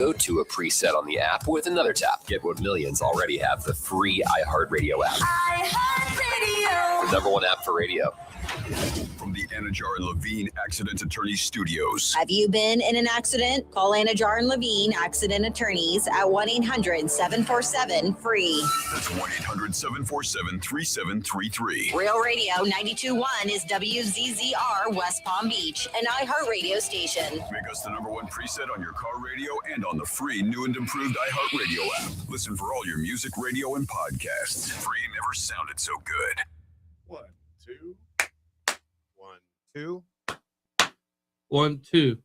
Go to a preset on the app with another tap. Get what millions already have, the free iHeartRadio app. iHeartRadio. The #1 app for radio. From the Anajar and Levine Accident Attorneys Studios. Have you been in an accident? Call Anajar and Levine Accident Attorneys at 1-800-747-FREE. That's 1-800-747-3733. Real Radio 92.1 is WZZR West Palm Beach, an iHeartRadio station. Make us the #1 preset on your car radio and on the free new and improved iHeartRadio app. Listen for all your music, radio, and podcasts. Free never sounded so good. 1, 2. 2, 1, 2.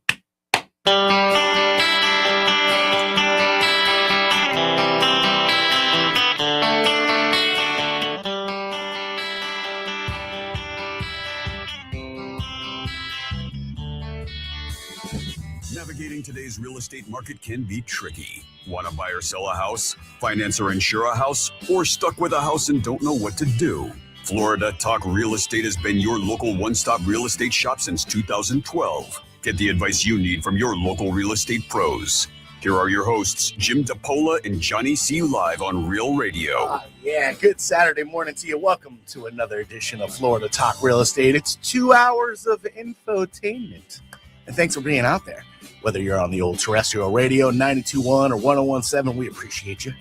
Navigating today's real estate market can be tricky. Want to buy or sell a house, finance or insure a house, or stuck with a house and don't know what to do? Florida Talk Real Estate has been your local one-stop real estate shop since 2012. Get the advice you need from your local real estate pros. Here are your hosts, Jim Paola and Johnny C. live on Real Radio. Yeah, good Saturday morning to you. Welcome to another edition of Florida Talk Real Estate. It's 2 hours of infotainment. And thanks for being out there. Whether you're on the old terrestrial radio, 92.1 or 101.7, we appreciate you.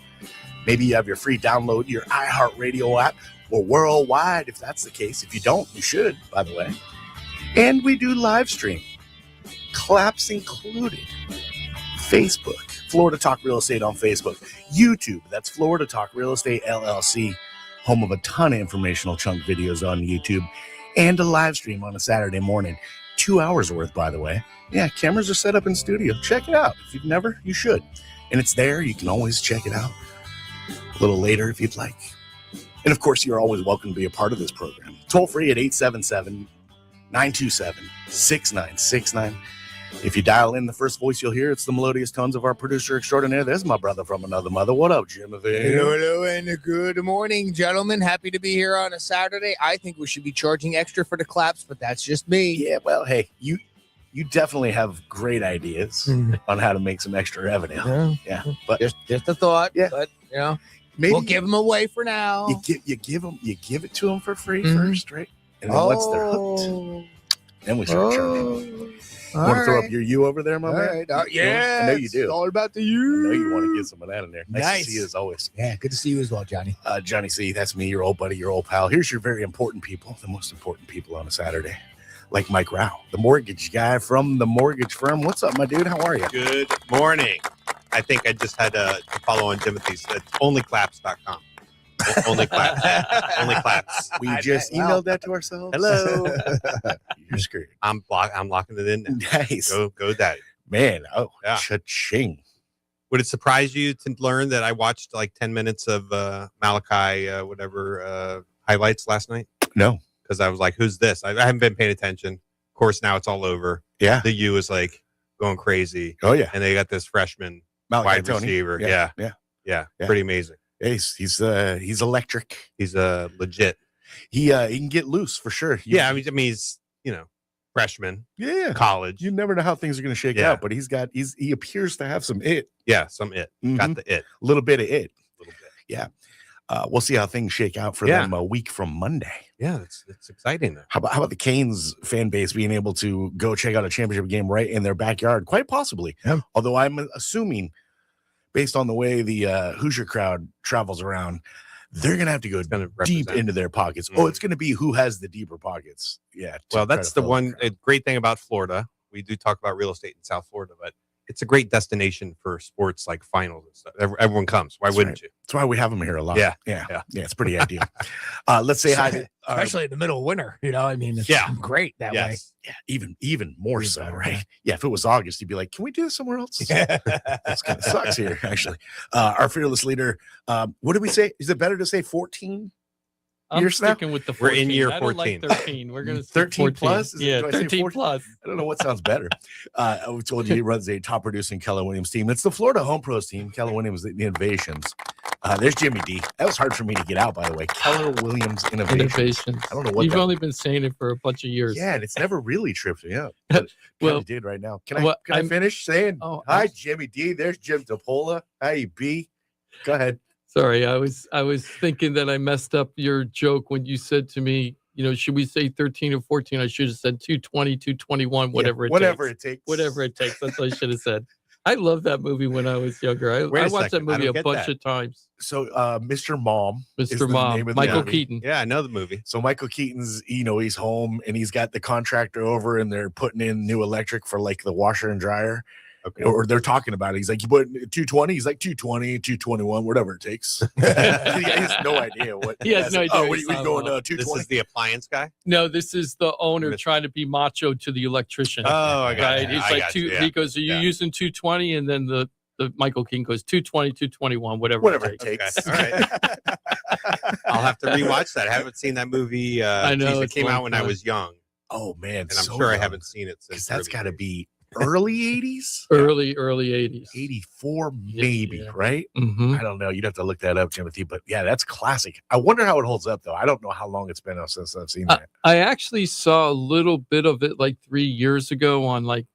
Maybe you have your free download, your iHeartRadio app, or worldwide, if that's the case. If you don't, you should, by the way. And we do live stream, claps included. Facebook, Florida Talk Real Estate on Facebook. YouTube, that's Florida Talk Real Estate LLC, home of a ton of informational chunk videos on YouTube, and a live stream on a Saturday morning. 2 hours worth, by the way. Yeah, cameras are set up in studio. Check it out. If you've never, you should. And it's there. You can always check it out a little later if you'd like. And of course, you're always welcome to be a part of this program. Toll free at 877-927-6969. If you dial in, the first voice you'll hear, it's the melodious tones of our producer extraordinaire. There's my brother from another mother. What up, Jim? Hello, and good morning, gentlemen. Happy to be here on a Saturday. I think we should be charging extra for the claps, but that's just me. Yeah, well, hey, you definitely have great ideas on how to make some extra revenue. Yeah, but just a thought. Yeah. But you know. Maybe we'll give them away for now. You give it to them for free first, right? And then once they're hooked, then we start charging. Want to throw up your U over there, my man? Right. Yeah, I know you do. It's all about the U. I know you want to get some of that in there. Nice to see you as always. Yeah, good to see you as well, Johnny. Johnny C, that's me, your old buddy, your old pal. Here's your very important people, the most important people on a Saturday. Like Mike Rauch, the mortgage guy from the mortgage firm. What's up, my dude? How are you? Good morning. I think I just had to follow on Timothy's. It's onlyclaps.com. Only claps. Only claps. We just emailed that to ourselves. Hello. You're screwed. I'm locking it in now. Nice. Go daddy. Man, yeah. Cha-ching. Would it surprise you to learn that I watched like 10 minutes of Malachi, highlights last night? No. Because I was like, who's this? I haven't been paying attention. Of course, now it's all over. Yeah. The U is like going crazy. Oh, yeah. And they got this freshman wide receiver. Yeah. Pretty amazing. Yeah, he's electric. He's legit. He can get loose for sure. I mean he's freshman. Yeah, college. You never know how things are going to shake out, but he appears to have some it. Yeah, some it. Mm-hmm. Got the it. A little bit of it. A little bit. Yeah. We'll see how things shake out for them a week from Monday. Yeah, it's exciting. How about the Canes fan base being able to go check out a championship game right in their backyard? Quite possibly. Yeah. Although I'm assuming, based on the way the Hoosier crowd travels around, they're going to have to go deep into their pockets. Mm-hmm. Oh, it's going to be who has the deeper pockets. Yeah. Well, that's the one great thing about Florida. We do talk about real estate in South Florida, but it's a great destination for sports like finals and stuff. Everyone comes. Why wouldn't you? That's why we have them here a lot. Yeah. It's pretty ideal. Let's say hi to, especially in the middle of winter. I mean, it's great that way. Yeah, even more so, better, right? Yeah, if it was August, you'd be like, can we do this somewhere else? This kind of sucks here, actually. Our fearless leader, what did we say? Is it better to say 14? I'm sticking with the 14. We're in year 14. I don't like 13. We're going to 13 plus? 13 plus. I don't know what sounds better. We told you he runs a top producing Keller Williams team. It's the Florida Home Pros team. Keller Williams, the innovations. There's Jimmy D. That was hard for me to get out, by the way. Keller Williams Innovations. I don't know what you've only been saying it for a bunch of years. Yeah, and it's never really tripped me up. Well, it did right now. Can I finish saying hi, Jimmy D? There's Jim DePola. Hi, B. Go ahead. Sorry, I was thinking that I messed up your joke when you said to me, should we say 13 or 14? I should have said 220, 221, whatever it takes. Whatever it takes. That's what I should have said. I loved that movie when I was younger. I watched that movie a bunch of times. So, Mr. Mom. Mr. Mom. Michael Keaton. Yeah, I know the movie. So Michael Keaton's, he's home and he's got the contractor over and they're putting in new electric for like the washer and dryer. Okay. Or they're talking about it. He's like, you put 220? He's like 220, 221, whatever it takes. He has no idea what. He has no idea. Oh, what are you going 220? This is the appliance guy? No, this is the owner trying to be macho to the electrician. Oh, I got it. He's he goes, are you using 220? And then the Michael Keaton goes 220, 221, whatever it takes. Okay. All right. I'll have to rewatch that. I haven't seen that movie. I know it came out when I was young. Oh man, and I'm sure I haven't seen it since. That's got to be early 80s. Early 80s. 84 maybe, right? Mm-hmm. I don't know. You'd have to look that up, Timothy. But yeah, that's classic. I wonder how it holds up though. I don't know how long it's been since I've seen that. I actually saw a little bit of it like 3 years ago on like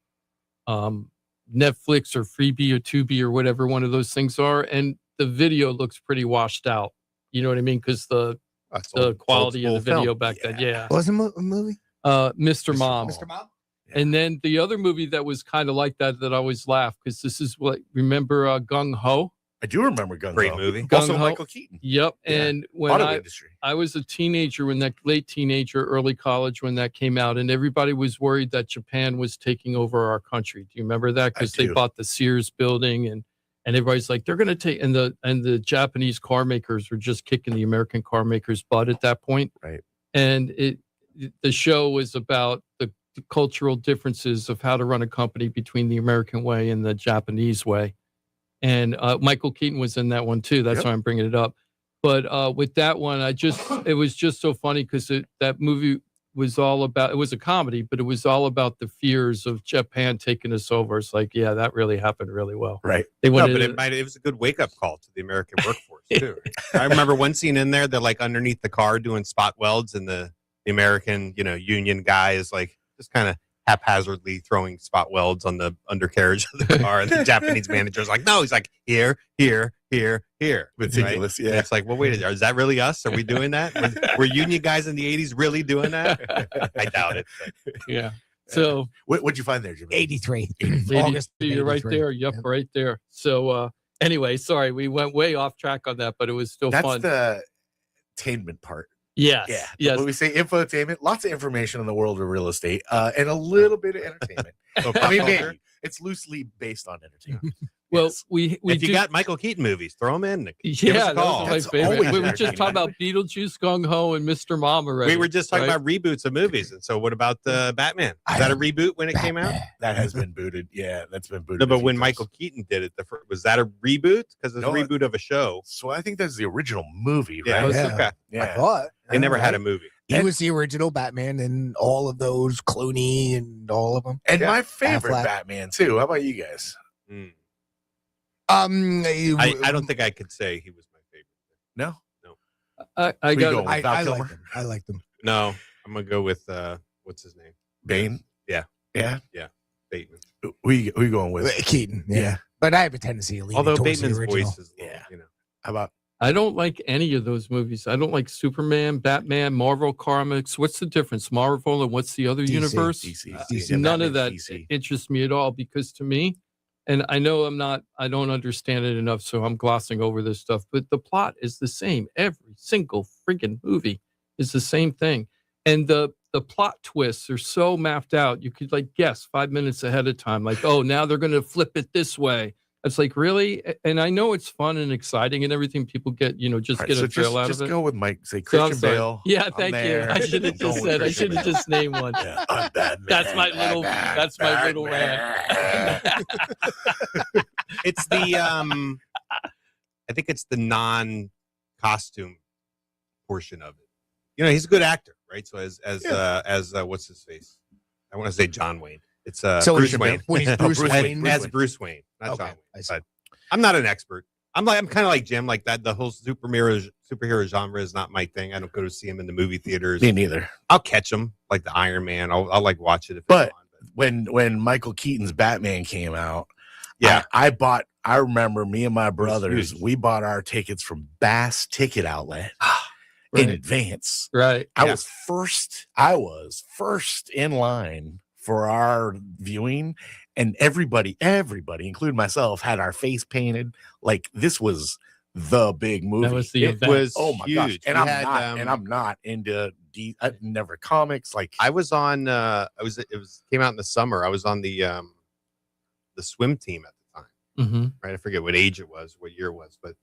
Netflix or Freebie or Tubi or whatever one of those things are, and the video looks pretty washed out. You know what I mean? Because the quality of the video back then. Yeah. What was the movie? Mr. Mom. Mr. Mom. And then the other movie that was kind of like that I always laugh because this is remember Gung Ho? I do remember Gung Ho. Great movie. Also Michael Keaton. Yep. Yeah. And when I was a teenager, late teenager, early college, when that came out, and everybody was worried that Japan was taking over our country. Do you remember that? Because they bought the Sears building and everybody's like, they're going to take, and the Japanese car makers were just kicking the American car makers' butt at that point. Right. And the show was about the cultural differences of how to run a company between the American way and the Japanese way. And Michael Keaton was in that one too. That's why I'm bringing it up. But with that one, it was just so funny because that movie was all about, it was a comedy, but it was all about the fears of Japan taking us over. It's like, yeah, that really happened really well. Right. It was a good wake-up call to the American workforce too. I remember one scene in there, they're like underneath the car doing spot welds, and the American, union guy is like just kind of haphazardly throwing spot welds on the undercarriage of the car, and the Japanese manager's like, no, he's like, here. Ridiculous, right? Yeah. And it's like, well, wait, is that really us? Are we doing that? Were union guys in the 80s really doing that? I doubt it. But. Yeah. So what'd you find there, Jimmy? 83. August. You're right there. Yep, right there. So anyway, sorry, we went way off track on that, but it was still fun. That's the attainment part. Yes. Yeah. Yes. When we say infotainment, lots of information in the world of real estate, and a little bit of entertainment. I mean, maybe it's loosely based on entertainment. Well, yes. we if you got Michael Keaton movies, throw them in. Yeah, those are my favorite. We were just talking about Beetlejuice, Gung Ho, and Mr. Mom already. We were just talking about reboots of movies, and so what about Batman? Is that a reboot when it came out? That has been booted. Yeah, that's been booted. No, but when Michael Keaton did it, was that a reboot? Because it's a reboot of a show. So I think that's the original movie, right? Yeah. I thought they never had a movie. He was the original Batman and all of those, Clooney and all of them. And my favorite Batman too. How about you guys? I don't think I could say he was my favorite. No. I like them. No, I'm gonna go with what's his name? Bane. Yeah. Bateman. Who you going with? Keaton. Yeah. But I have a tendency to lean although towards Bateman's the original. voice is, How about? I don't like any of those movies. I don't like Superman, Batman, Marvel Comics. What's the difference? Marvel and what's the other universe? DC. None of that interests me at all because to me, and I know I don't understand it enough, so I'm glossing over this stuff, but the plot is the same. Every single freaking movie is the same thing. And the plot twists are so mapped out. You could guess 5 minutes ahead of time, now they're going to flip it this way. It's like, really? And I know it's fun and exciting and everything. People get, get a thrill out of it. Just go with Mike. Say Christian Bale. Yeah, thank you. I should have just said. I should have just named one. Yeah, I'm Batman. That's my little. That's my little rant. It's the. I think it's the non-costume portion of it. He's a good actor, right? So as what's his face? I want to say John Wayne. It's Bruce Wayne. When he's Bruce Wayne. As Bruce Wayne, not John Wayne. But I'm not an expert. I'm kind of like Jim, like that. The whole superhero genre is not my thing. I don't go to see them in the movie theaters. Me neither. I'll catch them like the Iron Man. I'll like watch it if But it's on. when Michael Keaton's Batman came out, Yeah. I remember me and my brothers, huge. we bought our tickets from Bass Ticket Outlet in advance. Right. I was first in line for our viewing, and everybody, including myself, had our face painted like this was the big movie. That was the It event. was Oh my huge. gosh! And We I'm not into never comics. Like I was on. Came out in the summer. I was on the swim team at the time. Mm-hmm. Right, I forget what age it was, what year it was, but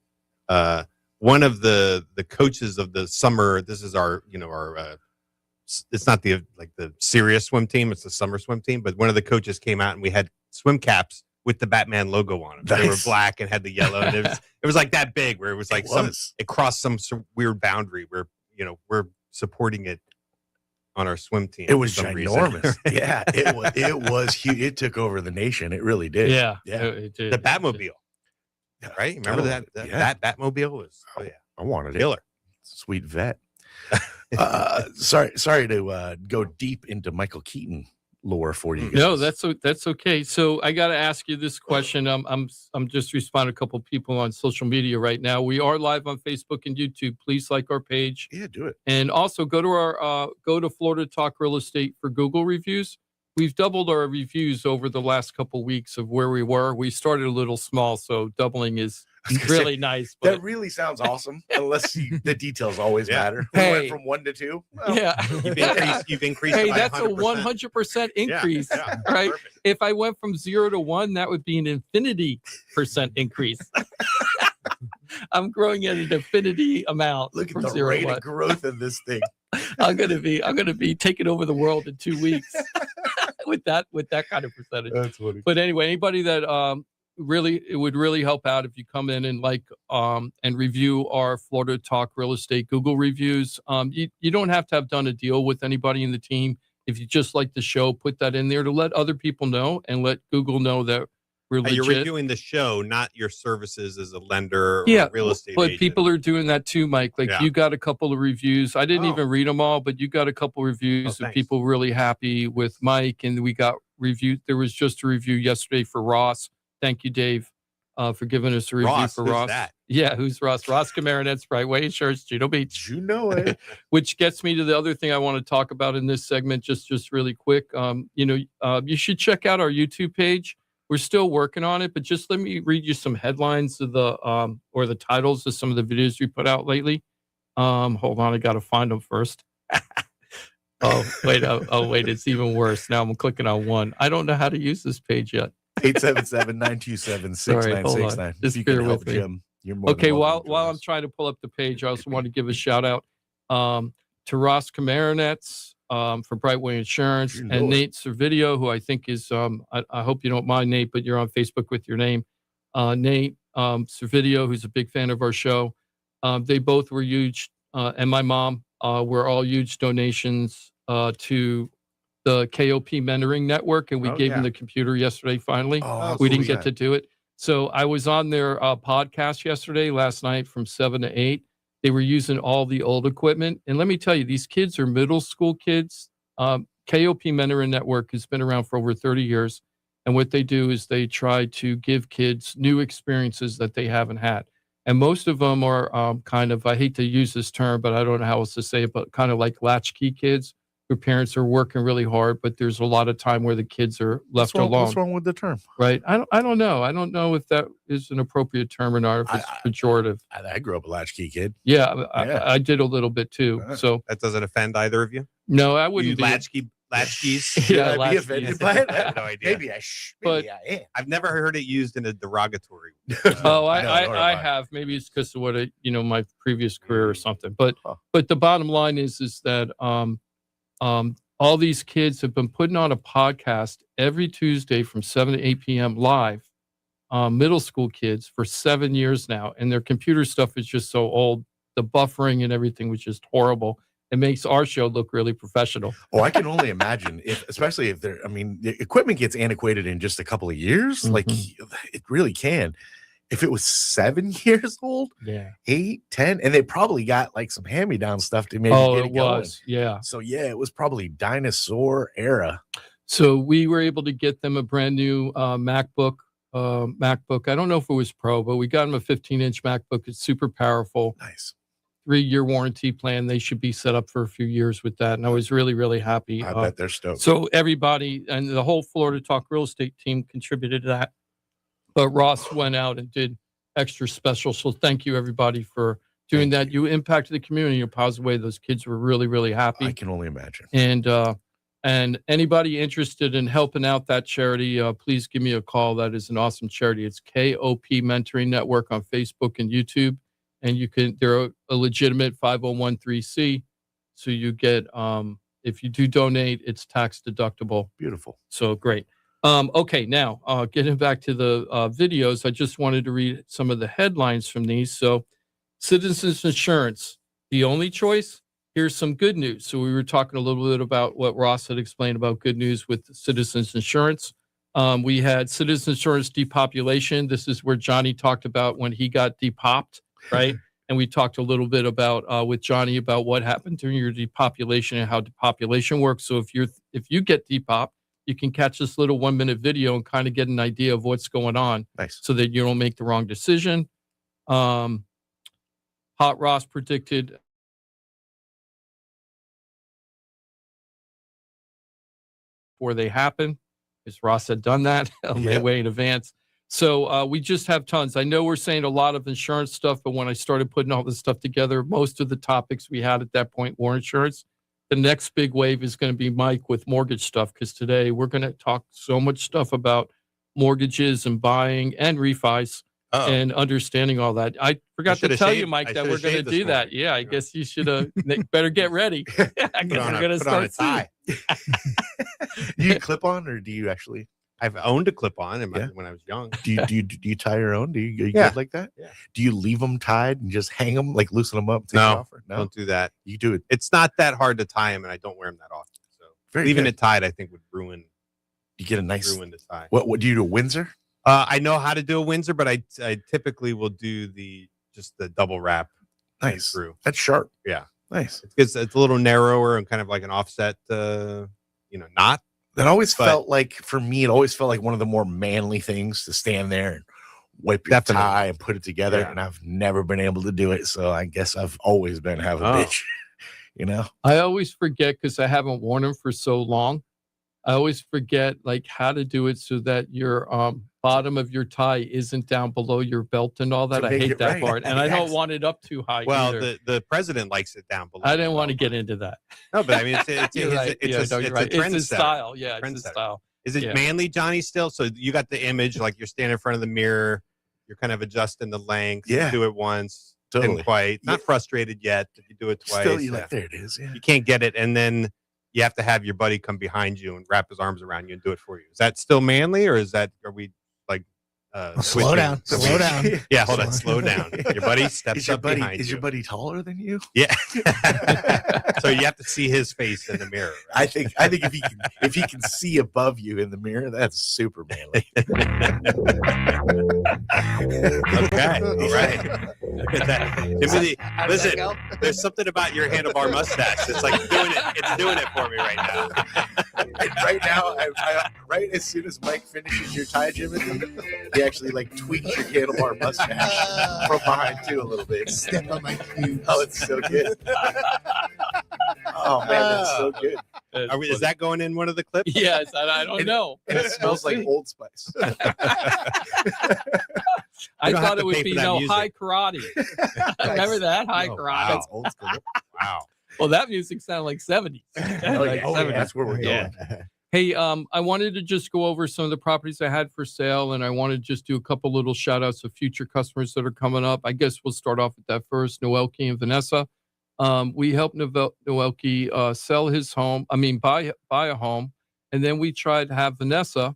one of the coaches of the summer. This is our it's not the serious swim team. It's the summer swim team. But one of the coaches came out and we had swim caps with the Batman logo on them. Nice. They were black and had the yellow. And it was like that big where it was like it crossed some weird boundary where, we're supporting it on our swim team. it was for some ginormous. reason. Yeah, it was huge. It took over the nation. It really did. Yeah. Yeah. It did. The Batmobile, right? Remember that that Batmobile was I wanted it. killer. Sweet vet. Sorry to go deep into Michael Keaton lore for you guys. No, that's okay. So I got to ask you this question. I'm just responding to a couple people on social media right now. We are live on Facebook and YouTube. Please like our page. Yeah, do it. And also go to Florida Talk Real Estate for Google reviews. We've doubled our reviews over the last couple weeks of where we were. We started a little small, so doubling is really nice. But That really sounds awesome. Unless the details always matter. Hey. We went from 1 to 2. Well, yeah, You've increased. hey, it by that's a 100%. 100% increase, Yeah, right? perfect. If I went from 0 to 1, that would be an infinity % increase. I'm growing at an infinity amount. look at from the 0 to rate 1. of growth of this thing. I'm gonna be taking over the world in 2 weeks with that kind of percentage. That's funny. But anyway, anybody that it would really help out if you come in and and review our Florida Talk Real Estate Google reviews. You don't have to have done a deal with anybody in the team. If you just like the show, put that in there to let other people know and let Google know that we're legit. You're reviewing the show, not your services as a lender or Yeah, real estate but agent. people are doing that too, Mike. Like Yeah. you got a couple of reviews. I didn't Oh. even read them all, but you got a couple reviews of thanks. people really happy with Mike. And we got reviewed. There was just a review yesterday for Ross. Thank you, Dave, for giving us a review Ross, for who's Ross. that? Yeah, who's Ross? Ross Camaronet's Brightway Insurance, Juno Beach. You know it. Which gets me to the other thing I want to talk about in this segment, just really quick. You should check out our YouTube page. We're still working on it, but just let me read you some headlines of or the titles of some of the videos we put out lately. Hold on, I got to find them first. Oh wait, it's even worse. Now I'm clicking on one. I don't know how to use this page yet. 877-927-6969. Just If you bear can help with me. Jim, you're more than Okay, welcome while to I'm us. trying to pull up the page, I also want to give a shout out to Ross Camaronets for Brightway Insurance You know and it. Nate Servideo, who I think is I hope you don't mind, Nate, but you're on Facebook with your name. Nate Servideo, who's a big fan of our show. They both were huge, and my mom were all huge donations to the KOP Mentoring Network, and we gave them the computer yesterday. Finally, Oh, how we cool didn't is get that? to do it. So I was on their podcast last night from 7 to 8. They were using all the old equipment. And let me tell you, these kids are middle school kids. KOP Mentoring Network has been around for over 30 years. And what they do is they try to give kids new experiences that they haven't had. And most of them are kind of, I hate to use this term, but I don't know how else to say it, but kind of like latchkey kids. Where parents are working really hard, but there's a lot of time where the kids are left alone. What's wrong with the term? Right? I don't know. I don't know if that is an appropriate term or not. If it's pejorative. I grew up a latchkey kid. Yeah, Yeah. I did a little bit too. So That doesn't offend either of you. no, I You wouldn't be. latchkeys. Should Yeah, I be latchkey. offended by it? I have no idea. Maybe I am. I've never heard it used in a derogatory. Oh, I know, I nor have I. have. Maybe it's because of what my previous career or something. But Huh. but the bottom line is that all these kids have been putting on a podcast every Tuesday from 7 to 8 p.m. live, middle school kids for 7 years now. And their computer stuff is just so old. The buffering and everything was just horrible. It makes our show look really professional. Oh, I can only imagine especially if the equipment gets antiquated in just a couple of years, like it really can. if it was 7 years old, Yeah. 8, 10, and they probably got like some hand-me-down stuff to maybe get it going. Yeah. So yeah, it was probably dinosaur era. So we were able to get them a brand new MacBook. I don't know if it was Pro, but we got them a 15-inch MacBook. It's super powerful. Nice. 3-year warranty plan. They should be set up for a few years with that. And I was really, really happy. I bet they're stoked. So everybody and the whole Florida Talk Real Estate team contributed to that. But Ross went out and did extra special. So thank you, everybody, for doing that. You impacted the community in a positive way. Those kids were really, really happy. I can only imagine. And anybody interested in helping out that charity, please give me a call. That is an awesome charity. It's KOP Mentoring Network on Facebook and YouTube. And they're a legitimate 501(c)(3). So you get, if you do donate, it's tax deductible. Beautiful. So great. Okay, now getting back to the videos, I just wanted to read some of the headlines from these. So Citizens Insurance, the only choice. Here's some good news. So we were talking a little bit about what Ross had explained about good news with Citizens Insurance. We had Citizens Insurance depopulation. This is where Johnny talked about when he got depopped, right? And we talked a little bit about with Johnny about what happened during your depopulation and how depopulation works. So if you get depopped, you can catch this little 1-minute video and kind of get an idea of what's going on. Nice. So that you don't make the wrong decision. Hot Ross predicted before they happen, because Ross had done that way in advance. So we just have tons. I know we're saying a lot of insurance stuff, but when I started putting all this stuff together, most of the topics we had at that point were insurance. The next big wave is going to be Mike with mortgage stuff, because today we're going to talk so much stuff about mortgages and buying and refis and understanding all that. I forgot to tell you, Mike, that we're going to do that. Yeah, I guess you should better get ready. I guess we're going to start a tie. Do you clip on, or do you actually? I've owned a clip on when I was young. Do you tie your own? Are you good like that? Yeah. Do you leave them tied and just hang them, like loosen them up? No, don't do that. You do it. It's not that hard to tie them, and I don't wear them that often. So leaving it tied, I think, would ruin. You get a nice ruin the tie. What do you do? A Windsor? I know how to do a Windsor, but I typically will do just the double wrap. Nice. Through. That's sharp. Yeah. Nice. It's a little narrower and kind of like an offset, knot. That always felt like, for me, it always felt like one of the more manly things to stand there and wipe your tie and put it together. Yeah. And I've never been able to do it. So I guess I've always been having a bitch, I always forget, because I haven't worn them for so long. I always forget how to do it so that your bottom of your tie isn't down below your belt and all that. I hate that part. And I don't want it up too high. Well, either. the president likes it down below. I didn't want to get into that. No, but I mean, it's a trend it's a style. Yeah, it's a style. Is it manly, Johnny, still? So you got the image, like you're standing in front of the mirror, you're kind of adjusting the length. Yeah. Do it once. Totally. Didn't quite. Not frustrated yet. If you do it twice. Still, there it is. Yeah. You can't get it. And then you have to have your buddy come behind you and wrap his arms around you and do it for you. Is that still manly, or are we like slow down? Yeah, hold on, slow down. Your buddy steps up behind you. Is your buddy taller than you? Yeah. So you have to see his face in the mirror. Right? I think if he can see above you in the mirror, that's super manly. Okay, all right. Look at that, Timothy. Listen, there's something about your handlebar mustache. It's like doing it for me right now. Right now, right as soon as Mike finishes your tie, Jimothy, he actually tweaks your handlebar mustache from behind too a little bit. Step on my cue. Oh, it's so good. Oh man, that's so good. Is that going in one of the clips? Yes, I don't know. And it smells like Old Spice. I thought it would be high karate. Remember that? High karate. Wow. That's old school. Wow. Well, that music sounded like 70s. That's where we're going. Hey, I wanted to just go over some of the properties I had for sale, and I wanted to just do a couple little shout outs of future customers that are coming up. I guess we'll start off with that first, Noelke and Vanessa. We helped Noelke sell his home, buy a home, and then we tried to have Vanessa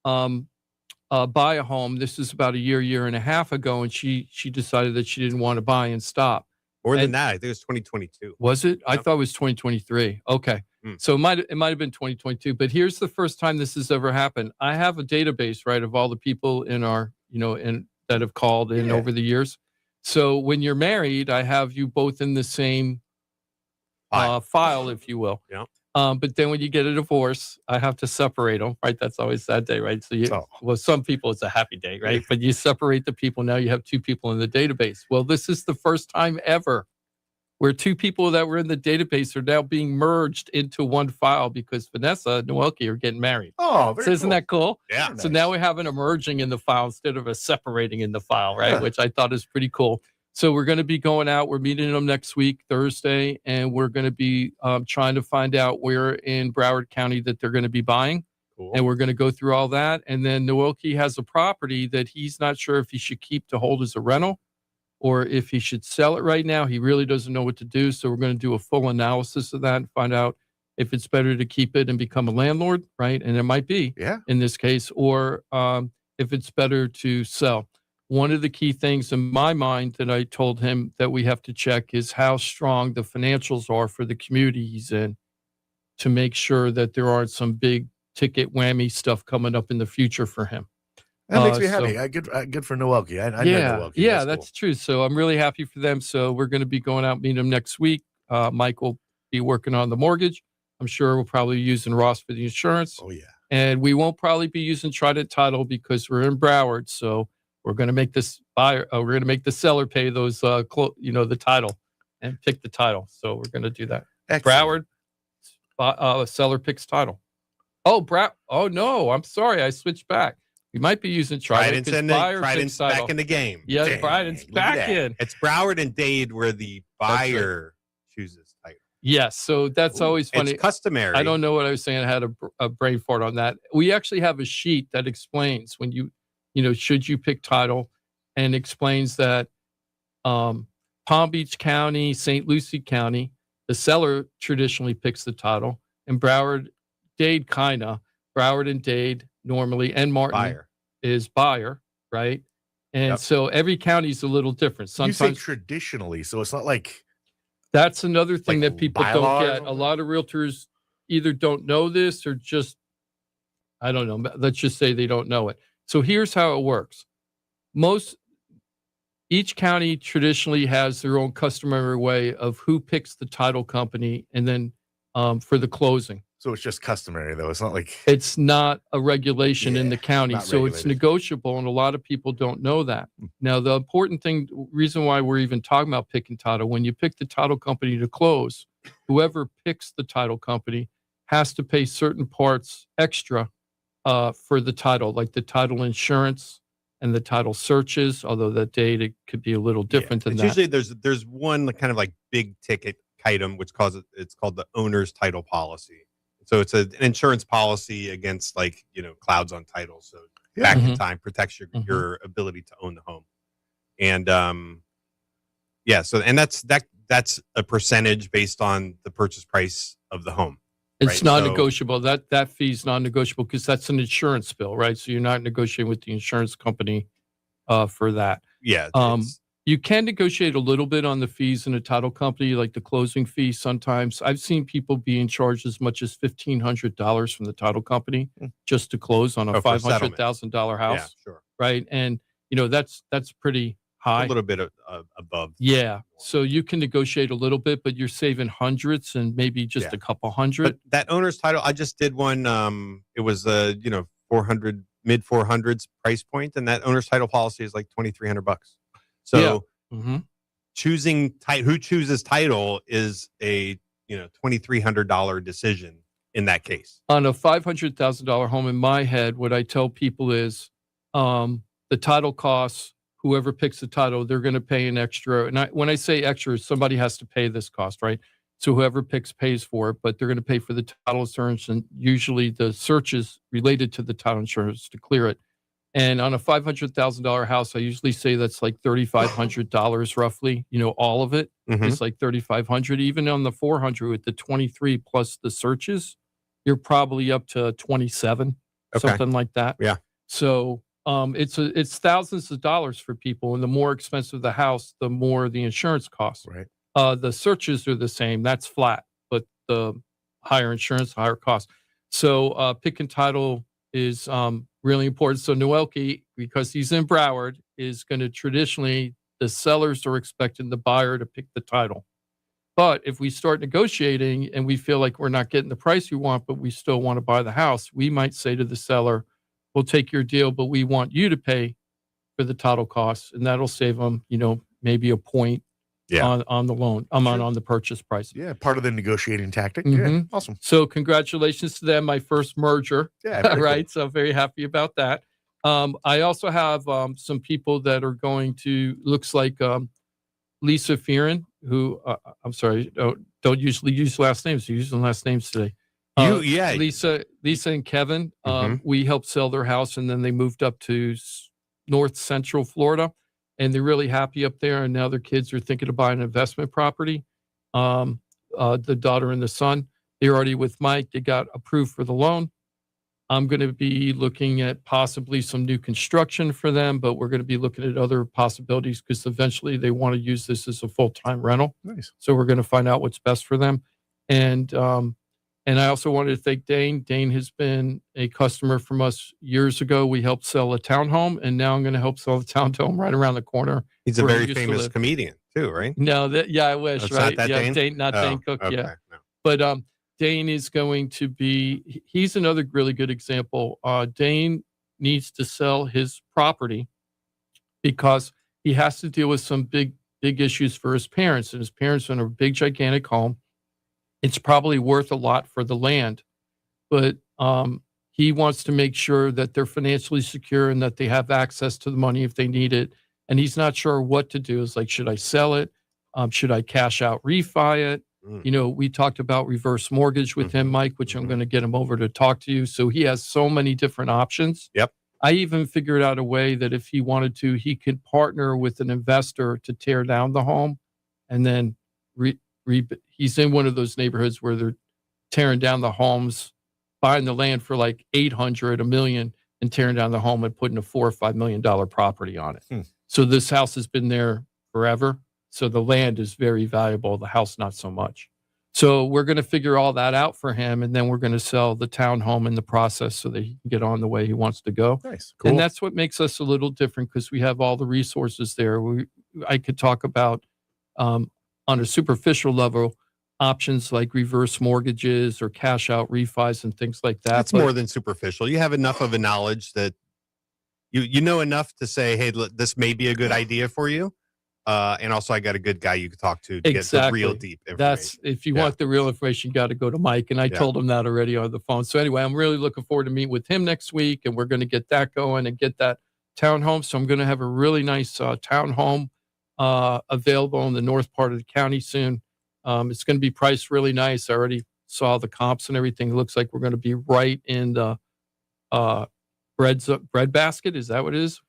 buy a home. This is about a year and a half ago, and she decided that she didn't want to buy and stop. More than that, I think it was 2022. Was it? I thought it was 2023. Okay. So it might have been 2022, but here's the first time this has ever happened. I have a database, right, of all the people in our, and that have called in over the years. So when you're married, I have you both in the same file, if you will. Yeah. But then when you get a divorce, I have to separate them, right? That's always that day, right? So well, some people it's a happy day, right? But you separate the people. Now you have two people in the database. Well, this is the first time ever where two people that were in the database are now being merged into one file because Vanessa and Noelke are getting married. Oh, very Isn't that cool? Yeah. So now we're having a merging in the file instead of a separating in the file, right? Which I thought is pretty cool. So we're going to be going out. We're meeting them next week, Thursday, and we're going to be trying to find out where in Broward County that they're going to be buying. Cool. And we're going to go through all that. And then Noelke has a property that he's not sure if he should keep to hold as a rental or if he should sell it right now. He really doesn't know what to do. So we're going to do a full analysis of that and find out if it's better to keep it and become a landlord, right? And it might be in this case, or if it's better to sell. One of the key things in my mind that I told him that we have to check is how strong the financials are for the community he's in to make sure that there aren't some big ticket whammy stuff coming up in the future for him. That makes me happy. Good for Noelke. I know Noelke. Yeah, that's true. So I'm really happy for them. So we're going to be going out, meeting them next week. Mike will be working on the mortgage. I'm sure we'll probably be using Ross for the insurance. Oh, yeah. And we won't probably be using Trident Title because we're in Broward. So we're going to make this buyer, we're going to make the seller pay those, the title and pick the title. So we're going to do that. Excellent. Broward, seller picks title. Oh, no, I'm sorry. I switched back. We might be using Trident. Trident's back in the game. Yeah, Trident's back in. It's Broward and Dade where the buyer chooses title. Yes, so that's always funny. It's customary. I don't know what I was saying. I had a brain fart on that. We actually have a sheet that explains when should you pick title, and explains that Palm Beach County, St. Lucie County, the seller traditionally picks the title, and Broward, Dade Broward and Dade normally, and Martin is buyer, right? And so every county is a little different. Sometimes you say traditionally, so it's not like that's another thing that people don't get. A lot of realtors either don't know this or just, I don't know. Let's just say they don't know it. So here's how it works. Each county traditionally has their own customary way of who picks the title company and then for the closing. So it's just customary, though. It's not like it's not a regulation in the county, so it's negotiable, and a lot of people don't know that. Now, the important reason why we're even talking about picking title, when you pick the title company to close, whoever picks the title company has to pay certain parts extra for the title, like the title insurance and the title searches. Although that date it could be a little different than that. Usually, there's one kind of like big ticket item which it's called the owner's title policy. So it's an insurance policy against clouds on title. So back in time protects your ability to own the home. And that's a percentage based on the purchase price of the home. It's non-negotiable. That fee is non-negotiable because that's an insurance bill, right? So you're not negotiating with the insurance company for that. Yeah. You can negotiate a little bit on the fees in a title company, like the closing fee. Sometimes I've seen people being charged as much as $1,500 from the title company just to close on a $500,000 house. Yeah, sure. Right. And, that's pretty high. A little bit above. Yeah. So you can negotiate a little bit, but you're saving hundreds and maybe just a couple hundred. But that owner's title, I just did one. It was $400, mid 400s price point, and that owner's title policy is like $2,300. So choosing who chooses title is a $2,300 decision in that case. On a $500,000 home, in my head, what I tell people is the title costs. Whoever picks the title, they're going to pay an extra. And when I say extra, somebody has to pay this cost, right? So whoever picks pays for it, but they're going to pay for the title insurance and usually the searches related to the title insurance to clear it. And on a $500,000 house, I usually say that's like $3,500 roughly. All of it is like $3,500. Even on the 400 with the 23 plus the searches, you're probably up to 27, something like that. Yeah. So it's thousands of dollars for people, and the more expensive the house, the more the insurance costs. Right. The searches are the same. That's flat, but the higher insurance, higher cost. So picking title is really important. So Noelke, because he's in Broward is going to traditionally, the sellers are expecting the buyer to pick the title. But if we start negotiating and we feel like we're not getting the price we want, but we still want to buy the house, we might say to the seller, we'll take your deal, but we want you to pay for the title costs. And that'll save them, maybe a point on the loan. On the purchase price. Yeah, part of the negotiating tactic. Mm-hmm. Yeah, awesome. So congratulations to them. My first merger. Yeah, right. Cool. So very happy about that. I also have some people that are going to, looks like Lisa Fearon, who I'm sorry, don't usually use last names. You're using last names today. Lisa and Kevin. We helped sell their house, and then they moved up to North Central Florida, and they're really happy up there. And now their kids are thinking of buying an investment property. The daughter and the son, they're already with Mike. They got approved for the loan. I'm going to be looking at possibly some new construction for them, but we're going to be looking at other possibilities because eventually they want to use this as a full-time rental. Nice. So we're going to find out what's best for them. And I also wanted to thank Dane. Dane has been a customer from us years ago. We helped sell a townhome, and now I'm going to help sell the townhome right around the corner. He's a very famous comedian too, right? No, I wish. That's right? Not that Dane? Dane Cook. Okay. Yeah, No. but Dane is going to be, he's another really good example. Dane needs to sell his property because he has to deal with some big issues for his parents. And his parents own a big, gigantic home. It's probably worth a lot for the land, but he wants to make sure that they're financially secure and that they have access to the money if they need it. And he's not sure what to do. It's like, should I sell it? Should I cash out, refi it? We talked about reverse mortgage with him, Mike, which I'm going to get him over to talk to you. So he has so many different options. Yep. I even figured out a way that if he wanted to, he could partner with an investor to tear down the home. And then he's in one of those neighborhoods where they're tearing down the homes, buying the land for like $800,000, $1 million, and tearing down the home and putting a $4 or $5 million property on it. So this house has been there forever. So the land is very valuable, the house not so much. So we're going to figure all that out for him, and then we're going to sell the townhome in the process so that he can get on the way he wants to go. Nice, cool. And that's what makes us a little different because we have all the resources there. I could talk about, on a superficial level, options like reverse mortgages or cash out refis and things like that. That's more than superficial. You have enough of a knowledge that you know enough to say, hey, look, this may be a good idea for you. And also, I got a good guy you can talk to get the real deep information. That's if you want the real information, you got to go to Mike. And I told him that already on the phone. So anyway, I'm really looking forward to meet with him next week, and we're going to get that going and get that townhome. So I'm going to have a really nice townhome available in the north part of the county soon. It's going to be priced really nice. I already saw the comps and everything. It looks like we're going to be right in the bread basket. Is that what it is?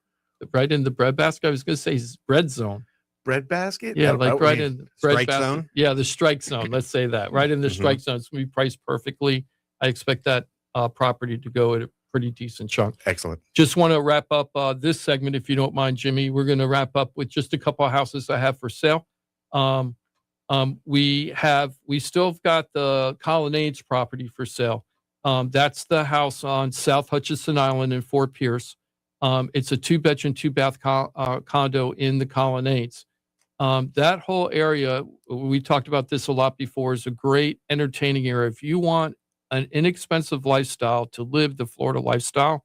Right in the bread basket. I was going to say bread zone. Bread basket? Yeah, like right in the bread basket. Zone? Yeah, the strike zone. Let's say that. Right in the strike zone. It's going to be priced perfectly. I expect that property to go at a pretty decent chunk. Excellent. Just want to wrap up this segment, if you don't mind, Jimmy. We're going to wrap up with just a couple of houses I have for sale. We still have got the Colonnades property for sale. That's the house on South Hutchinson Island in Fort Pierce. It's a 2-bedroom, 2-bath condo in the Colonnades. That whole area, we talked about this a lot before, is a great entertaining area. If you want an inexpensive lifestyle to live the Florida lifestyle,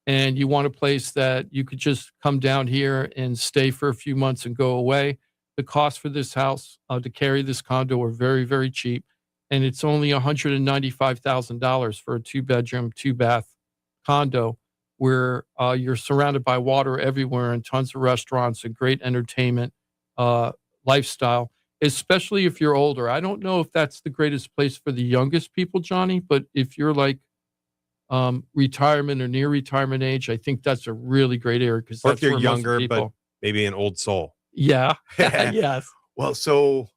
and you want a place that you could just come down here and stay for a few months and go away, the cost for this house to carry this condo are very, very cheap. And it's only $195,000 for a 2-bedroom, 2-bath condo where you're surrounded by water everywhere and tons of restaurants and great entertainment lifestyle, especially if you're older. I don't know if that's the greatest place for the youngest people, Johnny, but if you're like retirement or near retirement age, I think that's a really great area because if you're younger, but maybe an old soul. Yeah. Yes. Well, so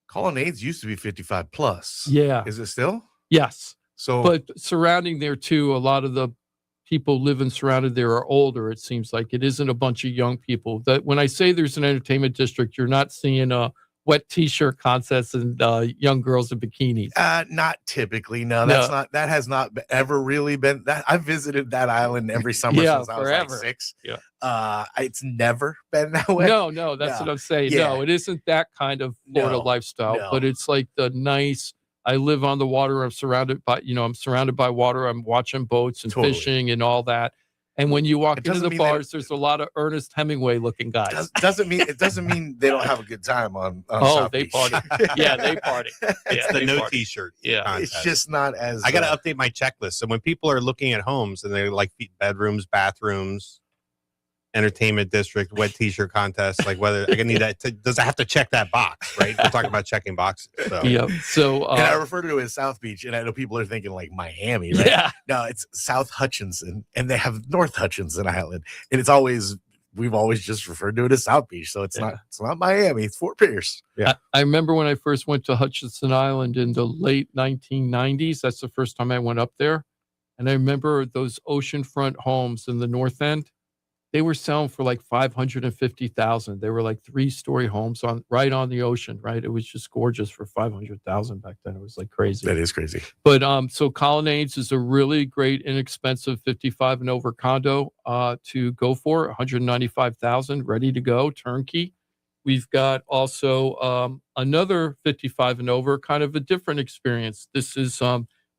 Colonnades used to be 55 plus. Yeah. Is it still? Yes. So, but surrounding there too, a lot of the people living surrounded there are older. It seems like it isn't a bunch of young people. That when I say there's an entertainment district, you're not seeing a wet t-shirt contests and young girls in bikinis? Not typically. No, that's not. That has not ever really been. That I've visited that island every summer since I was like 6. Yeah. It's never been that way. No, that's what I'm saying. Yeah. No, it isn't that kind of Florida lifestyle, no. but it's like the nice. I live on the water. I'm surrounded by water. I'm watching boats and fishing and all that. And when you walk into the bars, there's a lot of Ernest Hemingway looking guys. Doesn't mean they don't have a good time on South Beach. Party. Yeah, they party. It's the no t-shirt. Yeah, contest. It's just not as. I got to update my checklist. So when people are looking at homes and they're like bedrooms, bathrooms, entertainment district, wet t-shirt contest, like whether I need that. Does I have to check that box? Right? We're talking about checking boxes. So. Yeah. So and I refer to it as South Beach, and I know people are thinking like Miami, right? Yeah. No, it's South Hutchinson, and they have North Hutchinson Island, and we've always just referred to it as South Beach. So it's not Miami, it's Fort Pierce. Yeah. I remember when I first went to Hutchinson Island in the late 1990s. That's the first time I went up there, and I remember those oceanfront homes in the North End. They were selling for like $550,000. They were like 3-story homes right on the ocean. Right, it was just gorgeous for $500,000 back then. It was like crazy. That is crazy. But so Colonnades is a really great, inexpensive 55 and over condo to go for. $195,000, ready to go, turnkey. We've got also another 55 and over, kind of a different experience. This is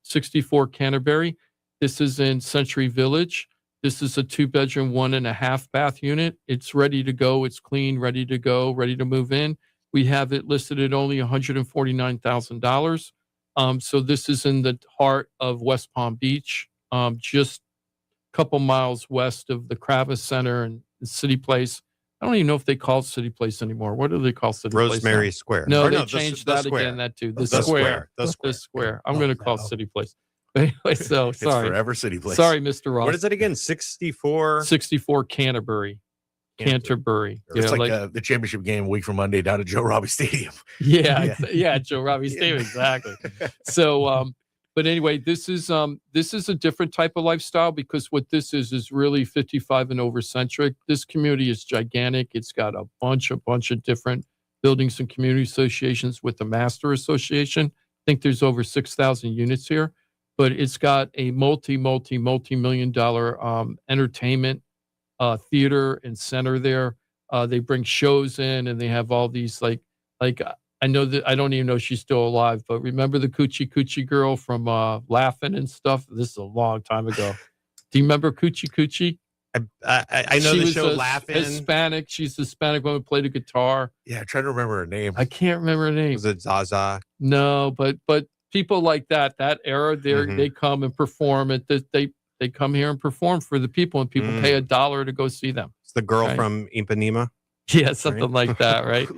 64 Canterbury. This is in Century Village. This is a 2-bedroom, 1.5 bath unit. It's ready to go. It's clean, ready to go, ready to move in. We have it listed at only $149,000. So this is in the heart of West Palm Beach, just a couple miles west of the Kravis Center and City Place. I don't even know if they call it City Place anymore. What do they call City Place? Rosemary Square. No, they changed that again. That too. The Square. The Square. I'm going to call it City Place. Anyway, so It's sorry. forever City Place. Sorry, Mr. Ross. What is it again? 64 Canterbury. Canterbury. It's like the championship game a week from Monday down at Joe Robbie Stadium. Yeah, Joe Robbie Stadium, exactly. So, but anyway, this is a different type of lifestyle because what this is really 55 and over centric. This community is gigantic. It's got a bunch of different buildings and community associations with the Master Association. I think there's over 6,000 units here. But it's got a multi-million dollar entertainment theater and center there. They bring shows in, and they have all these like I know that I don't even know if she's still alive, but remember the Coochie Coochie girl from Laughing and stuff? This is a long time ago. Do you remember Coochie Coochie? I know the show Laughing. Hispanic. She's Hispanic woman, played a guitar. Yeah, I'm trying to remember her name. I can't remember her name. Was it Zaza? No, but people like that era, they come and perform at they come here and perform for the people, and people pay $1 to go see them. It's the girl from Ipanema. Yeah, something like that, right?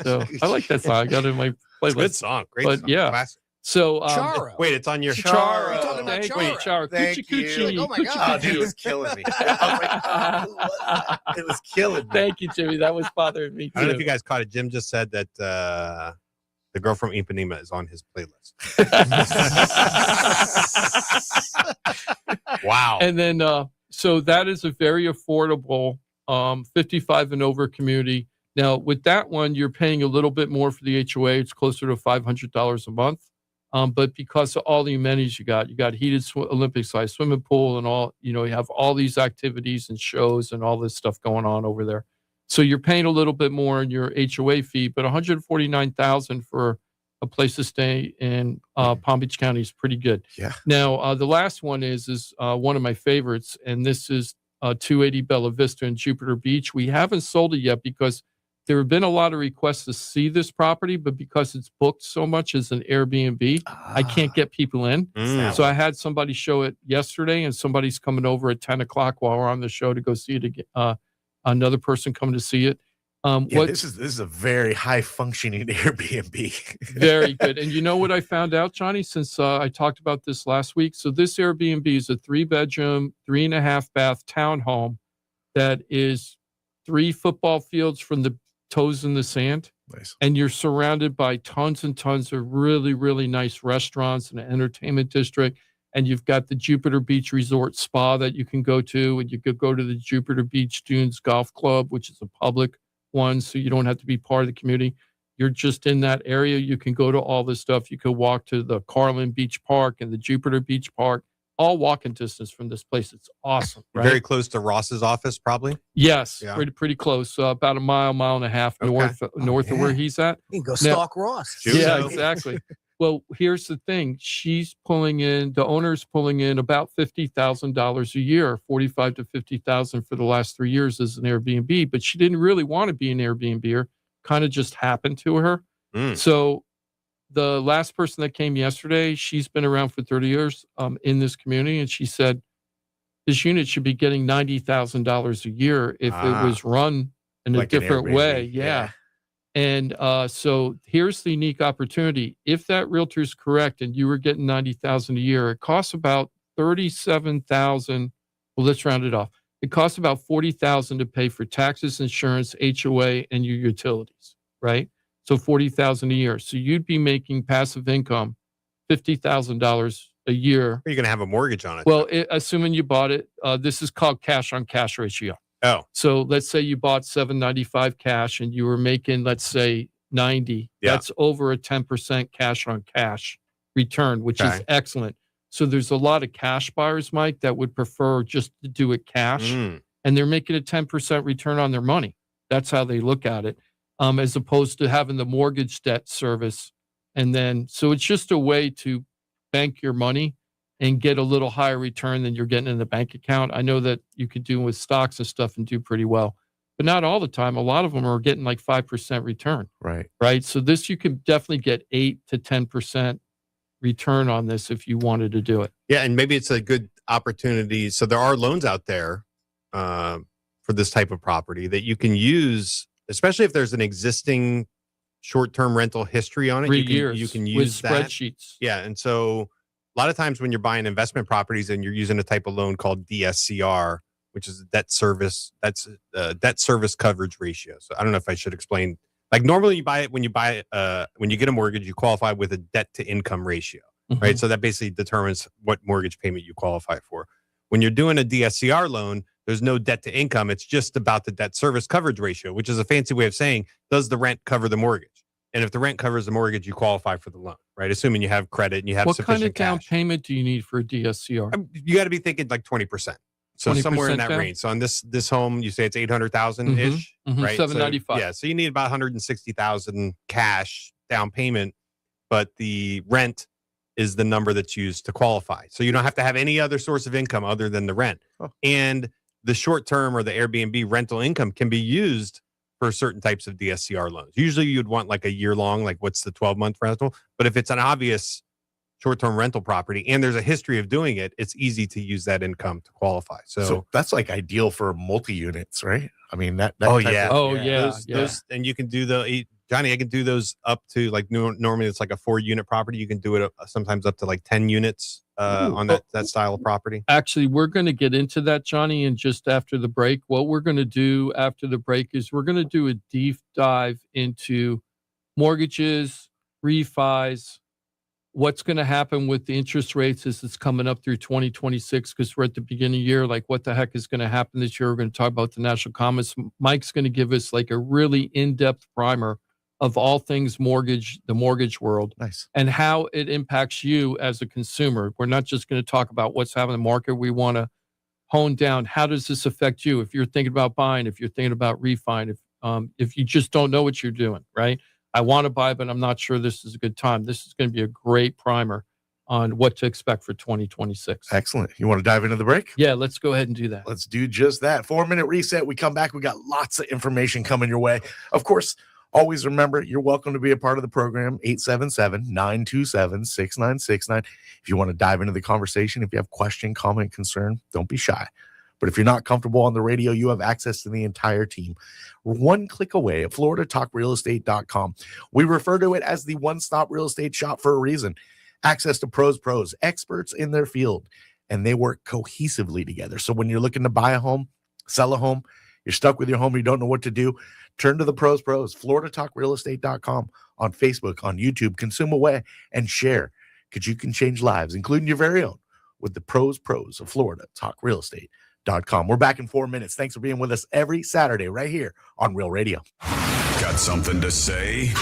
So I like that song. I got it in my playlist. It's a good song. Great song. Yeah. Classic. So Charo. Wait, it's on your Charo. You're talking about Thank you, Charo. Charo. Thank Coochie you. Coochie. Oh my Coochie God. Dude, it Coochie. was killing me. I was like, who was that? It was killing me. Thank you, Jimmy. That was bothering me I don't know if too. you guys caught it. Jim just said that the girl from Ipanema is on his playlist. Wow. And then, so that is a very affordable 55 and over community. Now, with that one, you're paying a little bit more for the HOA. It's closer to $500 a month. But because of all the amenities you got heated Olympic-sized swimming pool and all, you have all these activities and shows and all this stuff going on over there. So you're paying a little bit more in your HOA fee, but $149,000 for a place to stay in Palm Beach County is pretty good. Yeah. Now, the last one is one of my favorites, and this is 280 Bella Vista in Jupiter Beach. We haven't sold it yet because there have been a lot of requests to see this property, but because it's booked so much as an Airbnb, I can't get people in. So I had somebody show it yesterday, and somebody's coming over at 10 o'clock while we're on the show to go see it again. Another person coming to see it. This is a very high functioning Airbnb. Very good. And you know what I found out, Johnny, since I talked about this last week? So this Airbnb is a 3-bedroom, 3.5 bath townhome that is 3 football fields from the toes in the sand. Nice. And you're surrounded by tons and tons of really, really nice restaurants and an entertainment district. And you've got the Jupiter Beach Resort Spa that you can go to. And you could go to the Jupiter Beach Dunes Golf Club, which is a public one, so you don't have to be part of the community. you're just in that area. You can go to all this stuff. You can walk to the Carlin Beach Park and the Jupiter Beach Park, all walking distance from this place. It's awesome, right? Very close to Ross's office, probably. Yes, Yeah. pretty close. About a mile and a half north of where he's at. You can go Now- stalk Ross. Yeah, exactly. Well, here's the thing. The owner's pulling in about $50,000 a year, 45 to 50,000 for the last 3 years as an Airbnb, but she didn't really want to be an Airbnb-er. Kind of just happened to her. So the last person that came yesterday, she's been around for 30 years in this community, and she said this unit should be getting $90,000 a year if it was run in Like a an different Airbnb, way. yeah. And so here's the unique opportunity. If that realtor is correct and you were getting $90,000 a year, it costs about $37,000. Well, let's round it off. It costs about $40,000 to pay for taxes, insurance, HOA, and your utilities, right? So $40,000 a year. So you'd be making passive income, $50,000 a year. You're going to have a mortgage on it. Well, assuming you bought it, this is called cash on cash ratio. Oh, So let's say you bought $795 cash and you were making, let's say, 90. Yeah. That's over a 10% cash on cash return, which is Okay. excellent. So there's a lot of cash buyers, Mike, that would prefer just to do it cash, and they're making a 10% return on their money. That's how they look at it, as opposed to having the mortgage debt service. And then, so it's just a way to bank your money and get a little higher return than you're getting in the bank account. I know that you could do with stocks and stuff and do pretty well, but not all the time. A lot of them are getting like 5% return, right? So this, you can definitely get 8 to 10% return on this if you wanted to do it. yeah, and maybe it's a good opportunity. So there are loans out there for this type of property that you can use, especially if there's an existing short-term rental history on it. 3 you can, years You can with use that. spreadsheets. Yeah, and so a lot of times when you're buying investment properties and you're using a type of loan called DSCR, which is debt service coverage ratio. So I don't know if I should explain. Like normally when you get a mortgage, you qualify with a debt to income ratio, right? So that basically determines what mortgage payment you qualify for. When you're doing a DSCR loan, there's no debt to income. It's just about the debt service coverage ratio, which is a fancy way of saying, does the rent cover the mortgage? And if the rent covers the mortgage, you qualify for the loan, right? Assuming you have credit and you have What sufficient kind of down cash. payment do you need for a DSCR? You got to be thinking like 20%. So 20% somewhere in that down? range. So on this home, you say it's 800,000 ish, right? $795. So, so you need about 160,000 cash down payment, but the rent is the number that's used to qualify. So you don't have to have any other source of income other than the rent. And the short term or the Airbnb rental income can be used for certain types of DSCR loans. Usually you'd want like a year long, like what's the 12-month rental? But if it's an obvious short-term rental property and there's a history of doing it, it's easy to use that income to qualify. So that's like ideal for multi-units, right? I mean, that Oh, type yeah. of- those, and you can do Johnny, I can do those up to like normally it's like a 4-unit property. You can do it sometimes up to like 10 units on that style of property. Actually, we're going to get into that, Johnny, and just after the break. What we're going to do after the break is we're going to do a deep dive into mortgages, refis, what's going to happen with the interest rates as it's coming up through 2026, because we're at the beginning of the year. Like, what the heck is going to happen this year? We're going to talk about the national comments. Mike's going to give us like a really in-depth primer of all things mortgage, the mortgage world. Nice. And how it impacts you as a consumer. We're not just going to talk about what's happening in the market. We want to hone down, how does this affect you? If you're thinking about buying, if you're thinking about refining, if you just don't know what you're doing, right? I want to buy, but I'm not sure this is a good time. This is going to be a great primer on what to expect for 2026. Excellent. You want to dive into the break? Yeah, let's go ahead and do that. Let's do just that. 4-minute reset. We come back. We got lots of information coming your way. Of course, always remember, you're welcome to be a part of the program, 877-927-6969. If you want to dive into the conversation, if you have question, comment, concern, don't be shy. But if you're not comfortable on the radio, you have access to the entire team. One click away at FloridaTalkRealEstate.com. We refer to it as the one-stop real estate shop for a reason. Access to pros, experts in their field, and they work cohesively together. So when you're looking to buy a home, sell a home, you're stuck with your home, you don't know what to do, turn to the pros, FloridaTalkRealEstate.com, on Facebook, on YouTube. Consume away and share, because you can change lives, including your very own, with the pros of FloridaTalkRealEstate.com. We're back in 4 minutes. Thanks for being with us every Saturday right here on Real Radio. Got something to say?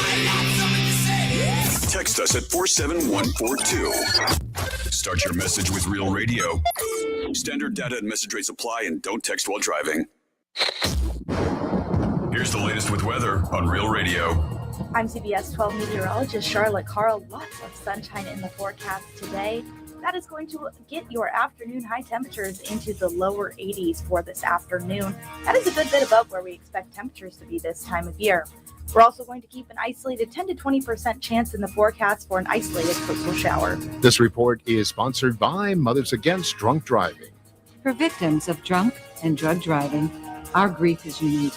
Text us at 47142. Start your message with Real Radio. Standard data and message rates apply, and don't text while driving. Here's the latest with weather on Real Radio. I'm CBS 12 meteorologist Charlotte Carl. Lots of sunshine in the forecast today. That is going to get your afternoon high temperatures into the lower 80s for this afternoon. That is a good bit above where we expect temperatures to be this time of year. We're also going to keep an isolated 10 to 20% chance in the forecast for an isolated coastal shower. This report is sponsored by Mothers Against Drunk Driving. For victims of drunk and drug driving, our grief is unique.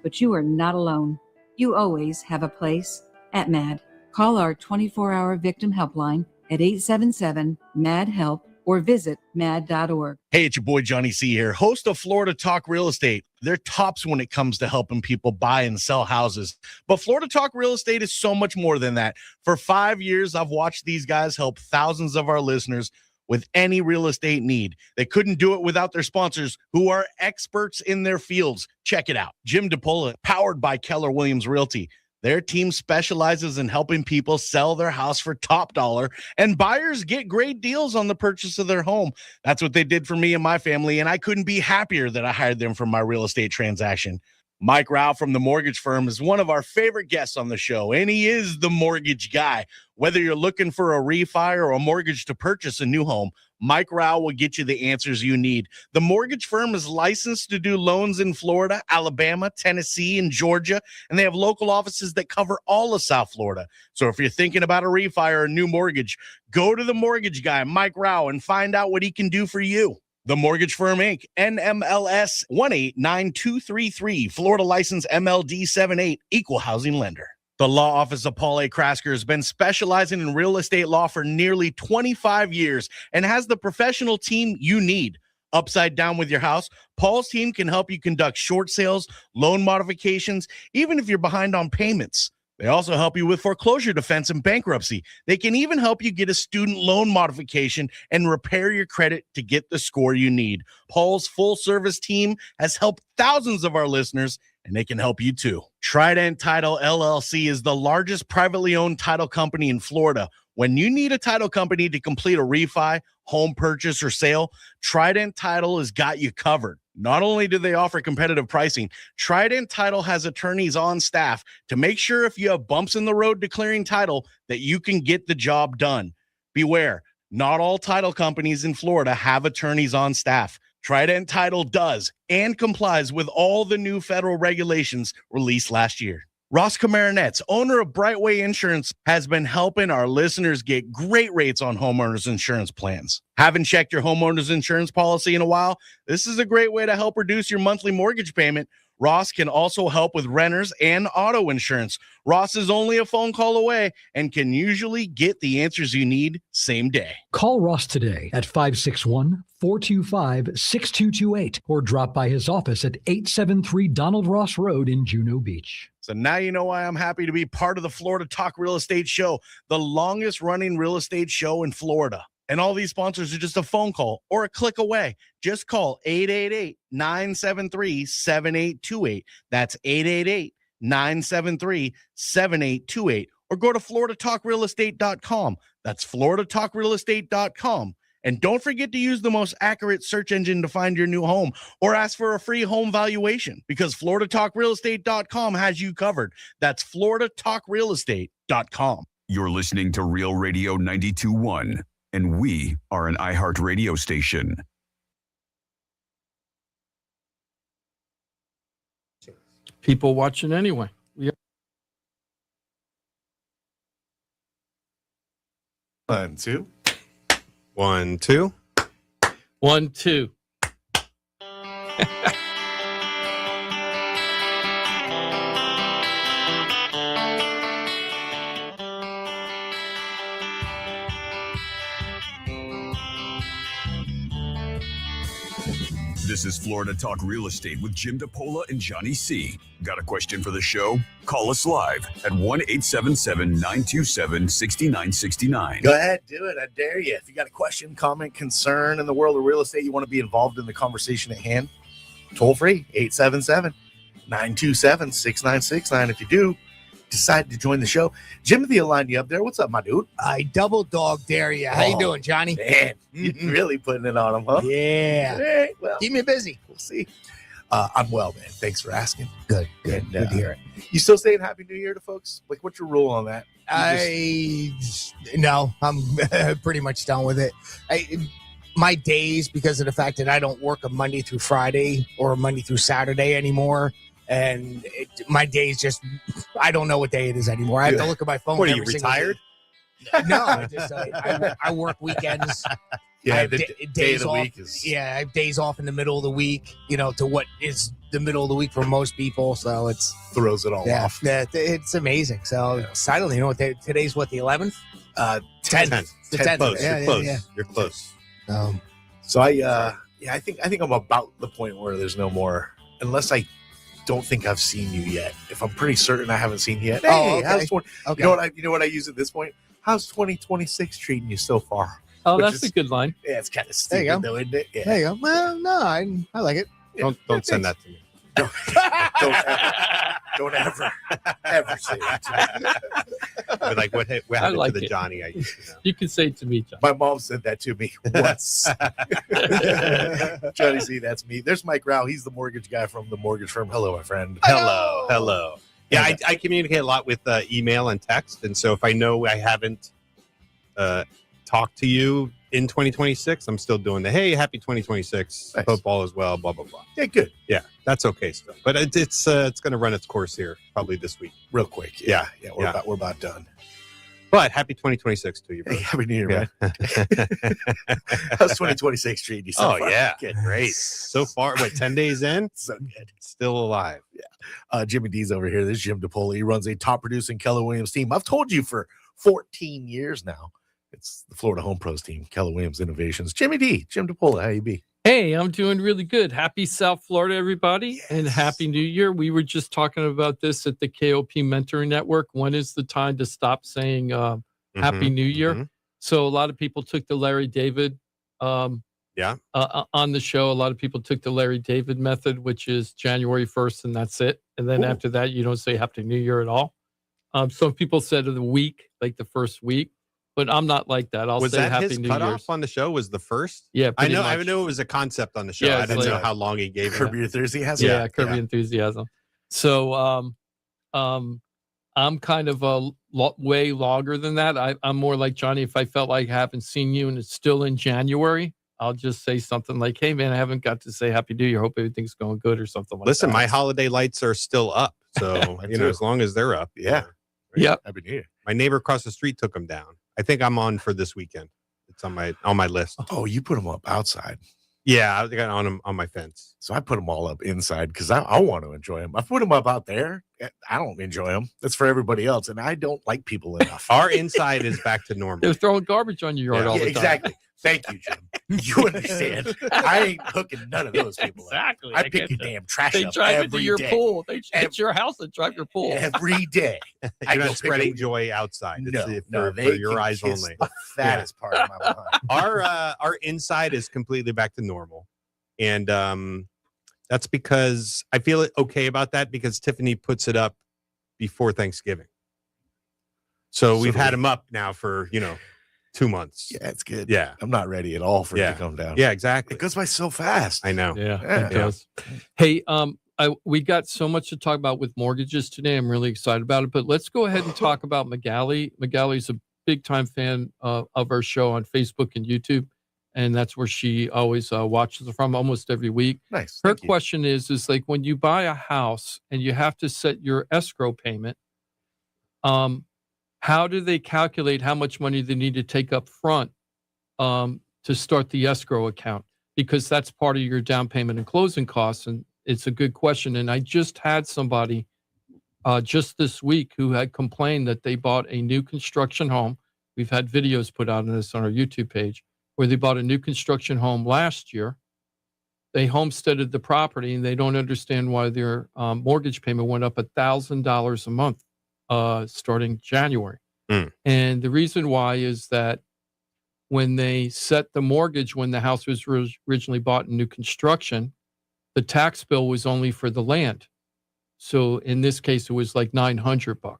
But you are not alone. You always have a place at MAD. Call our 24-hour victim helpline at 877-MAD-HELP or visit mad.org. Hey, it's your boy Johnny C here, host of Florida Talk Real Estate. They're tops when it comes to helping people buy and sell houses. But Florida Talk Real Estate is so much more than that. For 5 years, I've watched these guys help thousands of our listeners with any real estate need. They couldn't do it without their sponsors, who are experts in their fields. Check it out. Jim DePola, powered by Keller Williams Realty. Their team specializes in helping people sell their house for top dollar, and buyers get great deals on the purchase of their home. That's what they did for me and my family, and I couldn't be happier that I hired them for my real estate transaction. Mike Rauch from the mortgage firm is one of our favorite guests on the show, and he is the mortgage guy. Whether you're looking for a refi or a mortgage to purchase a new home, Mike Rauch will get you the answers you need. The mortgage firm is licensed to do loans in Florida, Alabama, Tennessee, and Georgia, and they have local offices that cover all of South Florida. So if you're thinking about a refi or a new mortgage, go to the mortgage guy, Mike Rauch, and find out what he can do for you. The Mortgage Firm, Inc., NMLS 189233, Florida license MLD 78, equal housing lender. The law office of Paul A. Krasker has been specializing in real estate law for nearly 25 years and has the professional team you need. Upside down with your house, Paul's team can help you conduct short sales, loan modifications, even if you're behind on payments. They also help you with foreclosure defense and bankruptcy. They can even help you get a student loan modification and repair your credit to get the score you need. Paul's full-service team has helped thousands of our listeners, and they can help you too. Trident Title LLC is the largest privately owned title company in Florida. When you need a title company to complete a refi, home purchase, or sale, Trident Title has got you covered. Not only do they offer competitive pricing, Trident Title has attorneys on staff to make sure if you have bumps in the road declaring title that you can get the job done. Beware, not all title companies in Florida have attorneys on staff. Trident Title does and complies with all the new federal regulations released last year. Ross Camaronets, owner of Brightway Insurance, has been helping our listeners get great rates on homeowners insurance plans. Haven't checked your homeowners insurance policy in a while? This is a great way to help reduce your monthly mortgage payment. Ross can also help with renters and auto insurance. Ross is only a phone call away and can usually get the answers you need same day. Call Ross today at 561-425-6228 or drop by his office at 873 Donald Ross Road in Juno Beach. So now you know why I'm happy to be part of the Florida Talk Real Estate Show, the longest running real estate show in Florida. And all these sponsors are just a phone call or a click away. Just call 888-973-7828. That's 888-973-7828. Or go to floridatalkrealestate.com. That's floridatalkrealestate.com. And don't forget to use the most accurate search engine to find your new home or ask for a free home valuation because floridatalkrealestate.com has you covered. That's floridatalkrealestate.com. You're listening to Real Radio 92.1, and we are an iHeart radio station. People watching anyway. Yeah. 1, 2. 1, 2. 1, 2. This is Florida Talk Real Estate with Jim DePola and Johnny C. Got a question for the show? Call us live at 1-877-927-6969. Go ahead, do it. I dare you. If you got a question, comment, concern in the world of real estate, you want to be involved in the conversation at hand, toll free, 927-6969. If you do decide to join the show. Jimothy will line you up there. What's up, my dude? I double dog dare you. How you doing, Johnny? Man, you're really putting it on him, huh? Yeah. Hey, well, Keep me busy. we'll see. I'm well, man. Thanks for asking. Good. And, Good to hear it. You still saying Happy New Year to folks? Like, what's your rule on that? No, I'm pretty much done with it. My days, because of the fact that I don't work a Monday through Friday or a Monday through Saturday anymore, and my days just, I don't know what day it is anymore. I have to look at my phone. What, are you retired? No, I work weekends. Yeah, I have the day of the off. week is... Yeah, I have days off in the middle of the week, to what is the middle of the week for most people. So it's throws it all off. Yeah, it's amazing. So I don't even know what today's what, the 11th? 10th. The 10th. Close. Yeah, You're close. yeah. You're close. So I think I'm about the point where there's no more, unless I don't think I've seen you yet. If I'm pretty certain I haven't seen you yet. Hey, Oh, okay. how's Okay. you know what I use at this point? How's 2026 treating you so far? Oh, Which that's is- a good line. Yeah, it's kind of There you stupid go. though, isn't it? Yeah. There you go. Well, no, I like it. Don't send that to me. Don't ever say that to me. But like what happened like to the it. Johnny I used to know? You can say it to me, John. My mom said that to me once. Johnny Z, that's me. There's Mike Rauch. He's the mortgage guy from the mortgage firm. Hello, my friend. Hello. Yeah, I communicate a lot with email and text, and so if I know I haven't talked to you in 2026, I'm still doing the hey, happy 2026 Nice. football as well, blah blah blah. Yeah, good. Yeah, that's okay still, but it's going to run its course here probably this week. Real quick. Yeah. We're about done. But happy 2026 to you, bro. Hey, happy New Year, Yeah. man. How's 2026 treating you so Oh far? yeah, Good. great. So far, 10 days in, So good. still alive. Jimmy D's over here. This is Jim DePola. He runs a top producing Keller Williams team. I've told you for 14 years now. It's the Florida Home Pros team, Keller Williams Innovations. Jimmy D, Jim DePola, how you be? Hey, I'm doing really good. Happy South Florida, everybody, and Happy New Year. We were just talking about this at the KOP Mentoring Network. When is the time to stop saying Happy New Year? Mhm. So a lot of people took the Larry David on the show. A lot of people took the Larry David method, which is January 1st, and that's it. And then after that, you don't say Happy New Year at all. Some people said of the week, like the first week, but I'm not like that. I'll Was say that Happy his New cutoff Year's. on the show? Was the first? Yeah, I pretty know. I much. know it was a concept on the show. Yeah, I it's didn't know like- how long he gave Curb it. Your Enthusiasm. Yeah, Curb Your Enthusiasm. So I'm kind of way longer than that. I'm more like Johnny. If I felt like I haven't seen you and it's still in January, I'll just say something like, hey, man, I haven't got to say Happy New Year. Hope everything's going good or something like Listen, that. my holiday lights are still up. So, Mine you too. know, as long as they're up. Yeah. Yep. Happy New Year. My neighbor across the street took them down. I think I'm on for this weekend. It's on my list. Oh, you put them up outside. Yeah, I got on them on my fence. So I put them all up inside because I want to enjoy them. I put them up out there. I don't enjoy them. That's for everybody else. And I don't like people enough. Our inside is back to normal. They're throwing garbage on your yard all the time. Exactly. Thank you, Jim. You understand. I ain't hooking none of those people up. Exactly. I pick your damn trash They up drive every into your day. pool. They hit your house and drive your pool. Every day. I You're go not pick spreading up- joy outside. It's No, for they your can eyes kiss only. The fattest part of my behind. Our inside is completely back to normal, and that's because I feel okay about that because Tiffany puts it up before Thanksgiving. So we've had them up now for 2 months. Yeah, it's good. Yeah. I'm not ready at all for it to come down. Yeah, exactly. It goes by so fast. I know. Yeah, it does. Hey, we got so much to talk about with mortgages today. I'm really excited about it. But let's go ahead and talk about Magali. Magali's a big time fan of our show on Facebook and YouTube, and that's where she always watches from almost every week. Nice. Her question is like when you buy a house and you have to set your escrow payment, how do they calculate how much money they need to take up front to start the escrow account? Because that's part of your down payment and closing costs. And it's a good question. And I just had somebody just this week who had complained that they bought a new construction home. We've had videos put out on this on our YouTube page where they bought a new construction home last year. They homesteaded the property and they don't understand why their mortgage payment went up $1,000 a month starting January. And the reason why is that when they set the mortgage, when the house was originally bought in new construction, the tax bill was only for the land. So in this case, it was like $900,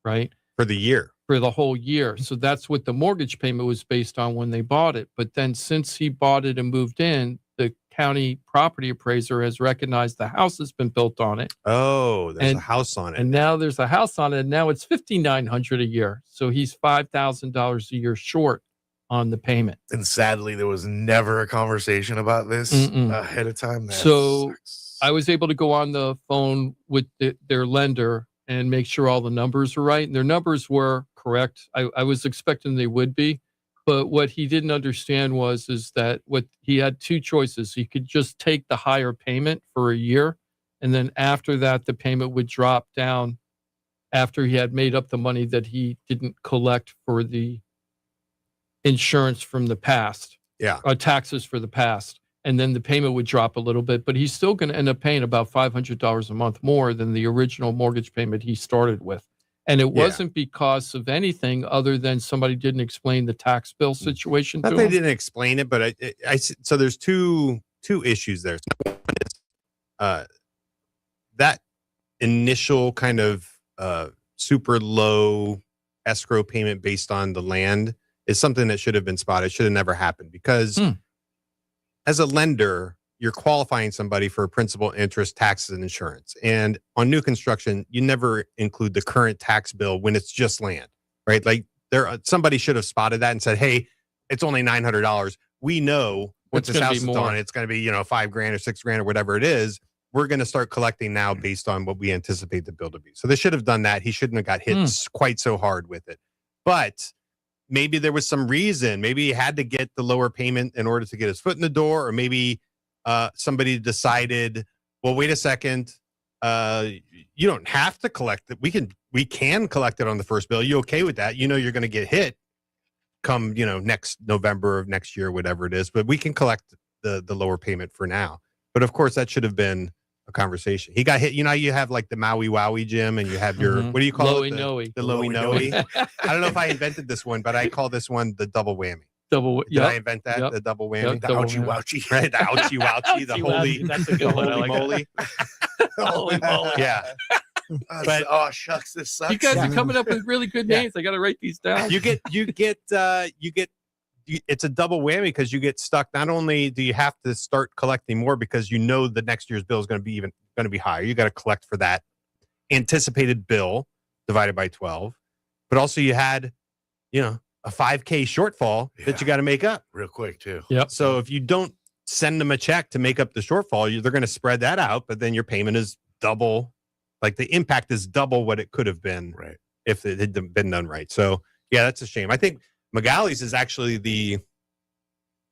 right? For the year. For the whole year. So that's what the mortgage payment was based on when they bought it. But then since he bought it and moved in, the county property appraiser has recognized the house has been built on it. Oh, there's a house on it. And now there's a house on it. And now it's $5,900 a year. So he's $5,000 a year short on the payment. And sadly, there was never a conversation about this ahead of time. That So sucks. I was able to go on the phone with their lender and make sure all the numbers were right. And their numbers were correct. I was expecting they would be. But what he didn't understand is that what he had two choices. He could just take the higher payment for a year. And then after that, the payment would drop down after he had made up the money that he didn't collect for the insurance from the past. Yeah. Or taxes for the past. And then the payment would drop a little bit, but he's still going to end up paying about $500 a month more than the original mortgage payment he started with. And it wasn't because of anything other than somebody didn't explain the tax bill situation to Not they him. didn't explain it, but so there's two issues there. One is that initial kind of super low escrow payment based on the land is something that should have been spotted. Should have never happened because as a lender, you're qualifying somebody for principal, interest, taxes, and insurance. And on new construction, you never include the current tax bill when it's just land, right? Like somebody should have spotted that and said, "Hey, it's only $900. We know once this house is done, it's going to be $5,000 or $6,000 or whatever it is. We're going to start collecting now based on what we anticipate the bill to be." So they should have done that. He shouldn't have got hit quite so hard with it, but maybe there was some reason. Maybe he had to get the lower payment in order to get his foot in the door, or maybe somebody decided, well, wait a second, you don't have to collect it. We can collect it on the first bill. You okay with that? You're going to get hit come next November of next year, whatever it is, but we can collect the lower payment for now. But of course, that should have been a conversation. He got hit. You have like the Maui Wowie gym, and you have your what do you call it? The Lowy Noe. I don't know if I invented this one, but I call this one the double whammy. Did I invent that? The double whammy? The ouchie wouchie. Right, the ouchie wouchie, the holy, that's a good one. holy moly. Holy moly. Yeah. But oh shucks, this sucks. You guys are coming up with really good names. I got to write these down. You get it's a double whammy because you get stuck. Not only do you have to start collecting more because the next year's bill is going to be higher. You got to collect for that anticipated bill divided by 12, but also you had, a $5,000 shortfall that you got to make up real quick too. Yep. So if you don't send them a check to make up the shortfall, they're going to spread that out, but then your payment is double. Like the impact is double what it could have been, right, if it had been done right. So yeah, that's a shame. I think Magali's is actually the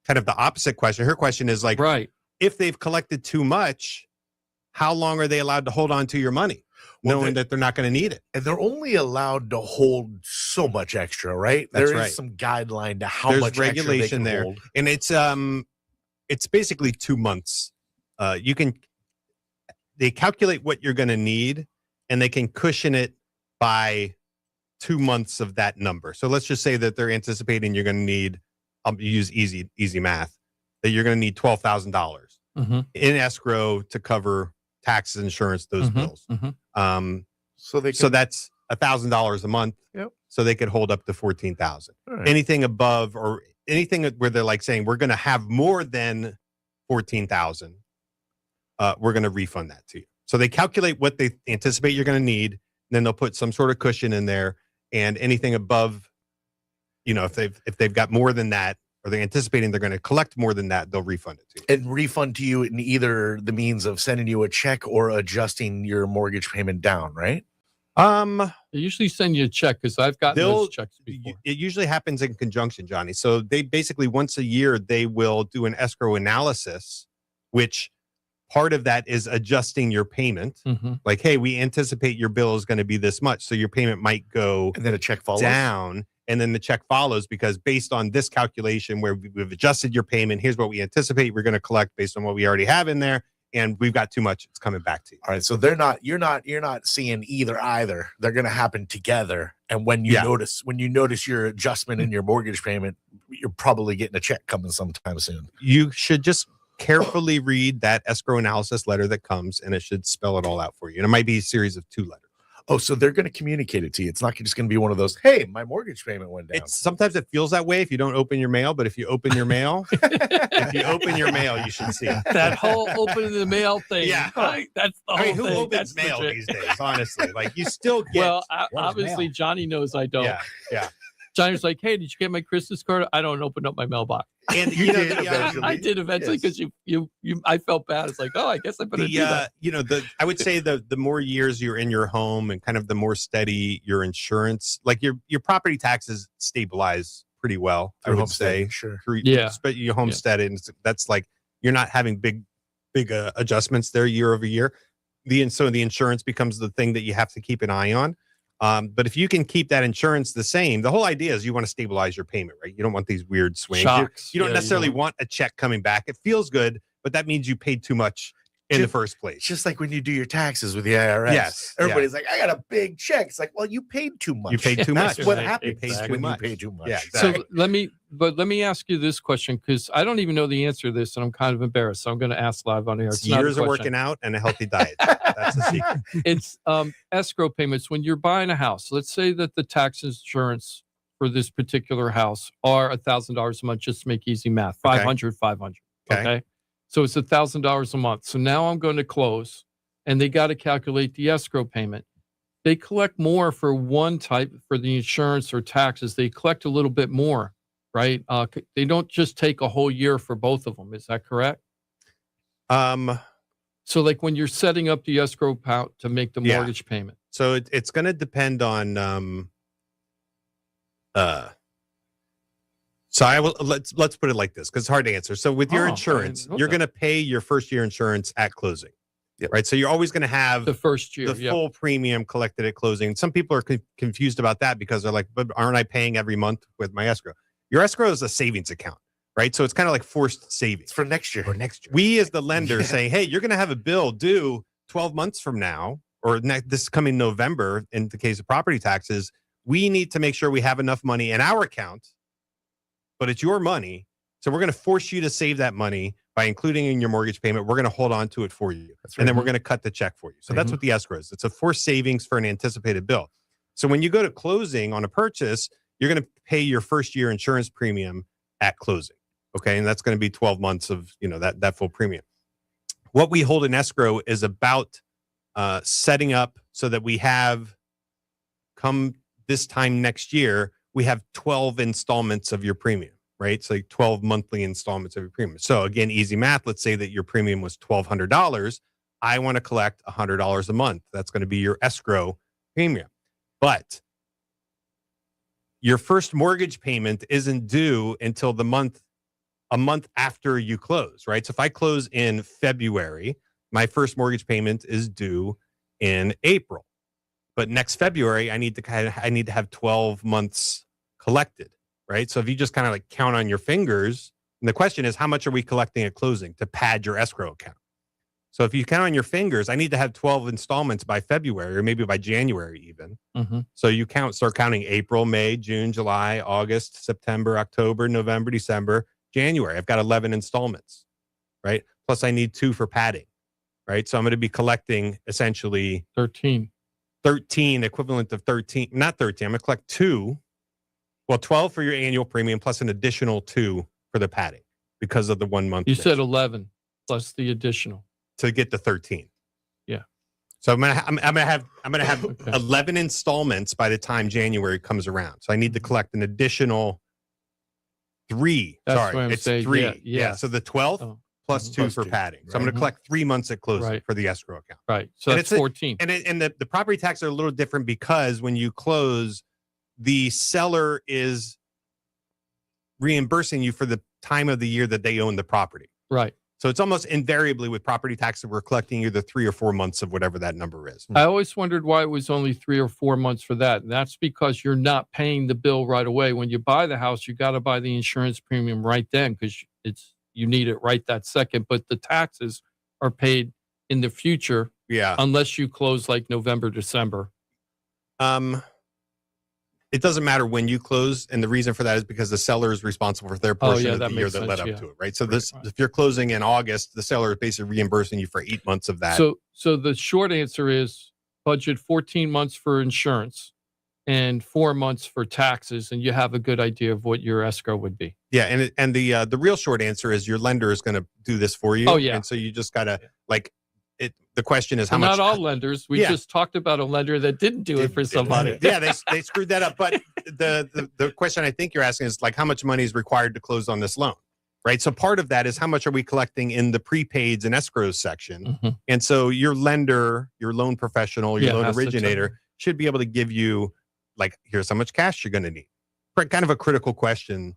kind of the opposite question. Her question is like, right, if they've collected too much, how long are they allowed to hold on to your money, knowing that they're not going to need it? And they're only allowed to hold so much extra, right? That's There is right. some guideline to how There's much regulation extra they can there, hold. and it's basically 2 months. They calculate what you're going to need, and they can cushion it by 2 months of that number. So let's just say that they're anticipating you're going to need, I'll use easy math, that you're going to need $12,000 in escrow to cover taxes, insurance, those bills. So that's $1,000 a month. Yep. So they could hold up to $14,000. Right. Anything above or anything where they're like saying we're going to have more than $14,000, we're going to refund that to you. So they calculate what they anticipate you're going to need, and then they'll put some sort of cushion in there. And anything above, if they've got more than that, or they're anticipating they're going to collect more than that, they'll refund it to you. And refund to you in either the means of sending you a check or adjusting your mortgage payment down, right? They usually send you a check because I've gotten those checks before. It usually happens in conjunction, Johnny. So they basically once a year they will do an escrow analysis, which part of that is adjusting your payment. Like, hey, we anticipate your bill is going to be this much, so your payment might go and then a check follows down, and then the check follows because based on this calculation where we've adjusted your payment, here's what we anticipate we're going to collect based on what we already have in there, and we've got too much, it's coming back to you. All right, so you're not seeing either. They're going to happen together, and when you notice your adjustment in your mortgage payment, you're probably getting a check coming sometime soon. You should just carefully read that escrow analysis letter that comes, and it should spell it all out for you. And it might be a series of 2 letters. Oh, so they're going to communicate it to you. It's not just going to be one of those, hey, my mortgage payment went down. Sometimes it feels that way if you don't open your mail, but if you open your mail, you should see it. That whole opening the mail thing. Yeah. Right? That's the whole who thing. opens That's mail legit. these days, honestly? Like, you still get... Well, obviously, Johnny knows I don't. Yeah. Johnny's like, hey, did you get my Christmas card? I don't open up my mailbox. And I did eventually because you I felt bad. It's like, oh, I guess I better do that. I would say the more years you're in your home and kind of the more steady your insurance, like your property taxes stabilize pretty well. I would say, sure. But you homestead it, and that's like you're not having big adjustments there year over year. So the insurance becomes the thing that you have to keep an eye on. But if you can keep that insurance the same, the whole idea is you want to stabilize your payment, right? You don't want these weird swings. Shocks. You don't necessarily want a check coming back. It feels good, but that means you paid too much in the first place. Just like when you do your taxes with the IRS. Yes. Everybody's like, I got a big check. It's like, well, you paid too much. You paid too much. That's what Right. happens Exactly. when you pay too much. Yeah, exactly. So let me ask you this question, because I don't even know the answer to this, and I'm kind of embarrassed. So I'm going to ask live on air. It's years of working out and a healthy diet. That's the secret. It's escrow payments. When you're buying a house, let's say that the tax insurance for this particular house are $1,000 a month, just to make easy math, 500. Okay. So it's $1,000 a month. So now I'm going to close, and they got to calculate the escrow payment. They collect more for one type, for the insurance or taxes. They collect a little bit more, right? They don't just take a whole year for both of them. Is that correct? So like when you're setting up the escrow account to make the mortgage payment. So it's going to depend on, so let's put it like this, because it's hard to answer. So with your insurance, you're going to pay your first year insurance at closing, right? So you're always going to have the first year, the full premium collected at closing. Some people are confused about that because they're like, but aren't I paying every month with my escrow? Your escrow is a savings account, right? So it's kind of like forced savings. It's for next year. We as the lender say, hey, you're going to have a bill due 12 months from now, or this coming November in the case of property taxes. We need to make sure we have enough money in our account, but it's your money. So we're going to force you to save that money by including in your mortgage payment. We're going to hold on to it for you. And then we're going to cut the check for you. So that's what the escrow is. It's a forced savings for an anticipated bill. So when you go to closing on a purchase, you're going to pay your first year insurance premium at closing. Okay. And that's going to be 12 months of, that full premium. What we hold in escrow is about setting up so that we have, come this time next year, we have 12 installments of your premium, right? So like 12 monthly installments of your premium. So again, easy math. Let's say that your premium was $1,200. I want to collect $100 a month. That's going to be your escrow premium. But your first mortgage payment isn't due until a month after you close, right? So if I close in February, my first mortgage payment is due in April. But next February, I need to have 12 months collected, right? So if you just kind of like count on your fingers, and the question is, how much are we collecting at closing to pad your escrow account? So if you count on your fingers, I need to have 12 installments by February, or maybe by January even. So you start counting April, May, June, July, August, September, October, November, December, January. I've got 11 installments, right? Plus I need 2 for padding, right? So I'm going to be collecting essentially 13, equivalent of 13, not 13. I'm going to collect 12 for your annual premium plus an additional 2 for the padding because of the 1 month. You said 11 plus the additional to get to 13. Yeah. So I'm gonna have 11 installments by the time January comes around. So I need to collect an additional 3. That's what I'm it's saying. 3. Yeah, yes. So the 12 plus 2 for padding. So I'm going to collect 3 months at closing for the escrow account. Right. So that's 14. And the property taxes are a little different because when you close, the seller is reimbursing you for the time of the year that they own the property. Right. So it's almost invariably with property tax that we're collecting either 3 or 4 months of whatever that number is. I always wondered why it was only 3 or 4 months for that. And that's because you're not paying the bill right away. When you buy the house, you got to buy the insurance premium right then because you need it right that second. But the taxes are paid in the future. Yeah. Unless you close like November, December. it doesn't matter when you close, and the reason for that is because the seller is responsible for their portion of the year that led up to it, right? So if you're closing in August, the seller is basically reimbursing you for 8 months of that. So the short answer is budget 14 months for insurance and 4 months for taxes, and you have a good idea of what your escrow would be. Yeah, and the real short answer is your lender is going to do this for you. Oh yeah, and so you just gotta the question is how much. Not all lenders. We just talked about a lender that didn't do it for somebody. Yeah, they screwed that up. But the question I think you're asking is like how much money is required to close on this loan, right? So part of that is how much are we collecting in the prepaids and escrows section, and so your lender, your loan professional, your loan originator should be able to give you like here's how much cash you're going to need. Kind of a critical question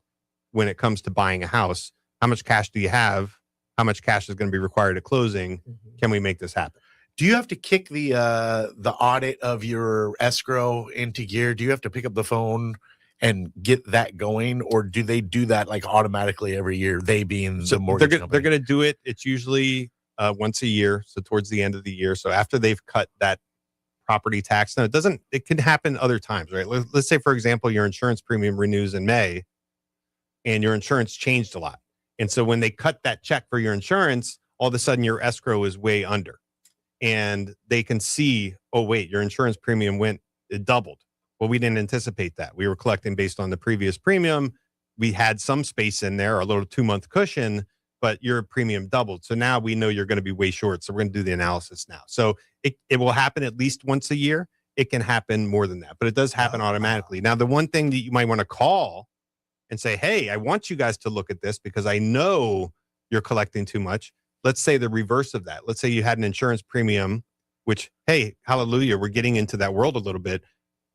when it comes to buying a house. How much cash do you have? How much cash is going to be required at closing? Can we make this happen? Do you have to kick the audit of your escrow into gear? Do you have to pick up the phone and get that going, or do they do that like automatically every year? They being the mortgage company. They're going to do it. It's usually once a year, so towards the end of the year. So after they've cut that property tax, now it can happen other times, right? Let's say, for example, your insurance premium renews in May, and your insurance changed a lot. And so when they cut that check for your insurance, all of a sudden your escrow is way under. And they can see, oh, wait, your insurance premium it doubled. Well, we didn't anticipate that. We were collecting based on the previous premium. We had some space in there, a little 2-month cushion, but your premium doubled. So now we know you're going to be way short. So we're going to do the analysis now. So it will happen at least once a year. It can happen more than that, but it does happen automatically. Now, the one thing that you might want to call and say, hey, I want you guys to look at this because I know you're collecting too much. Let's say the reverse of that. Let's say you had an insurance premium, which, hey, hallelujah, we're getting into that world a little bit.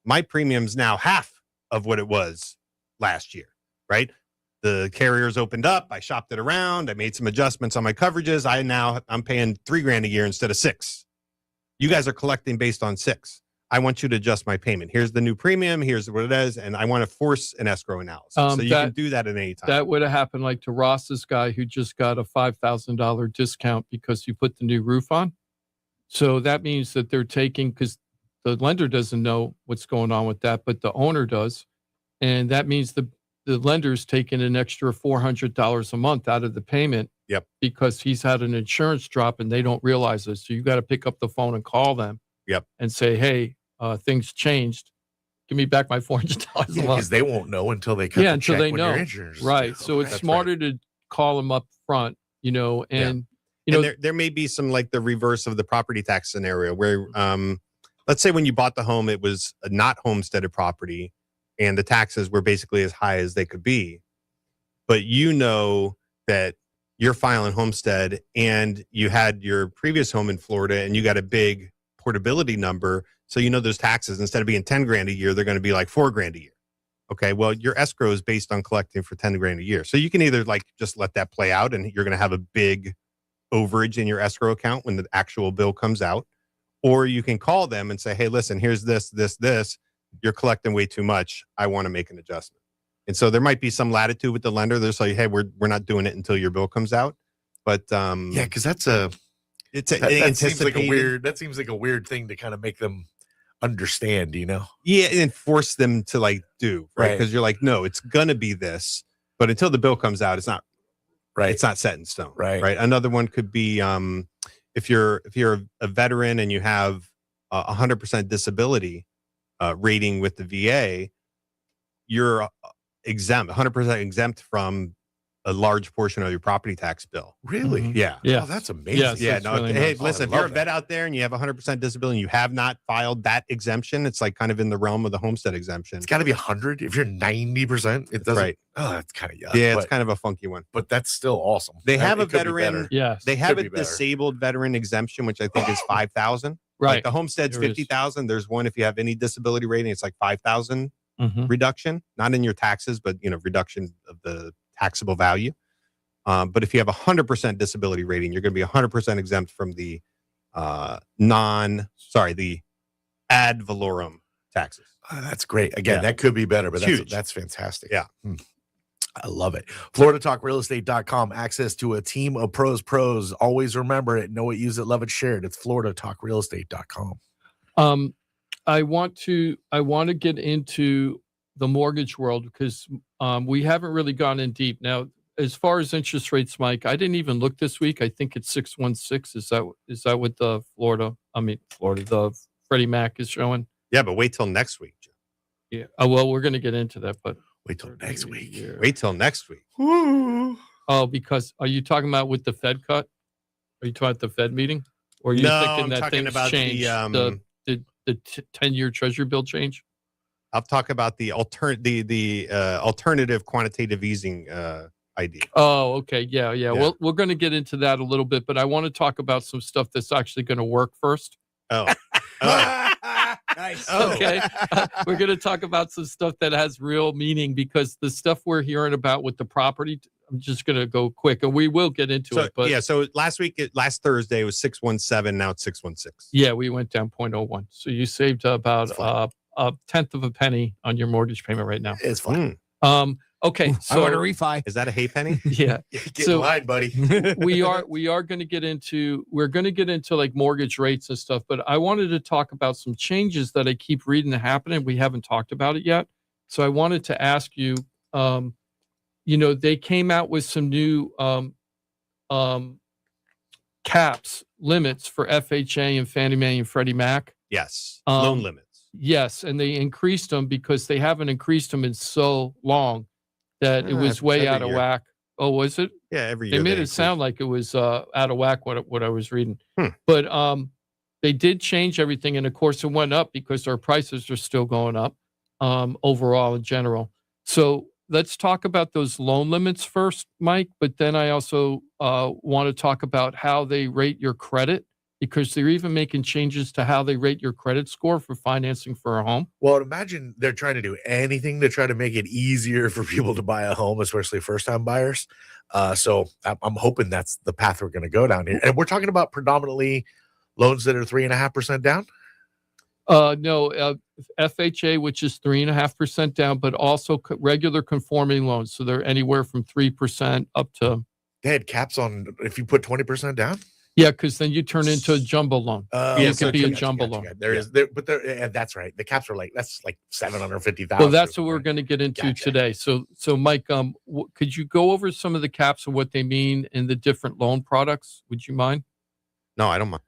My premium's now half of what it was last year, right? The carriers opened up. I shopped it around. I made some adjustments on my coverages. I'm paying $3,000 a year instead of $6,000. You guys are collecting based on $6,000. I want you to adjust my payment. Here's the new premium. Here's what it is. And I want to force an escrow analysis. So you can do that at any time. That would have happened like to Ross's guy who just got a $5,000 discount because you put the new roof on. So that means that they're taking, because the lender doesn't know what's going on with that, but the owner does. And that means the lender's taking an extra $400 a month out of the payment. Yep. Because he's had an insurance drop and they don't realize it. So you got to pick up the phone and call them. Yep. And say, hey, things changed. Give me back my $400 a month. Because they won't know until they cut the until check they when know. your insurance. Right. So it's smarter to call them up front, and there may be some like the reverse of the property tax scenario where let's say when you bought the home, it was a not homesteaded property and the taxes were basically as high as they could be. But you know that you're filing homestead and you had your previous home in Florida and you got a big portability number. So those taxes, instead of being $10,000 a year, they're going to be like $4,000 a year. Okay. Well, your escrow is based on collecting for $10,000 a year. So you can either like just let that play out and you're going to have a big overage in your escrow account when the actual bill comes out, or you can call them and say, hey, listen, here's this. You're collecting way too much. I want to make an adjustment. And so there might be some latitude with the lender. They're like, hey, we're not doing it until your bill comes out. But because that seems like a weird thing to kind of make them understand, Yeah, and force them to like do, right? Because you're like, no, it's gonna be this, but until the bill comes out, it's not right. It's not set in stone, right? Another one could be if you're a veteran and you have 100% disability rating with the VA, you're exempt, 100% exempt from a large portion of your property tax bill. Really? Mm-hmm. Yeah. Oh, that's amazing. Yes, Yeah. really Hey, nice. listen, if you're a vet out there and you have 100% disability and you have not filed that exemption, it's like kind of in the realm of the homestead exemption. It's got to be 100. If you're 90%, it doesn't. Right. Oh, that's kind of yuck. Yeah, it's kind of a funky one. But that's still awesome. They have a veteran. Yes. They have a disabled veteran exemption, which I think is 5,000. Right. Like the homestead's 50,000. There's one if you have any disability rating, it's like 5,000 reduction, not in your taxes, but the reduction of the taxable value. But if you have 100% disability rating, you're going to be 100% exempt from the the ad valorem taxes. That's great. Again, that could be better, but that's fantastic. Yeah. I love it. FloridaTalkRealEstate.com. Access to a team of pros. Always remember it. Know it, use it, love it, share it. It's FloridaTalkRealEstate.com. I want to get into the mortgage world because we haven't really gone in deep. Now, as far as interest rates, Mike, I didn't even look this week. I think it's 6.16. Is that what the the Freddie Mac is showing? Yeah, but wait till next week, Joe. Yeah. Oh, well, we're going to get into that, but wait till next week. Wait till next week. Oh, because are you talking about with the Fed cut? Are you talking about the Fed meeting? Or are you No, thinking I'm that talking things about changed? The 10-year Treasury bill change? I'll talk about the alternative quantitative easing idea. Oh, okay. Yeah. Well, we're going to get into that a little bit, but I want to talk about some stuff that's actually going to work first. Oh. Nice. Okay. We're going to talk about some stuff that has real meaning because the stuff we're hearing about with the property, I'm just going to go quick and we will get into it. But so last Thursday was 617. Now it's 616. Yeah, we went down 0.01. So you saved about a tenth of a penny on your mortgage payment right now. It's fine. Okay, I want a refi. Is that a hay penny? Yeah. Get in line, buddy. we are going to get into like mortgage rates and stuff, but I wanted to talk about some changes that I keep reading happening. We haven't talked about it yet. So I wanted to ask you, they came out with some new caps, limits for FHA and Fannie Mae and Freddie Mac. Yes. Loan limits. Yes, and they increased them because they haven't increased them in so long that it was way out of whack. Oh, was it? Yeah, every year. They made it sound like it was out of whack what I was reading. But they did change everything, and of course it went up because our prices are still going up overall in general. So let's talk about those loan limits first, Mike, but then I also want to talk about how they rate your credit because they're even making changes to how they rate your credit score for financing for a home. Well, imagine they're trying to do anything to try to make it easier for people to buy a home, especially first-time buyers. So I'm hoping that's the path we're going to go down here. And we're talking about predominantly loans that are 3.5% down? No, FHA, which is 3.5% down, but also regular conforming loans. So they're anywhere from 3% up to. They had caps on if you put 20% down? Yeah, because then you turn into a jumbo loan. It could be a jumbo loan. That's right. The caps are that's like $750,000. Well, that's what we're going to get into today. So Mike, could you go over some of the caps and what they mean in the different loan products? Would you mind? No, I don't mind.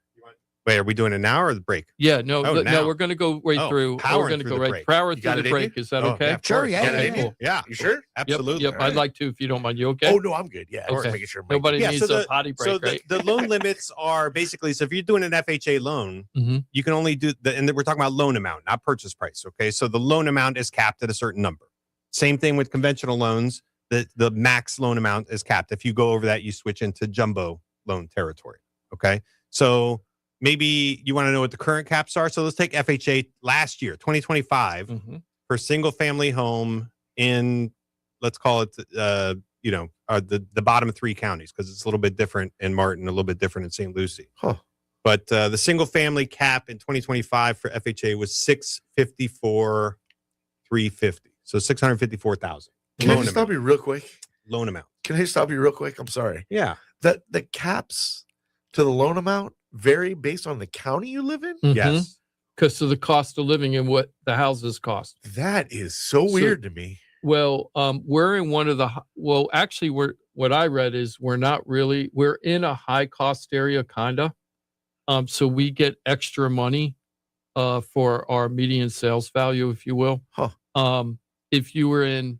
Wait, are we doing it now or the break? Yeah, no, we're going to go right through. We're going to go right through the break. Is that okay? Sure, yeah. Cool. Yeah. You sure? Absolutely. Yep. I'd like to, if you don't mind. You okay? Oh, no, I'm good. Yeah, okay. Making sure. Nobody needs a potty break, right? The loan limits are basically, so if you're doing an FHA loan, you can only do, and we're talking about loan amount, not purchase price, okay? So the loan amount is capped at a certain number. Same thing with conventional loans. The max loan amount is capped. If you go over that, you switch into jumbo loan territory, okay? So maybe you want to know what the current caps are. So let's take FHA last year, 2025, for single family home in, let's call it, the bottom 3 counties, because it's a little bit different in Martin, a little bit different in St. Lucie. But the single family cap in 2025 for FHA was $654,350. So $654,000. Can I stop you real quick? Loan amount. Can I stop you real quick? I'm sorry. Yeah. The caps to the loan amount vary based on the county you live in? Yes. Because of the cost of living and what the houses cost. That is so weird to me. Well, we're in one of the, what I read is we're in a high cost area, kinda. So we get extra money for our median sales value, if you will. If you were in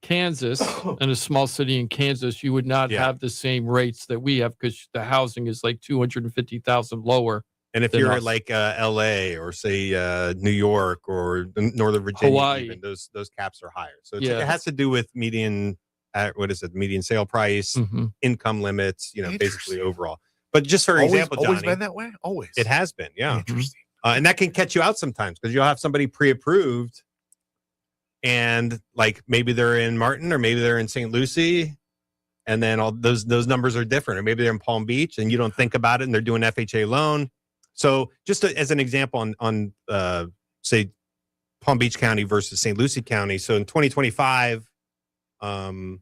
Kansas, in a small city in Kansas, you would not have the same rates that we have because the housing is like $250,000 lower. And if you're at like LA or say New York or Northern Virginia, Hawaii, even, those caps are higher. So it has to do with median sale price, income limits, basically overall. But just for example, Johnny, always been that way? Always. It has been, yeah. Interesting. And that can catch you out sometimes because you'll have somebody pre-approved and like maybe they're in Martin or maybe they're in St. Lucie, and then all those numbers are different, or maybe they're in Palm Beach and you don't think about it and they're doing FHA loan. So just as an example on say Palm Beach County versus St. Lucie County. So in 2025, Palm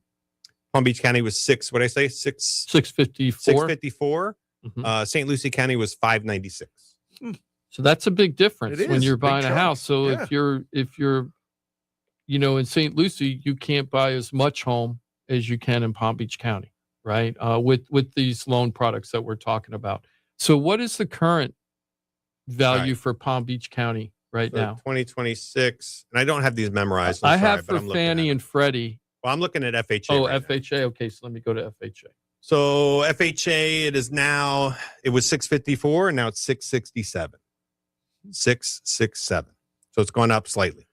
Beach County was $654. St. Lucie County was $596. So that's a big difference when you're buying a house. So if you're in St. Lucie, you can't buy as much home as you can in Palm Beach County, right? With these loan products that we're talking about. So what is the current value for Palm Beach County right now? 2026, and I don't have these memorized. I have for Fannie and Freddie. Well, I'm looking at FHA. Oh, right FHA. now. Okay, so let me go to FHA. So FHA, it was 654, and now it's 667. 667. So it's gone up slightly.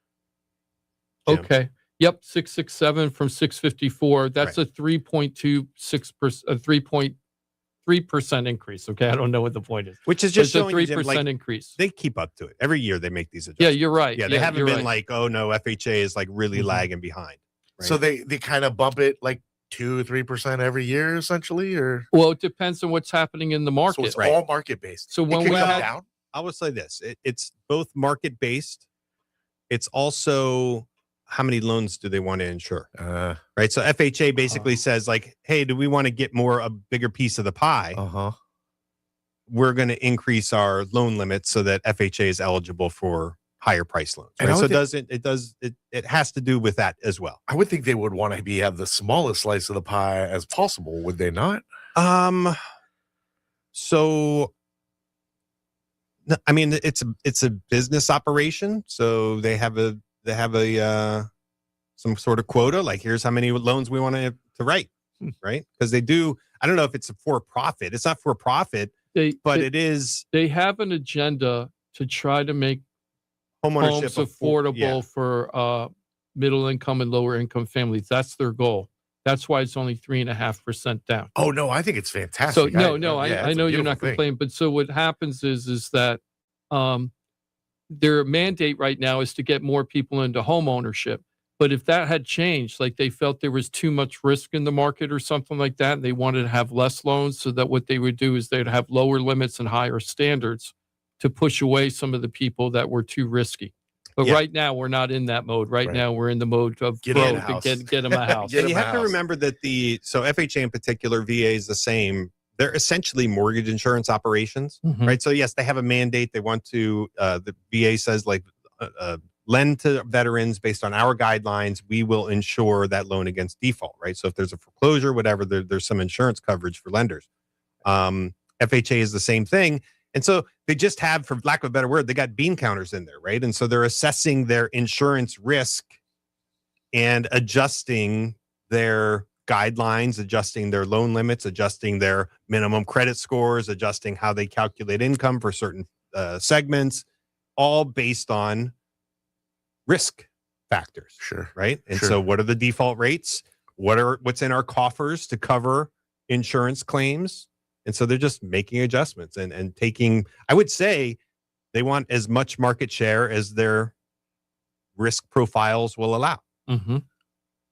Okay. Yep, 667 from 654. That's a 3.26%, a 3.3% increase. Okay, I don't know what the point is. Which is just a showing 3% increase. They keep up to it. Every year they make these adjustments. Yeah, you're right. Yeah, they haven't been like, oh no, FHA is like really lagging behind. Right? So they kind of bump it like 2-3% every year, essentially, or well, it depends on what's happening in the market. so it's all market based. So when it can we come had, down. I would say this: it's both market based. It's also how many loans do they want to insure? Right. So FHA basically says like, hey, do we want to get a bigger piece of the pie? We're going to increase our loan limits so that FHA is eligible for higher price loans. Right? So it has to do with that as well. I would think they would want to have the smallest slice of the pie as possible, would they not? So I mean, it's a business operation, so they have some sort of quota. Like, here's how many loans we want to write, right? Because they do. I don't know if it's a for profit. It's not for profit, but it is. They have an agenda to try to make homes affordable for middle income and lower income families. That's their goal. That's why it's only 3.5% down. Oh no, I think it's fantastic. So I know you're not complaining, but so what happens is that their mandate right now is to get more people into home ownership. But if that had changed, like they felt there was too much risk in the market or something like that, and they wanted to have less loans, so that what they would do is they'd have lower limits and higher standards to push away some of the people that were too risky. But right now, we're not in that mode. Right now, we're in the mode of get them a house. And you have to remember that so FHA in particular, VA is the same. They're essentially mortgage insurance operations, right? So yes, they have a mandate. They want to, the VA says like, lend to veterans based on our guidelines. We will insure that loan against default, right? So if there's a foreclosure, whatever, there's some insurance coverage for lenders. FHA is the same thing. And so they just have, for lack of a better word, they got bean counters in there, right? And so they're assessing their insurance risk and adjusting their guidelines, adjusting their loan limits, adjusting their minimum credit scores, adjusting how they calculate income for certain segments, all based on risk factors. Sure. Right. And so what are the default rates? What's in our coffers to cover insurance claims? And so they're just making adjustments and taking, I would say they want as much market share as their risk profiles will allow.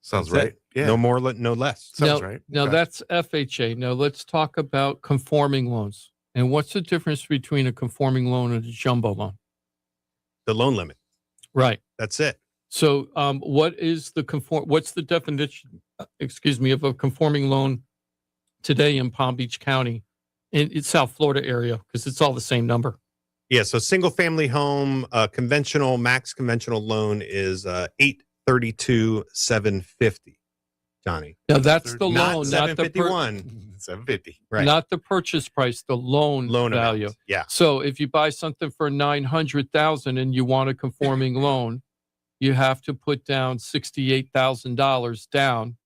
Sounds right. Yeah. No more, no less. Sounds right. Now that's FHA. Now let's talk about conforming loans. And what's the difference between a conforming loan and a jumbo loan? The loan limit. Right. That's it. So what's the definition, of a conforming loan today in Palm Beach County, in South Florida area, because it's all the same number? Yeah. So single family home, max conventional loan is 832,750. Johnny. Now that's the not loan, 751. 750. Right. Not the purchase price, the loan value. Amount. Yeah. So if you buy something for $900,000 and you want a conforming loan, you have to put down $68,000 down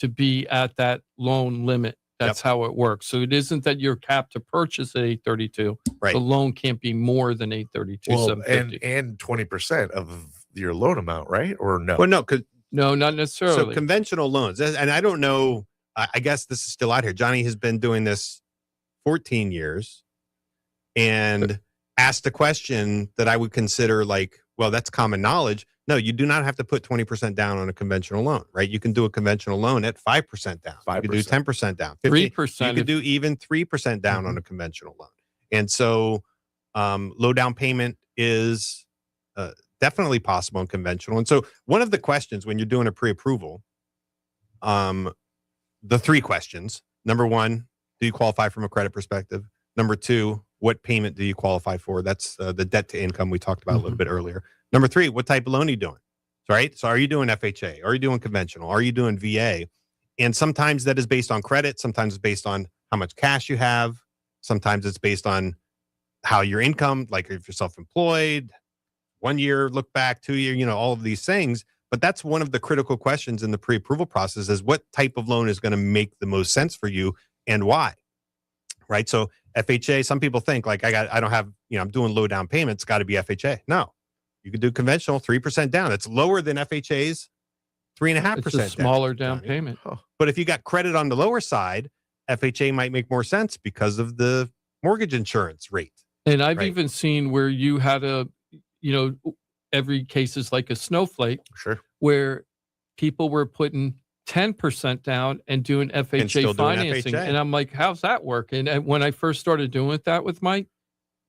to be at that loan limit. That's how it works. So it isn't that you're capped to purchase at 832. Right. The loan can't be more than 832. Well, and 20% of your loan amount, right? Or no? Well, no, because no, not necessarily. So conventional loans, and I don't know, I guess this is still out here. Johnny has been doing this 14 years and asked a question that I would consider like, well, that's common knowledge. No, you do not have to put 20% down on a conventional loan, right? You can do a conventional loan at 5% down. 5%. You can do 10% down. 3%. You could do even 3% down on a conventional loan. And so low down payment is definitely possible in conventional. And so one of the questions when you're doing a pre-approval, the three questions: number one, do you qualify from a credit perspective? Number two, what payment do you qualify for? That's the debt to income we talked about a little bit earlier. Number three, what type of loan are you doing? right? So are you doing FHA? Are you doing conventional? Are you doing VA? And sometimes that is based on credit. Sometimes it's based on how much cash you have. Sometimes it's based on how your income, like if you're self-employed, 1 year look back, 2 year, all of these things. But that's one of the critical questions in the pre-approval process is what type of loan is going to make the most sense for you and why, right? So FHA, some people think like I don't have, I'm doing low down payments, got to be FHA. No, you can do conventional 3% down. It's lower than FHA's 3.5%. It's a smaller down payment. But if you got credit on the lower side, FHA might make more sense because of the mortgage insurance rate. And I've even seen where you had every case is like a snowflake. Sure. Where people were putting 10% down and doing FHA financing. And I'm like, how's that work? And when I first started doing that with Mike,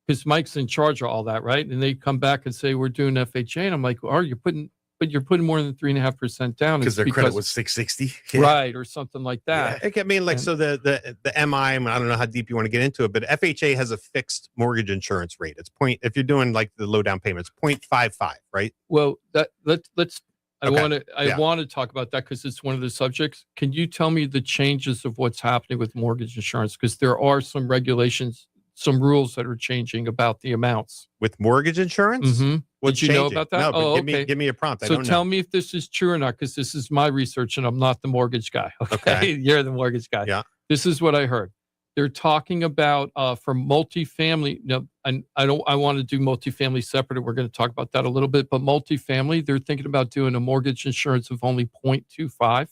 because Mike's in charge of all that, right? And they come back and say, we're doing FHA. And I'm like, you're putting more than 3.5% down. Because their credit was 660. Right. Or something like that. Yeah. I mean, so the MI, I don't know how deep you want to get into it, but FHA has a fixed mortgage insurance rate. It's if you're doing like the low down payment, it's 0.55, right? Well, I want to talk about that because it's one of the subjects. Can you tell me the changes of what's happening with mortgage insurance? Because there are some regulations, some rules that are changing about the amounts. With mortgage insurance? Mm-hmm. Did you know about that? No, but give me a prompt. So tell me if this is true or not, because this is my research and I'm not the mortgage guy. Okay. You're the mortgage guy. Yeah. This is what I heard. They're talking about for multifamily. No, I want to do multifamily separate. And we're going to talk about that a little bit. But multifamily, they're thinking about doing a mortgage insurance of only 0.25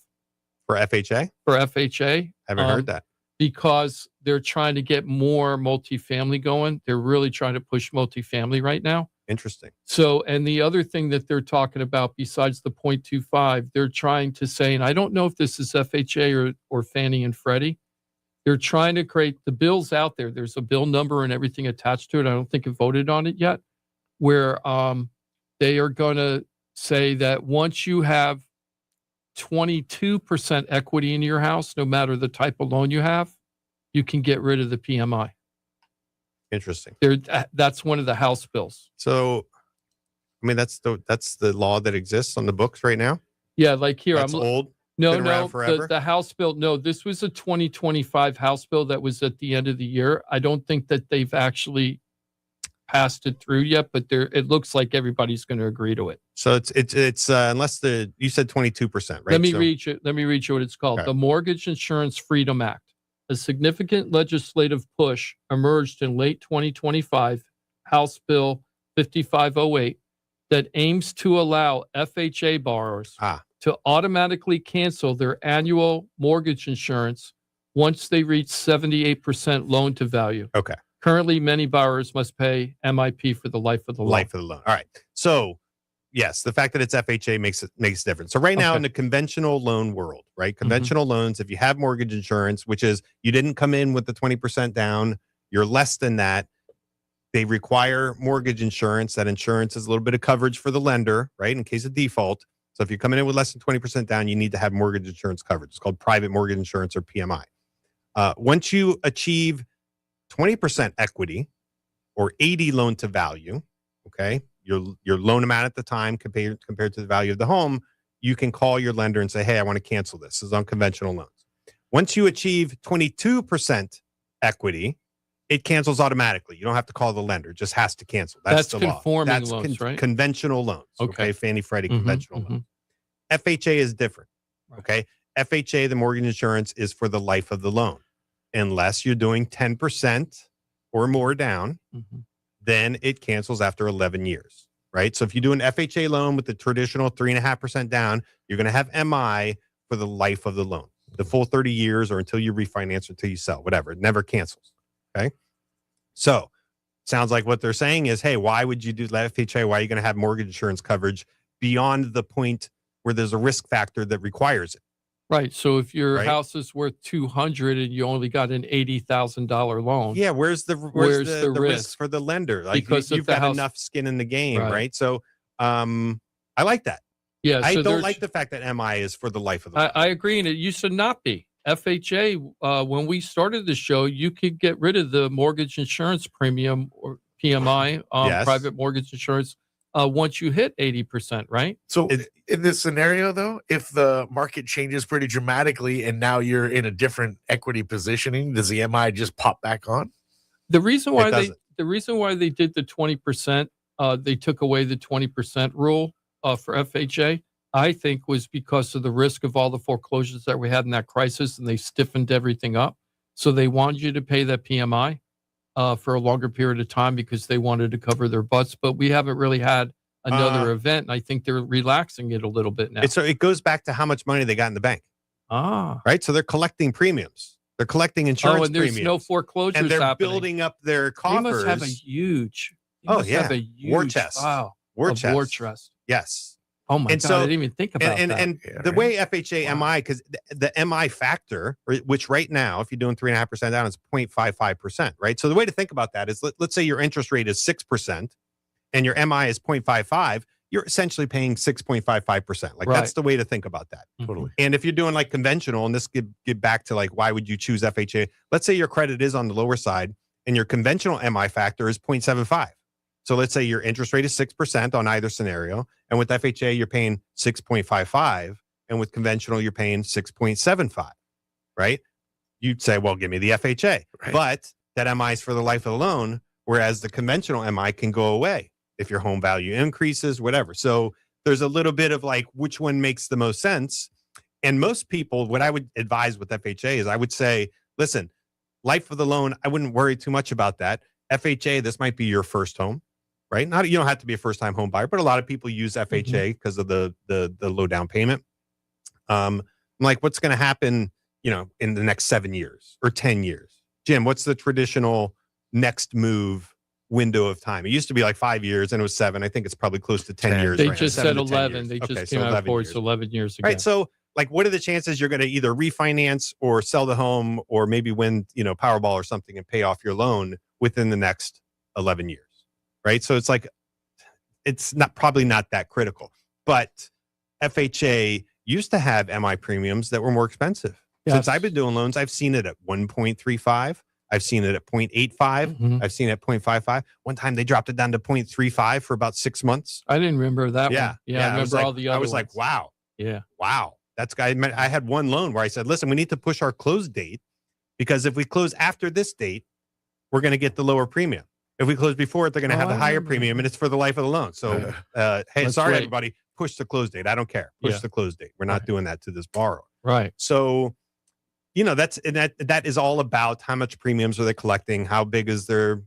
for FHA. For FHA, I haven't heard that because they're trying to get more multifamily going. They're really trying to push multifamily right now. Interesting. So, and the other thing that they're talking about besides the 0.25, they're trying to say, and I don't know if this is FHA or Fannie and Freddie. They're trying to create the bills out there. There's a bill number and everything attached to it. I don't think it voted on it yet, where they are going to say that once you have 22% equity in your house, no matter the type of loan you have, you can get rid of the PMI. Interesting. That's one of the House bills. So, I mean, that's the law that exists on the books right now. Yeah, like here, that's old. No, the House bill. No, this was a 2025 House bill that was at the end of the year. I don't think that they've actually passed it through yet, but it looks like everybody's going to agree to it. So it's unless you said 22%, right? Let me read you what it's called. Okay. The Mortgage Insurance Freedom Act. A significant legislative push emerged in late 2025, House Bill 5508, that aims to allow FHA borrowers to automatically cancel their annual mortgage insurance once they reach 78% loan to value. Okay. Currently, many borrowers must pay MIP for the life of the loan. Life of the loan. All right. So, yes, the fact that it's FHA makes a difference. So right now in the conventional loan world, right? Conventional loans, if you have mortgage insurance, which is you didn't come in with the 20% down, you're less than that, they require mortgage insurance. That insurance is a little bit of coverage for the lender, right? In case of default. So if you're coming in with less than 20% down, you need to have mortgage insurance coverage. It's called private mortgage insurance or PMI. Once you achieve 20% equity or 80 loan to value, okay, your loan amount at the time compared to the value of the home, you can call your lender and say, hey, I want to cancel this. This is on conventional loans. Once you achieve 22% equity, it cancels automatically. You don't have to call the lender. It just has to cancel. That's the law. Conforming loans, right? Conventional loans. Okay. Fannie, Freddie, conventional loans. FHA is different. Right. Okay. FHA, the mortgage insurance, is for the life of the loan. Unless you're doing 10% or more down, then it cancels after 11 years. Right. So if you do an FHA loan with the traditional 3.5% down, you're going to have MI for the life of the loan, the full 30 years or until you refinance or until you sell, whatever. It never cancels. Okay. So sounds like what they're saying is, hey, why would you do FHA? Why are you going to have mortgage insurance coverage beyond the point where there's a risk factor that requires it? Right. So if your house is worth $200,000 and you only got an $80,000 loan. Yeah. Where's the risk for the lender? Like because you've got enough skin in the game. Right. So I like that. Yeah. I don't like the fact that MI is for the life of the loan. I agree. And it used to not be. FHA, when we started the show, you could get rid of the mortgage insurance premium or PMI, private mortgage insurance, once you hit 80%, right? So in this scenario, though, if the market changes pretty dramatically and now you're in a different equity positioning, does the MI just pop back on? The reason why they did the 20%, they took away the 20% rule for FHA, I think was because of the risk of all the foreclosures that we had in that crisis, and they stiffened everything up. So they wanted you to pay that PMI for a longer period of time because they wanted to cover their butts. But we haven't really had another event, and I think they're relaxing it a little bit now. So it goes back to how much money they got in the bank. Right? So they're collecting premiums. They're collecting insurance and there's premiums. no foreclosures and they're happening. Building up their coffers. They must have a huge war chest. Wow. War chest. Yes. Oh my God, I didn't even think about that. And the way FHA MI, because the MI factor, which right now, if you're doing 3.5% down, is 0.55%, right? So the way to think about that is, let's say your interest rate is 6% and your MI is 0.55, you're essentially paying 6.55%. Like that's the way to think about that. Totally. And if you're doing like conventional, and this could get back to like, why would you choose FHA? Let's say your credit is on the lower side and your conventional MI factor is 0.75. So let's say your interest rate is 6% on either scenario. And with FHA, you're paying 6.55. And with conventional, you're paying 6.75, right? You'd say, well, give me the FHA. Right. But that MI is for the life of the loan, whereas the conventional MI can go away if your home value increases, whatever. So there's a little bit of like, which one makes the most sense? And most people, what I would advise with FHA is I would say, listen, life of the loan, I wouldn't worry too much about that. FHA, this might be your first home, right? You don't have to be a first-time home buyer, but a lot of people use FHA because of the low down payment. I'm like, what's going to happen, in the next 7 years or 10 years? Jim, what's the traditional next move window of time? It used to be like 5 years and it was 7. I think it's probably close to 10 years. They just said 11. They just came out for 11 years ago. Right. So like, what are the chances you're going to either refinance or sell the home or maybe win, Powerball or something and pay off your loan within the next 11 years? Right. So it's like, it's probably not that critical, but FHA used to have MI premiums that were more expensive. Yes. Since I've been doing loans, I've seen it at 1.35. I've seen it at 0.85. I've seen it at 0.55. One time they dropped it down to 0.35 for about 6 months. I didn't remember that one. Yeah. I remember all the other I was ones. like, wow. Yeah. Wow. I had one loan where I said, listen, we need to push our close date because if we close after this date, we're going to get the lower premium. If we close before it, they're going to have the higher premium and it's for the life of the loan. So, hey, sorry, everybody, push the close date. I don't care. Push the close date. We're not doing that to this borrower. Right. So, that is all about how much premiums are they collecting? How big is their,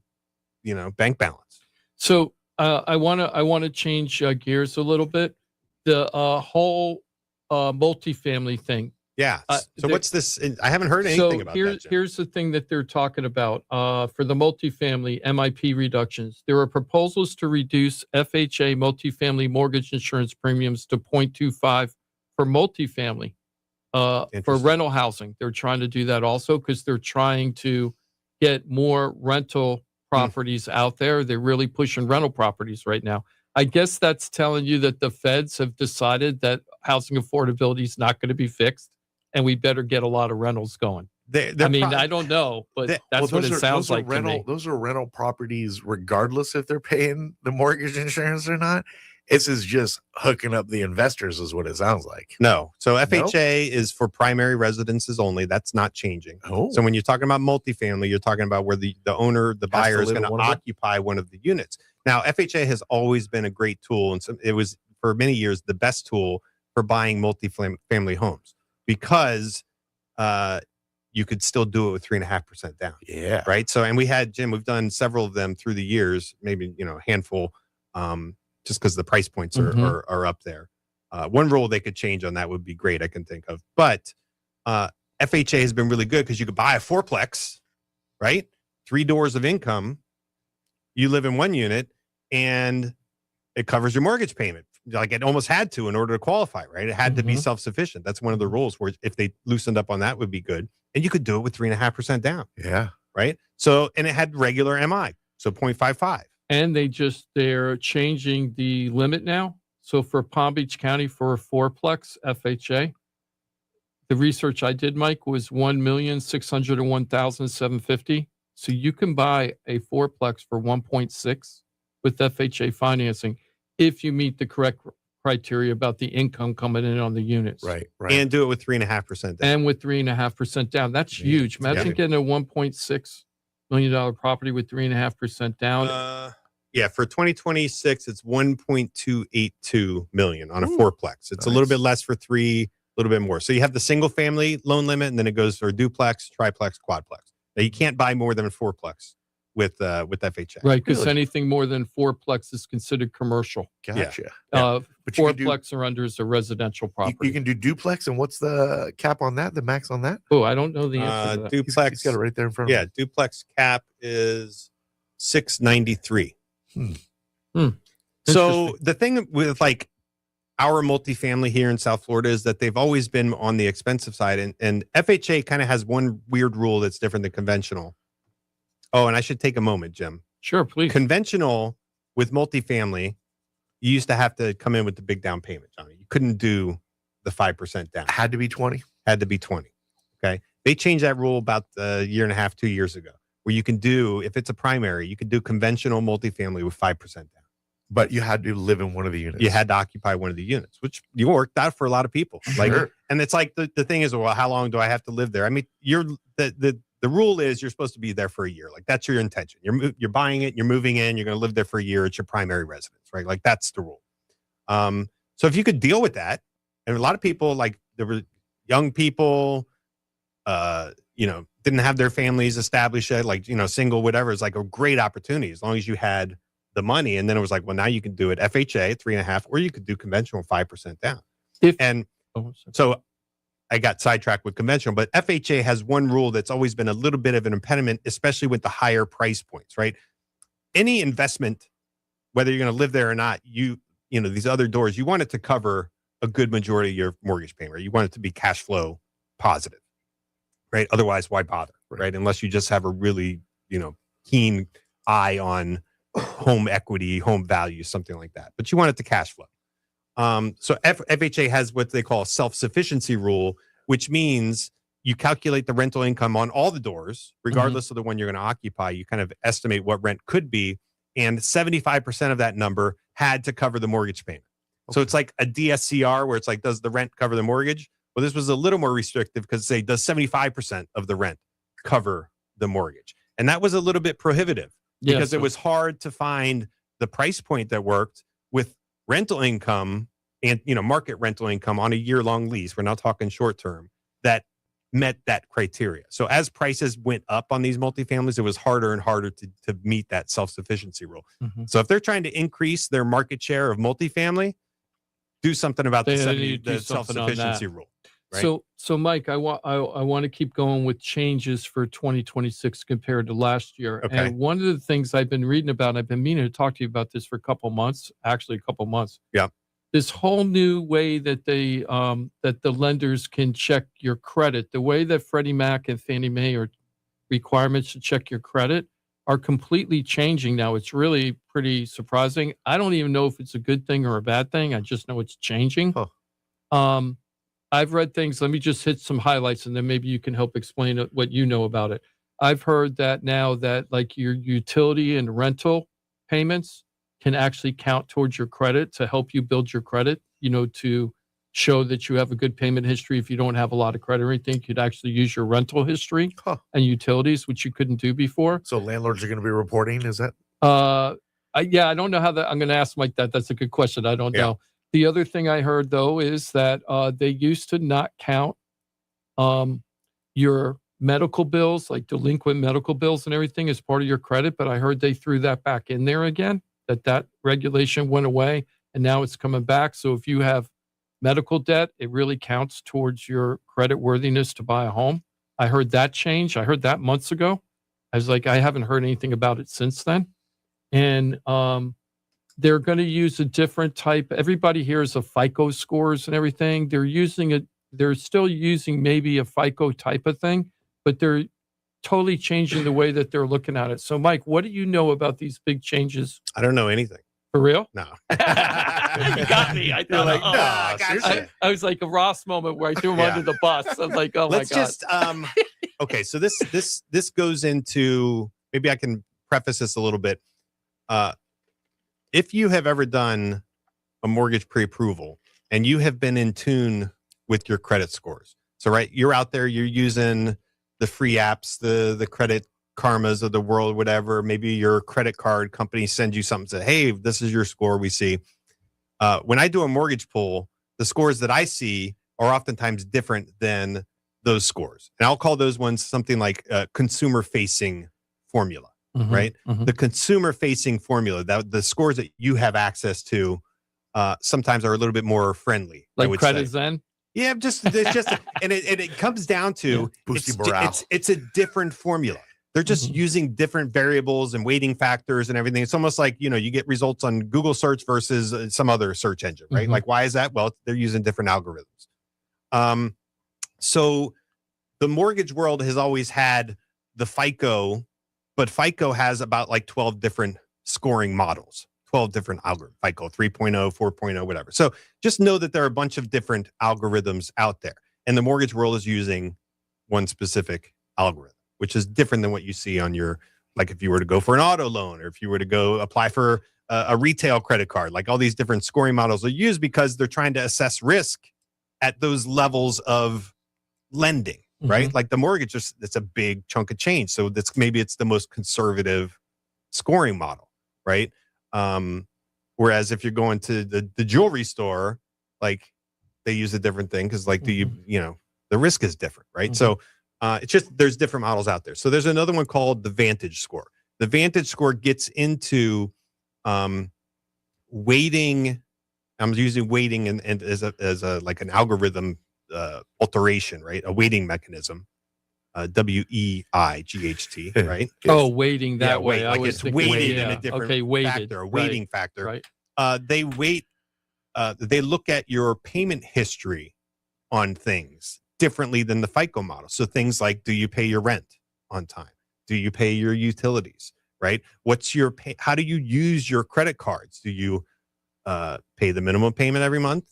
bank balance? So I want to change gears a little bit. The whole multifamily thing. Yeah. So what's this? I haven't heard anything about that. Here's the thing that they're talking about for the multifamily MIP reductions. There are proposals to reduce FHA multifamily mortgage insurance premiums to 0.25 for multifamily. For rental housing, they're trying to do that also because they're trying to get more rental properties out there. They're really pushing rental properties right now. I guess that's telling you that the feds have decided that housing affordability is not going to be fixed, and we better get a lot of rentals going. I don't know, but that's what it sounds like to me. Those are rental properties, regardless if they're paying the mortgage insurance or not. This is just hooking up the investors is what it sounds like. No. So FHA is for primary residences only. That's not changing. Oh. So when you're talking about multifamily, you're talking about where the owner, the buyer is going to occupy one of the units. Now, FHA has always been a great tool. And it was for many years the best tool for buying multifamily homes because you could still do it with 3.5% down. Yeah. Right. So, and we've done several of them through the years, maybe, a handful, just because the price points are up there. One rule they could change on that would be great, I can think of. But FHA has been really good because you could buy a fourplex, right? 3 doors of income. You live in one unit and it covers your mortgage payment. Like it almost had to in order to qualify, right? It had to be self-sufficient. That's one of the rules where if they loosened up on that would be good. And you could do it with 3.5% down. Yeah. Right. So, and it had regular MI. So 0.55. And they're changing the limit now. So for Palm Beach County for a fourplex FHA, the research I did, Mike, was 1,601,750. So you can buy a fourplex for 1.6 with FHA financing. if you meet the correct criteria about the income coming in on the units. Right. And do it with 3.5% down. And with 3.5% down. That's huge. Imagine getting a $1.6 million property with 3.5% down. Yeah, for 2026, it's 1.282 million on a Ooh, fourplex. It's nice. a little bit less for three, a little bit more. So you have the single family loan limit, and then it goes for duplex, triplex, quadplex. Now you can't buy more than a fourplex with FHA. Right, because anything more than fourplex is considered commercial. Gotcha. Yeah. But you can do- Fourplex or under is a residential property. You can do duplex, and what's the cap on that? The max on that? Oh, I don't know the answer to that. Duplex. He's got it right there in front of him. Yeah, duplex cap is 693. So the thing with like our multifamily here in South Florida is that they've always been on the expensive side, and FHA kind of has one weird rule that's different than conventional. Oh, and I should take a moment, Jim. Sure, please. Conventional with multifamily, you used to have to come in with the big down payment, Johnny. You couldn't do the 5% down. Had to be 20. Had to be 20. Okay. They changed that rule about a year and a half, 2 years ago, where you can do, if it's a primary, you can do conventional multifamily with 5% down. But you had to live in one of the units. You had to occupy one of the units, which you worked out for a lot of people. Like, Sure. and it's like the thing is, well, how long do I have to live there? I mean, the rule is you're supposed to be there for a year. Like that's your intention. You're buying it, you're moving in, you're going to live there for a year. It's your primary residence, right? Like that's the rule. So if you could deal with that, and a lot of people, like there were young people, didn't have their families established yet, like, single, whatever. It's like a great opportunity as long as you had the money. And then it was like, well, now you can do it FHA 3.5, or you could do conventional 5% down. So I got sidetracked with conventional, but FHA has one rule that's always been a little bit of an impediment, especially with the higher price points, right? Any investment, whether you're going to live there or not, these other doors, you want it to cover a good majority of your mortgage payment, right? You want it to be cash flow positive, right? Otherwise, why bother, right? Unless you just have a really, keen eye on home equity, home value, something like that. But you want it to cash flow. So FHA has what they call a self-sufficiency rule, which means you calculate the rental income on all the doors, regardless of the one you're going to occupy. You kind of estimate what rent could be, and 75% of that number had to cover the mortgage payment. Okay. So it's like a DSCR where it's like, does the rent cover the mortgage? Well, this was a little more restrictive because say, does 75% of the rent cover the mortgage? And that was a little bit prohibitive because it was hard to find the price point that worked with rental income and, market rental income on a year-long lease. We're not talking short-term, that met that criteria. So as prices went up on these multifamilies, it was harder and harder to meet that self-sufficiency rule. Mm-hmm. So if they're trying to increase their market share of multifamily, do something about the self-sufficiency rule. Right? So Mike, I want to keep going with changes for 2026 compared to last year. Okay. And one of the things I've been reading about, I've been meaning to talk to you about this for a couple months. Yeah. This whole new way that they that the lenders can check your credit, the way that Freddie Mac and Fannie Mae are requirements to check your credit are completely changing now. It's really pretty surprising. I don't even know if it's a good thing or a bad thing. I just know it's changing. Huh. I've read things. Let me just hit some highlights, and then maybe you can help explain what you know about it. I've heard that now that like your utility and rental payments can actually count towards your credit to help you build your credit, to show that you have a good payment history. If you don't have a lot of credit or anything, you could actually use your rental history and utilities, which you couldn't do before. So landlords are going to be reporting, is that? I don't know how that. I'm going to ask Mike that. That's a good question. I don't know. The other thing I heard, though, is that they used to not count your medical bills, like delinquent medical bills and everything as part of your credit. But I heard they threw that back in there again, that regulation went away, and now it's coming back. So if you have medical debt, it really counts towards your credit worthiness to buy a home. I heard that change. I heard that months ago. I was like, I haven't heard anything about it since then. And they're going to use a different type. Everybody hears of FICO scores and everything. They're still using maybe a FICO type of thing, but they're totally changing the way that they're looking at it. So, Mike, what do you know about these big changes? I don't know anything. For real? No. You got me. I thought, I was like a Ross moment where I threw him under the bus. I was like, oh my God. Okay, so this goes into, maybe I can preface this a little bit. if you have ever done a mortgage pre-approval and you have been in tune with your credit scores. So, right, you're out there, you're using the free apps, the credit karmas of the world, whatever. Maybe your credit card company sends you something, say, hey, this is your score we see. When I do a mortgage pull, the scores that I see are oftentimes different than those scores. And I'll call those ones something like consumer-facing formula, right? The consumer-facing formula, that the scores that you have access to sometimes are a little bit more friendly. Like Credit Zen? Yeah, it's just, and it comes down to it's a different formula. They're just using different variables and weighting factors and everything. It's almost like, you get results on Google search versus some other search engine, right? Like, why is that? Well, they're using different algorithms. So the mortgage world has always had the FICO, but FICO has about like 12 different scoring models, 12 different algorithms, FICO 3.0, 4.0, whatever. So just know that there are a bunch of different algorithms out there. And the mortgage world is using one specific algorithm, which is different than what you see on your, like if you were to go for an auto loan or if you were to go apply for a retail credit card, like all these different scoring models are used because they're trying to assess risk at those levels of lending, right? Like the mortgage, it's a big chunk of change. So maybe it's the most conservative scoring model, right? Whereas if you're going to the jewelry store, like they use a different thing because like the risk is different, right? So it's just there's different models out there. So there's another one called the Vantage score. The Vantage score gets into weighting. I'm using weighting and as a like an algorithm alteration, right? A weighting mechanism. WEIGHT, right? Oh, weighting that way. Like it's weighted in a different factor, a weighting factor. Right. They weight. They look at your payment history on things differently than the FICO model. So things like, do you pay your rent on time? Do you pay your utilities? Right? What's your pay? How do you use your credit cards? Do you pay the minimum payment every month?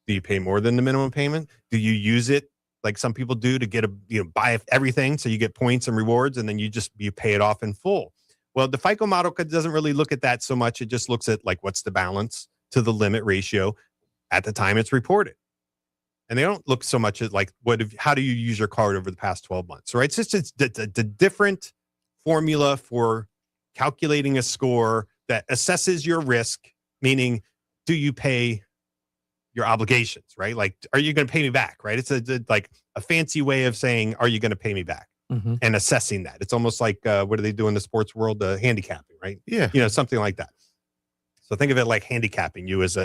Do you pay more than the minimum payment? Do you use it like some people do to get buy everything so you get points and rewards and then you pay it off in full? Well, the FICO model doesn't really look at that so much. It just looks at like what's the balance to the limit ratio at the time it's reported. And they don't look so much at like how do you use your card over the past 12 months, right? It's just the different formula for calculating a score that assesses your risk, meaning do you pay your obligations, right? Like, are you going to pay me back, right? It's like a fancy way of saying, are you going to pay me back? And assessing that. It's almost like, what do they do in the sports world? Handicapping, right? Yeah. Something like that. So think of it like handicapping you as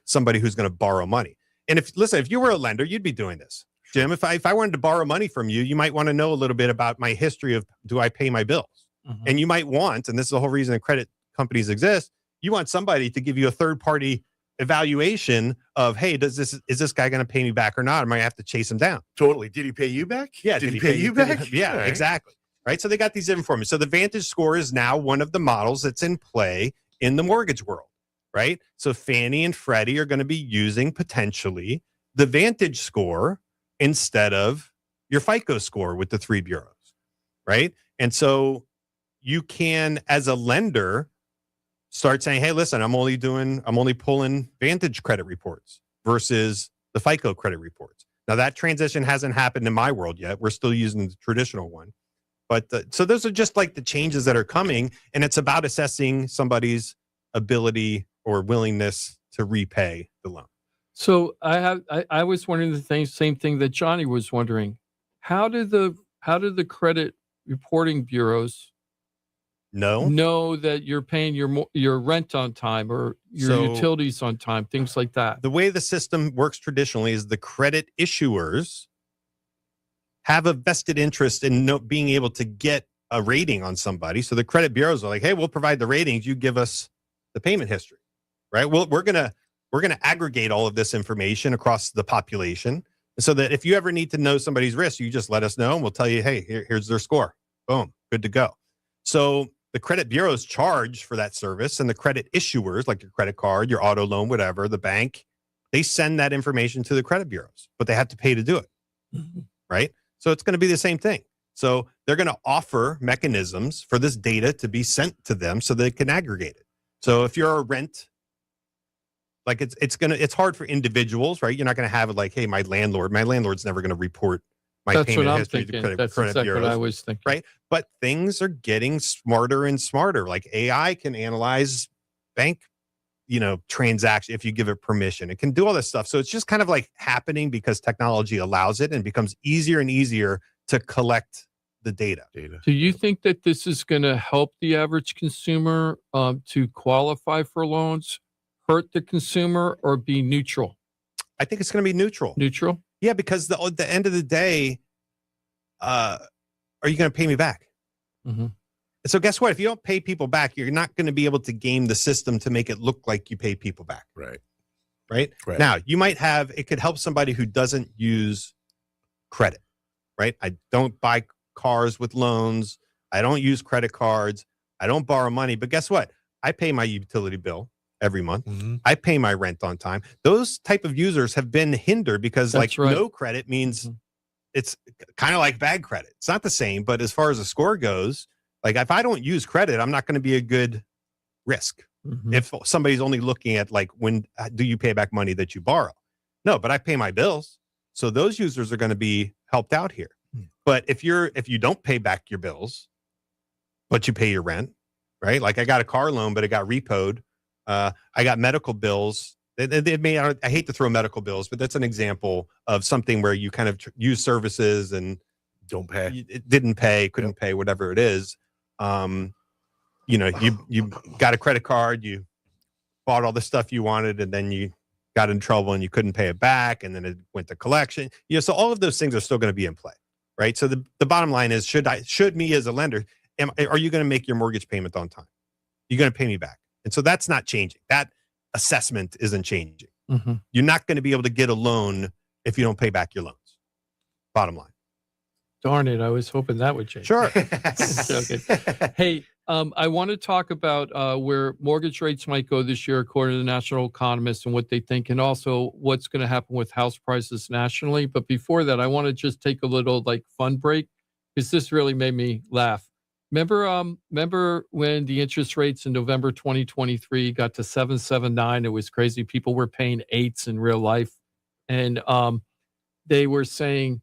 somebody who's going to borrow money. And if you were a lender, you'd be doing this. Jim, if I wanted to borrow money from you, you might want to know a little bit about my history of, do I pay my bills? And you might want, and this is the whole reason that credit companies exist, you want somebody to give you a third-party evaluation of, hey, is this guy going to pay me back or not? Or might I have to chase him down? Totally. Did he pay you back? Yeah. Did he pay you back? Yeah, Right. exactly. Right. So they got these different formulas. So the Vantage score is now one of the models that's in play in the mortgage world. Right. So Fannie and Freddie are going to be using potentially the Vantage score instead of your FICO score with the 3 bureaus. Right. And so you can, as a lender, start saying, hey, listen, I'm only pulling Vantage credit reports versus the FICO credit reports. Now that transition hasn't happened in my world yet. We're still using the traditional one. But so those are just like the changes that are coming, and it's about assessing somebody's ability or willingness to repay the loan. So I was wondering the same thing that Johnny was wondering. How do the credit reporting bureaus know that you're paying your rent on time or your utilities on time, things like that? The way the system works traditionally is the credit issuers have a vested interest in being able to get a rating on somebody. So the credit bureaus are like, hey, we'll provide the ratings. You give us the payment history, right? Well, we're gonna aggregate all of this information across the population so that if you ever need to know somebody's risk, you just let us know and we'll tell you, hey, here's their score. Boom, good to go. So the credit bureaus charge for that service, and the credit issuers, like your credit card, your auto loan, whatever, the bank, they send that information to the credit bureaus, but they have to pay to do it, right? So it's going to be the same thing. So they're going to offer mechanisms for this data to be sent to them so they can aggregate it. So if you're a rent, like it's hard for individuals, right? You're not going to have it like, hey, my landlord's never going to report my That's payment what I'm history thinking. to That's credit exactly what bureaus, I was thinking. right? But things are getting smarter and smarter. Like AI can analyze bank, transaction if you give it permission. It can do all this stuff. So it's just kind of like happening because technology allows it and becomes easier and easier to collect the data. Do you think that this is going to help the average consumer to qualify for loans, hurt the consumer, or be neutral? I think it's going to be neutral. Neutral? Yeah, because the end of the day, are you going to pay me back? Mm-hmm. So guess what? If you don't pay people back, you're not going to be able to game the system to make it look like you pay people back. Right. Now, it could help somebody who doesn't use credit, right? I don't buy cars with loans. I don't use credit cards. I don't borrow money. But guess what? I pay my utility bill every month. Mm-hmm. I pay my rent on time. Those type of users have been hindered because no credit means it's kind of like bad credit. It's not the same, but as far as the score goes, like if I don't use credit, I'm not going to be a good risk. Mm-hmm. If somebody's only looking at like, when do you pay back money that you borrow? No, but I pay my bills. So those users are going to be helped out here. But if you don't pay back your bills, but you pay your rent, right? Like I got a car loan, but it got repoed. I got medical bills. I hate to throw medical bills, but that's an example of something where you kind of use services and don't pay. It didn't pay, couldn't pay, whatever it is. You got a credit card, you bought all the stuff you wanted, and then you got in trouble and you couldn't pay it back, and then it went to collection. So all of those things are still going to be in play, right? So the bottom line is, should me as a lender, are you going to make your mortgage payment on time? You're going to pay me back. And so that's not changing. That assessment isn't changing. Mm-hmm. You're not going to be able to get a loan if you don't pay back your loans. Bottom line. Darn it. I was hoping that would change. Sure. Okay. Hey, I want to talk about where mortgage rates might go this year, according to the national economists, and what they think, and also what's going to happen with house prices nationally. But before that, I want to just take a little fun break, because this really made me laugh. Remember when the interest rates in November 2023 got to 7.79? It was crazy. People were paying 8s in real life, and they were saying,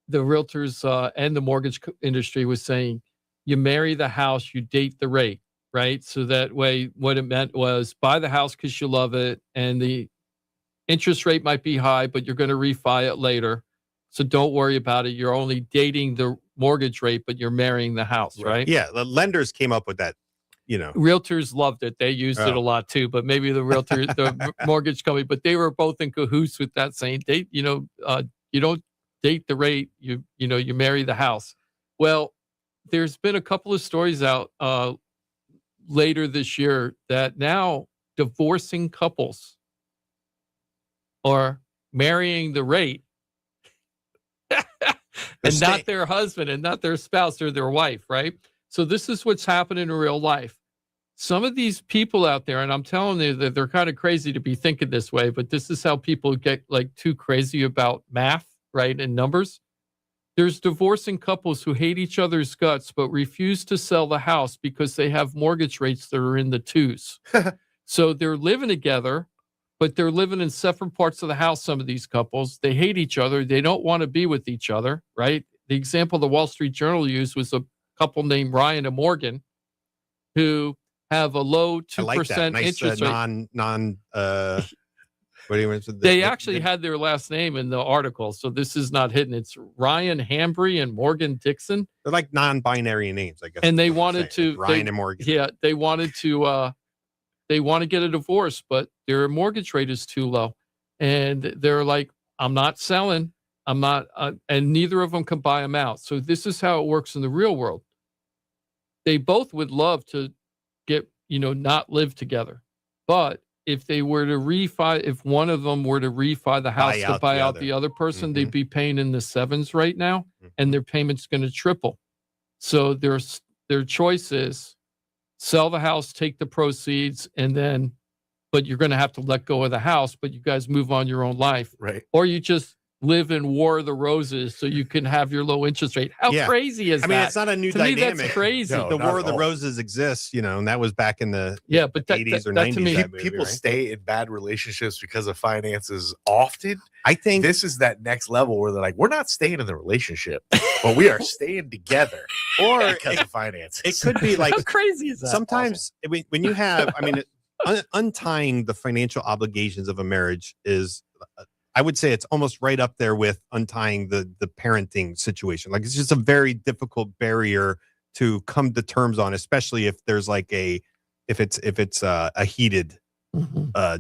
the realtors and the mortgage industry was saying, you marry the house, you date the rate, right? So that way, what it meant was buy the house because you love it, and the interest rate might be high, but you're going to refi it later. So don't worry about it. You're only dating the mortgage rate, but you're marrying the house, right? Yeah, the lenders came up with that. Realtors loved it. They used it a lot too, but maybe the mortgage company, but they were both in cahoots with that, saying, date, you don't date the rate, you marry the house. Well, there's been a couple of stories out later this year that now divorcing couples are marrying the rate and not their husband and not their spouse or their wife, right? So this is what's happening in real life. Some of these people out there, and I'm telling you that they're kind of crazy to be thinking this way, but this is how people get too crazy about math, right, and numbers. There's divorcing couples who hate each other's guts but refuse to sell the house because they have mortgage rates that are in the 2s. So they're living together, but they're living in separate parts of the house, some of these couples. They hate each other. They don't want to be with each other, right? The example the Wall Street Journal used was a couple named Ryan and Morgan who have a low 2% interest rate. What do you mean? They actually had their last name in the article, so this is not hidden. It's Ryan Hambry and Morgan Dixon. They're like non-binary names, I guess. And they wanted to Ryan and Morgan. Yeah, they wanted to. They want to get a divorce, but their mortgage rate is too low, and they're like, "I'm not selling. I'm not," and neither of them can buy them out. So this is how it works in the real world. They both would love to get, not live together, but if they were to refi, if one of them were to refi the house to buy out the other person, they'd be paying in the 7s right now, and their payment's going to triple. So their choice is sell the house, take the proceeds, and then, but you're going to have to let go of the house, but you guys move on your own life. Right. Or you just live in War of the Roses so you can have your low interest rate. How crazy is that? I mean, it's not a new to dynamic. Me, that's crazy. No, the War of the Roses exists, and that was back in the 80s or 90s. To me, movie, people right? stay in bad relationships because of finances often. I think this is that next level where they're like, we're not staying in the relationship, but we are staying together because of finances. It could be like how crazy is that? Sometimes when you have, untying the financial obligations of a marriage is, I would say it's almost right up there with untying the parenting situation. Like, it's just a very difficult barrier to come to terms on, especially if there's like if it's a heated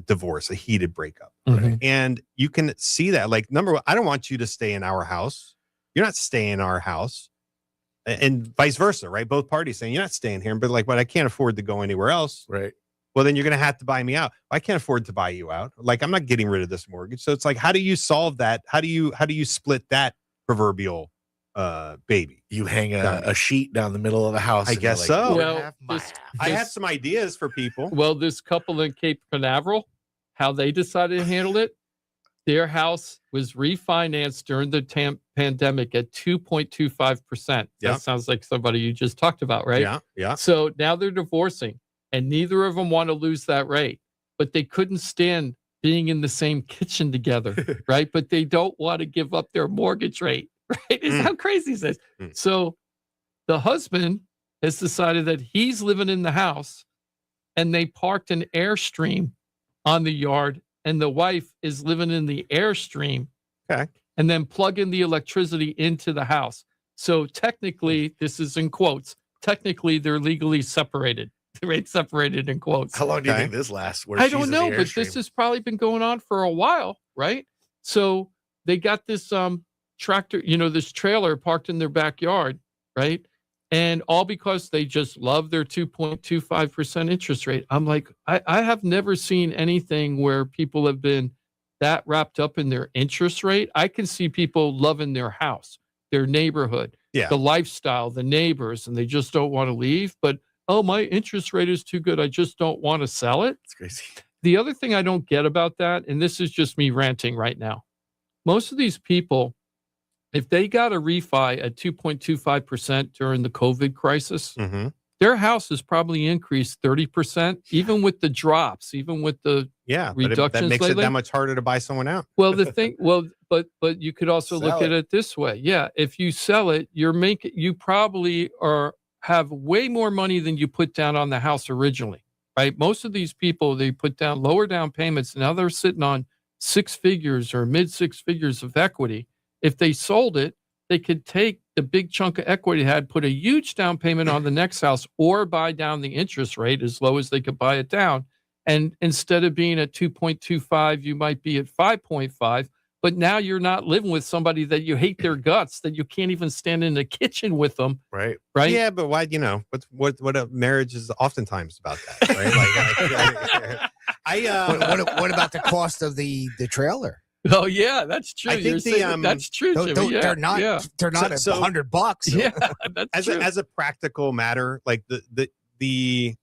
divorce, a heated breakup. Mhm. And you can see that, like, number one, I don't want you to stay in our house. You're not staying in our house. And vice versa, right? Both parties saying, you're not staying here, but like, but I can't afford to go anywhere else. Right. Well, then you're going to have to buy me out. I can't afford to buy you out. Like, I'm not getting rid of this mortgage. So it's like, how do you solve that? How do you split that proverbial baby? You hang a sheet down the middle of the house. I guess so. Well, I have some ideas for people. Well, this couple in Cape Canaveral, how they decided to handle it, their house was refinanced during the pandemic at 2.25%. Yeah. That sounds like somebody you just talked about, right? Yeah, yeah. So now they're divorcing, and neither of them want to lose that rate, but they couldn't stand being in the same kitchen together, right? But they don't want to give up their mortgage rate, right? How crazy is this? So the husband has decided that he's living in the house, and they parked an Airstream on the yard, and the wife is living in the Airstream. Okay. And then plugging the electricity into the house. So technically, this is in quotes, technically they're legally separated. They're separated in quotes. How long do you think this lasts? I don't know, but this has probably been going on for a while, right? So they got this tractor, this trailer parked in their backyard, right? And all because they just love their 2.25% interest rate. I'm like, I have never seen anything where people have been that wrapped up in their interest rate. I can see people loving their house, their neighborhood, the lifestyle, the neighbors, and they just don't want to leave. But, my interest rate is too good. I just don't want to sell it. It's crazy. The other thing I don't get about that, and this is just me ranting right now, most of these people, if they got a refi at 2.25% during the COVID crisis, their house has probably increased 30%, even with the drops, even with the reductions. That makes it that much harder to buy someone out. Well, but you could also look at it this way. Yeah, if you sell it, you probably have way more money than you put down on the house originally, right? Most of these people, they put down lower down payments. Now they're sitting on 6 figures or mid 6 figures of equity. If they sold it, they could take the big chunk of equity they had, put a huge down payment on the next house, or buy down the interest rate as low as they could buy it down. And instead of being at 2.25, you might be at 5.5. But now you're not living with somebody that you hate their guts, that you can't even stand in the kitchen with them. Right. Right. Yeah, but why? What a marriage is oftentimes about that, right? What about the cost of the trailer? Oh yeah, that's true. I think that's true. Jimmy. They're not $100. Yeah, that's true. As a practical matter, like the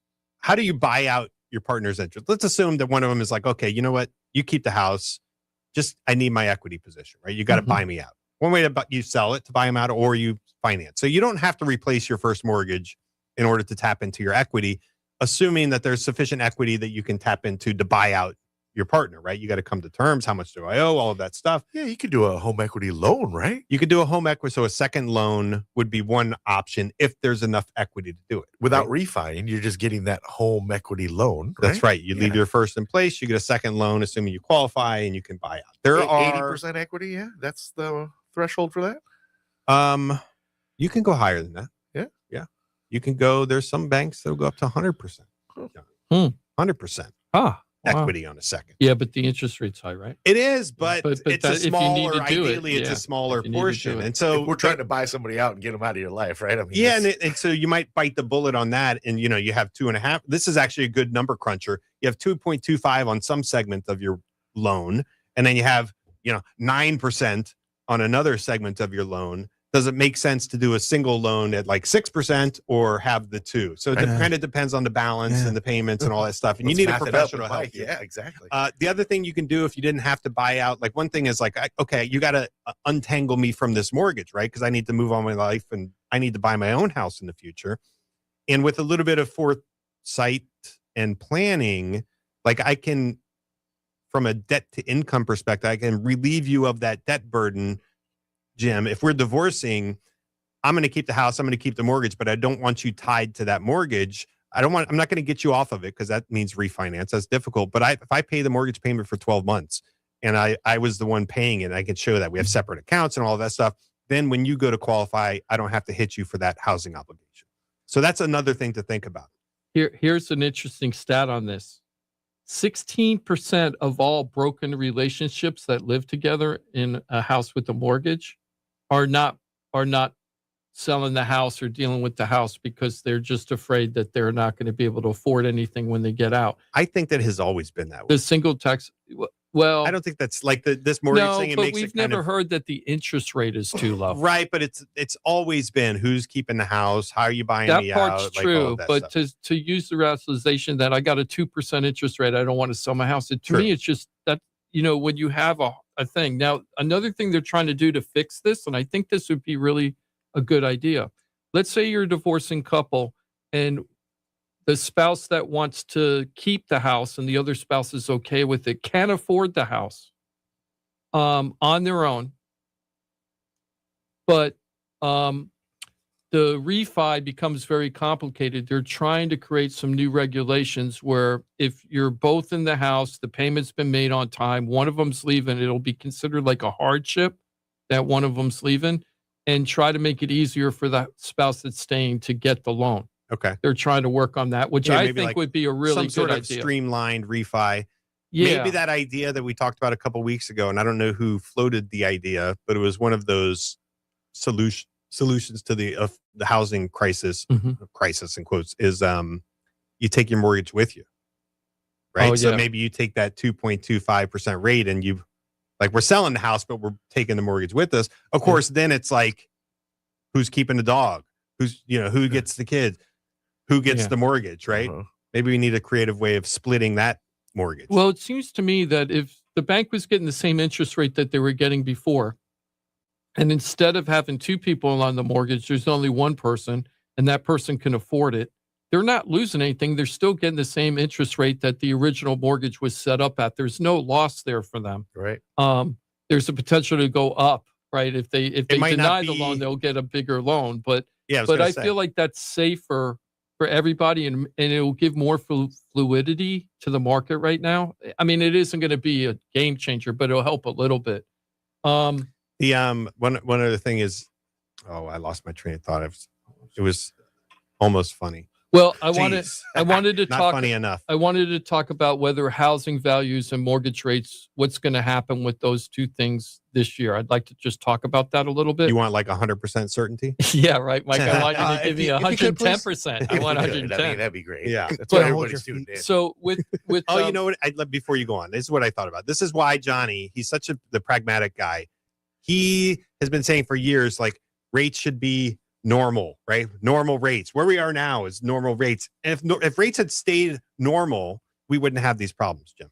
how do you buy out your partner's interest? Let's assume that one of them is like, okay, you know what? You keep the house. Just I need my equity position, right? You got to buy me out. One way to you sell it to buy them out, or you finance. So you don't have to replace your first mortgage in order to tap into your equity, assuming that there's sufficient equity that you can tap into to buy out your partner, right? You got to come to terms. How much do I owe? All of that stuff. Yeah, you could do a home equity loan, right? You could do a home equity. So a second loan would be one option if there's enough equity to do it. Without refining, you're just getting that home equity loan. That's right. You leave your first in place. You get a second loan, assuming you qualify, and you can buy out. There are 80% equity. Yeah, that's the threshold for that. You can go higher than that. Yeah. You can go. There's some banks that'll go up to 100%. 100%. Equity on a second. Yeah, but the interest rate's high, right? It is, but it's a smaller, ideally it's a smaller portion. And so if we're trying to buy somebody out and get them out of your life, right? I mean, and so you might bite the bullet on that. And, you have 2.5. This is actually a good number cruncher. You have 2.25 on some segment of your loan. And then you have, 9% on another segment of your loan. does it make sense to do a single loan at like 6% or have the two? So it kind of depends on the balance and the payments and all that stuff. And you need a professional to help you. Yeah, exactly. The other thing you can do if you didn't have to buy out, like one thing is like, okay, you got to untangle me from this mortgage, right? Because I need to move on my life and I need to buy my own house in the future. And with a little bit of foresight and planning, like I can, from a debt to income perspective, I can relieve you of that debt burden. Jim, if we're divorcing, I'm going to keep the house, I'm going to keep the mortgage, but I don't want you tied to that mortgage. I'm not going to get you off of it because that means refinance. That's difficult. But if I pay the mortgage payment for 12 months and I was the one paying it, I can show that we have separate accounts and all that stuff. Then when you go to qualify, I don't have to hit you for that housing obligation. So that's another thing to think about. Here's an interesting stat on this. 16% of all broken relationships that live together in a house with a mortgage are not selling the house or dealing with the house because they're just afraid that they're not going to be able to afford anything when they get out. I think that has always been that way. The single tax, well, I don't think that's like this mortgage thing. But we've never heard that the interest rate is too low. Right, but it's always been who's keeping the house, how are you buying that me part's out? true, like but to use the rationalization that I got a 2% interest rate, I don't want to sell my house. To me, it's just that, when you have a thing. Now, another thing they're trying to do to fix this, and I think this would be really a good idea. Let's say you're a divorcing couple and the spouse that wants to keep the house and the other spouse is okay with it, can't afford the house on their own. But the refi becomes very complicated. They're trying to create some new regulations where if you're both in the house, the payment's been made on time, one of them's leaving, it'll be considered like a hardship that one of them's leaving, and try to make it easier for the spouse that's staying to get the loan. Okay. They're trying to work on that, which I think like would be a really some sort good of idea. Streamlined refi. Yeah. Maybe that idea that we talked about a couple weeks ago, and I don't know who floated the idea, but it was one of those solutions to the housing crisis, crisis in quotes, is you take your mortgage with you, right? So maybe you take that 2.25% rate and you, like, we're selling the house, but we're taking the mortgage with us. Of course, then it's like, who's keeping the dog? Who gets the kids? Who gets the mortgage, right? Maybe we need a creative way of splitting that mortgage. Well, it seems to me that if the bank was getting the same interest rate that they were getting before, and instead of having two people on the mortgage, there's only one person, and that person can afford it, they're not losing anything. They're still getting the same interest rate that the original mortgage was set up at. There's no loss there for them. Right. There's a potential to go up, right? If they deny the loan, they'll get a bigger loan. But I feel like that's safer for everybody, and it will give more fluidity to the market right now. I mean, it isn't going to be a game changer, but it'll help a little bit. One other thing is, I lost my train of thought. It was almost funny. Well, I wanted to Not talk. funny enough. I wanted to talk about whether housing values and mortgage rates, what's going to happen with those two things this year. I'd like to just talk about that a little bit. You want like 100% certainty? Yeah, right, Mike. I want you to give me 110%. I want 110. That'd be great. Yeah. That's what everybody's doing. So with you know what? Before you go on, this is what I thought about. This is why Johnny, he's such the pragmatic guy. He has been saying for years, like, rates should be normal, right? Normal rates. Where we are now is normal rates. And if rates had stayed normal, we wouldn't have these problems, Jim.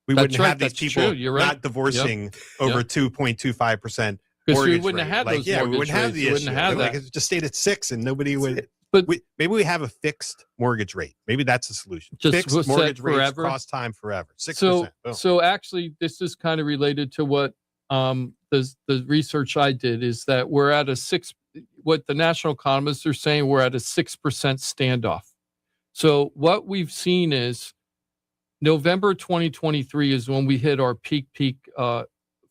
We wouldn't have these people not divorcing over 2.25%. Because we wouldn't have had those we wouldn't have the issue. Wouldn't have that. It just stayed at 6 and nobody would. But maybe we have a fixed mortgage rate. Maybe that's a solution. Just fixed mortgage rates forever. across time forever. 6%. So actually, this is kind of related to what the research I did is that we're at what the national economists are saying, we're at a 6% standoff. So what we've seen is November 2023 is when we hit our peak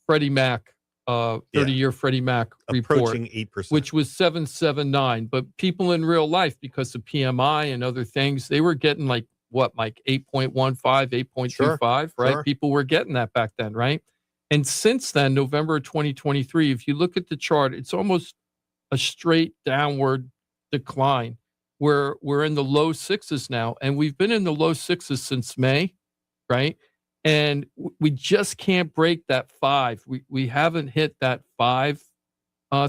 Freddie Mac 30-year Freddie Mac report, approaching 8%, which was 7.79. But people in real life, because of PMI and other things, they were getting like 8.15, 8.25, right? Sure. People were getting that back then, right? And since then, November 2023, if you look at the chart, it's almost a straight downward decline where we're in the low 6s now. And we've been in the low 6s since May, right? And we just can't break that 5. We haven't hit that 5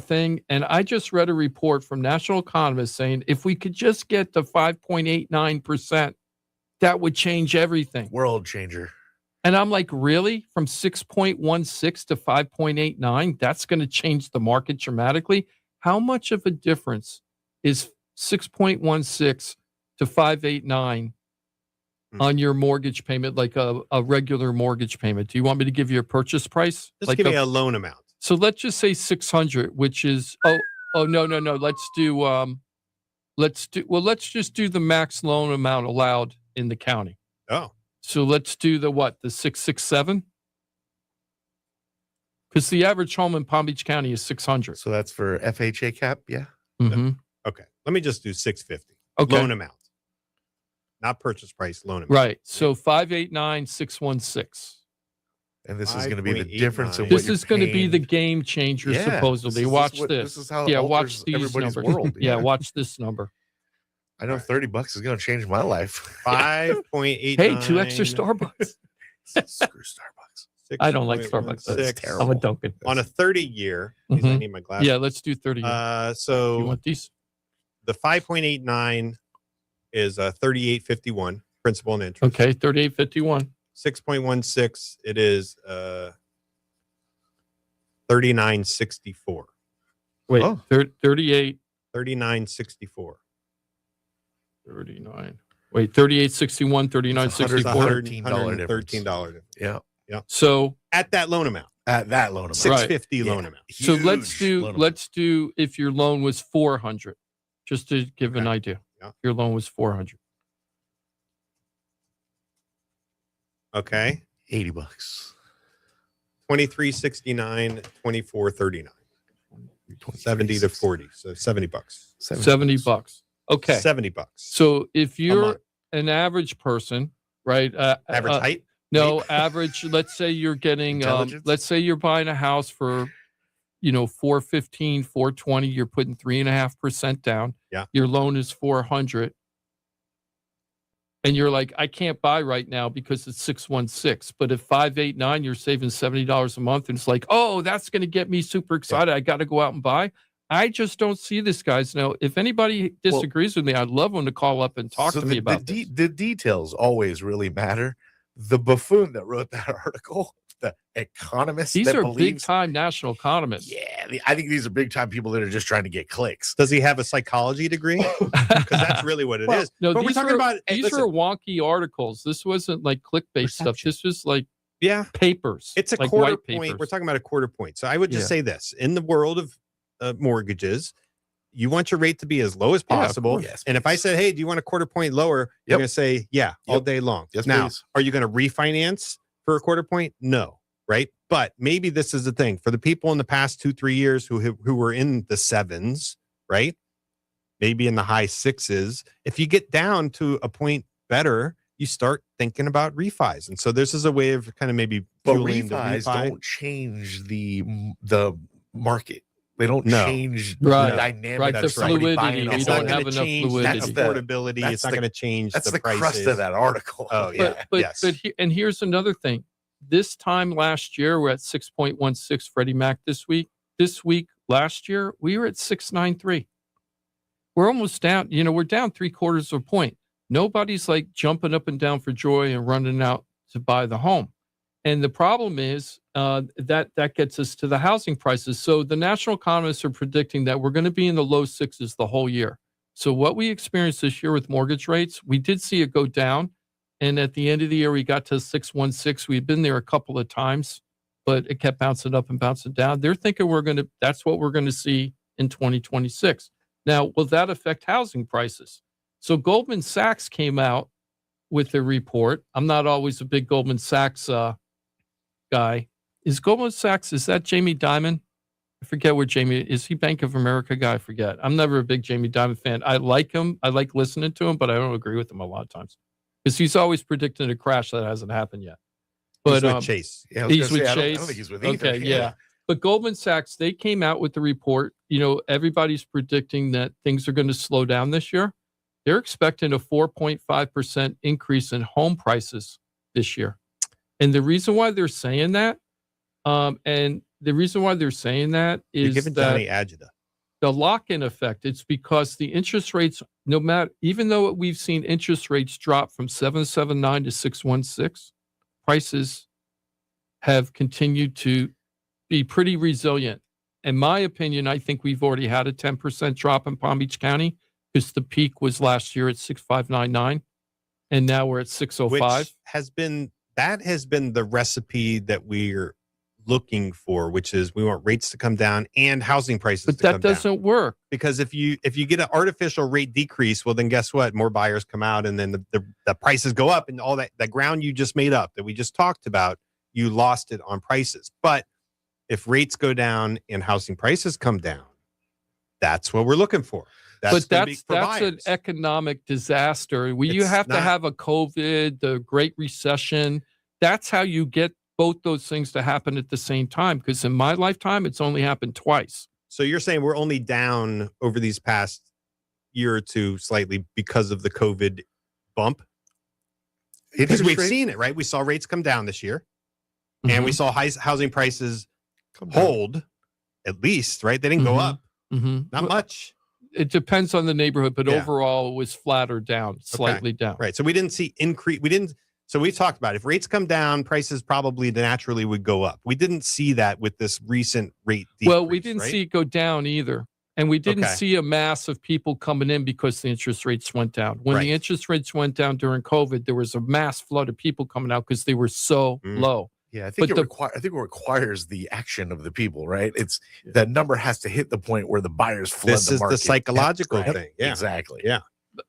thing, and I just read a report from national economists saying if we could just get to 5.89%, that would change everything. World changer. And I'm like, really? From 6.16 to 5.89? That's going to change the market dramatically? How much of a difference is 6.16 to 5.89 on your mortgage payment, like a regular mortgage payment? Do you want me to give you a purchase price? Just like give me a loan amount. So let's just say 600, which is, no. Let's just do the max loan amount allowed in the county. Oh. So let's do the 667? Because the average home in Palm Beach County is 600. So that's for FHA cap, yeah? Mm-hmm. Okay. Let me just do 650. Okay. Loan amount. Not purchase price, loan amount. Right. So 589,616. And this is going to be the difference in what This you're is going to be paying. the game changer, Yeah, supposedly. this is Watch what- this. this is how it yeah, alters watch these everybody's numbers. world, Yeah, yeah. watch this number. I know $30 is going to change my life. 5.89. Hey, 2 extra Starbucks. Screw Starbucks. I don't like Starbucks. That's terrible. I'm a Dunkin'. On a 30-year, because I Mhm. need my glasses. Yeah, let's do 30. So you want these? the 5.89 is 38.51 principal and interest. Okay, 38.51. 6.16, it is 39.64. Wait, Oh. 38, 39.64. 39. Wait, 38.61, It's 39.64. $113 $113. Yeah. So At that loan amount. At that loan amount. 650 loan amount. so Huge loan amount. let's do if your loan was 400, just to give an Okay. idea. Yeah. Your loan was 400. Okay. $80. 23.69, 24.39. 70 to 40. So $70. $70. Okay. $70. So if you're month. an average person, right? Average height? No, average. Let's say you're getting. Intelligence? Let's say you're buying a house for, 415, 420. You're putting 3.5% down. Yeah. Your loan is 400, and you're like, I can't buy right now because it's 616. But at 589, you're saving $70 a month, and it's like, oh, that's going to get me super excited. I got to go out and buy. I just don't see this, guys. Now, if anybody disagrees with me, I'd love them to call up and talk to me about this. The details always really matter. The buffoon that wrote that article, the economist These that are believes, big-time national economists. yeah, I think these are big time people that are just trying to get clicks. Does he have a psychology degree? Because that's really what it is. No, but we're these talking were, about these listen, are wonky articles. This wasn't like clickbait stuff. This was like yeah, papers. it's a like quarter white point. papers. We're talking about a quarter point. So I would just Yeah. say this: in the world of mortgages, you want your rate to be as low as Yeah, of possible. course. Yes, and if I said, "Hey, do you want a quarter point lower?" You're Yep. going to say, "Yeah, all Yep. day long." Yes, now, please. are you going to refinance for a quarter point? No, right? But maybe this is the thing for the people in the past 2-3 years who were in the sevens, right? Maybe in the high sixes. If you get down to a point better, you start thinking about refis. And so this is a way of kind of maybe But fueling the refis refi. don't change the market. They don't No. change Right. the dynamic. Right, of the somebody fluidity. buying a We It's don't not home. have going to enough change fluidity. the That's the- affordability. that's It's not the- going to change That's the the prices. crust of that article. Oh, yeah. Yes. And here's another thing. This time last year, we're at 6.16 Freddie Mac this week. This week last year, we were at 6.93. We're almost down, we're down 3/4 of a point. Nobody's like jumping up and down for joy and running out to buy the home. And the problem is that gets us to the housing prices. So the national economists are predicting that we're going to be in the low sixes the whole year. So what we experienced this year with mortgage rates, we did see it go down. And at the end of the year, we got to 616. We've been there a couple of times, but it kept bouncing up and bouncing down. They're thinking that's what we're going to see in 2026. Now, will that affect housing prices? So Goldman Sachs came out with a report. I'm not always a big Goldman Sachs guy. Is that Jamie Dimon? I forget where Jamie is. He Bank of America guy? I forget. I'm never a big Jamie Dimon fan. I like him. I like listening to him, but I don't agree with him a lot of times because he's always predicting a crash that hasn't happened yet. But He's with Chase. Yeah, I was he's gonna with say, Chase. I don't think he's with either. Okay, yeah. But Goldman Sachs, they came out with the report. Everybody's predicting that things are going to slow down this year. They're expecting a 4.5% increase in home prices this year. And the reason why they're saying that And the reason why they're saying that You're is giving that Johnny agita. the lock-in effect, it's because the interest rates, no matter, even though we've seen interest rates drop from 7.79 to 6.16, prices have continued to be pretty resilient. In my opinion, I think we've already had a 10% drop in Palm Beach County because the peak was last year at 6.599, and now we're at 6.05. Which has been the recipe that we're looking for, which is we want rates to come down and housing prices But to come that doesn't down. work. Because if you get an artificial rate decrease, well, then guess what? More buyers come out, and then the prices go up, and all that ground you just made up that we just talked about, you lost it on prices. But if rates go down and housing prices come down, that's what we're looking for. That's an economic disaster. You have to have a COVID, the Great Recession. That's how you get both those things to happen at the same time. Because in my lifetime, it's only happened twice. So you're saying we're only down over these past year or two slightly because of the COVID bump? Because we've seen it, right? We saw rates come down this year, and we saw housing prices hold, at least, right? They didn't go up. Not much. It depends on the neighborhood, but overall it was flat or down, slightly down. Right. So we didn't see increase. So we talked about if rates come down, prices probably naturally would go up. We didn't see that with this recent rate decrease. Well, we didn't see it go down either. And we didn't see a mass of people coming in because the interest rates went down. When the interest rates went down during COVID, there was a mass flood of people coming out because they were so low. Yeah, I think it requires the action of the people, right? It's that number has to hit the point where the buyers flood the market. This is the psychological thing. Yeah. Exactly. Yeah.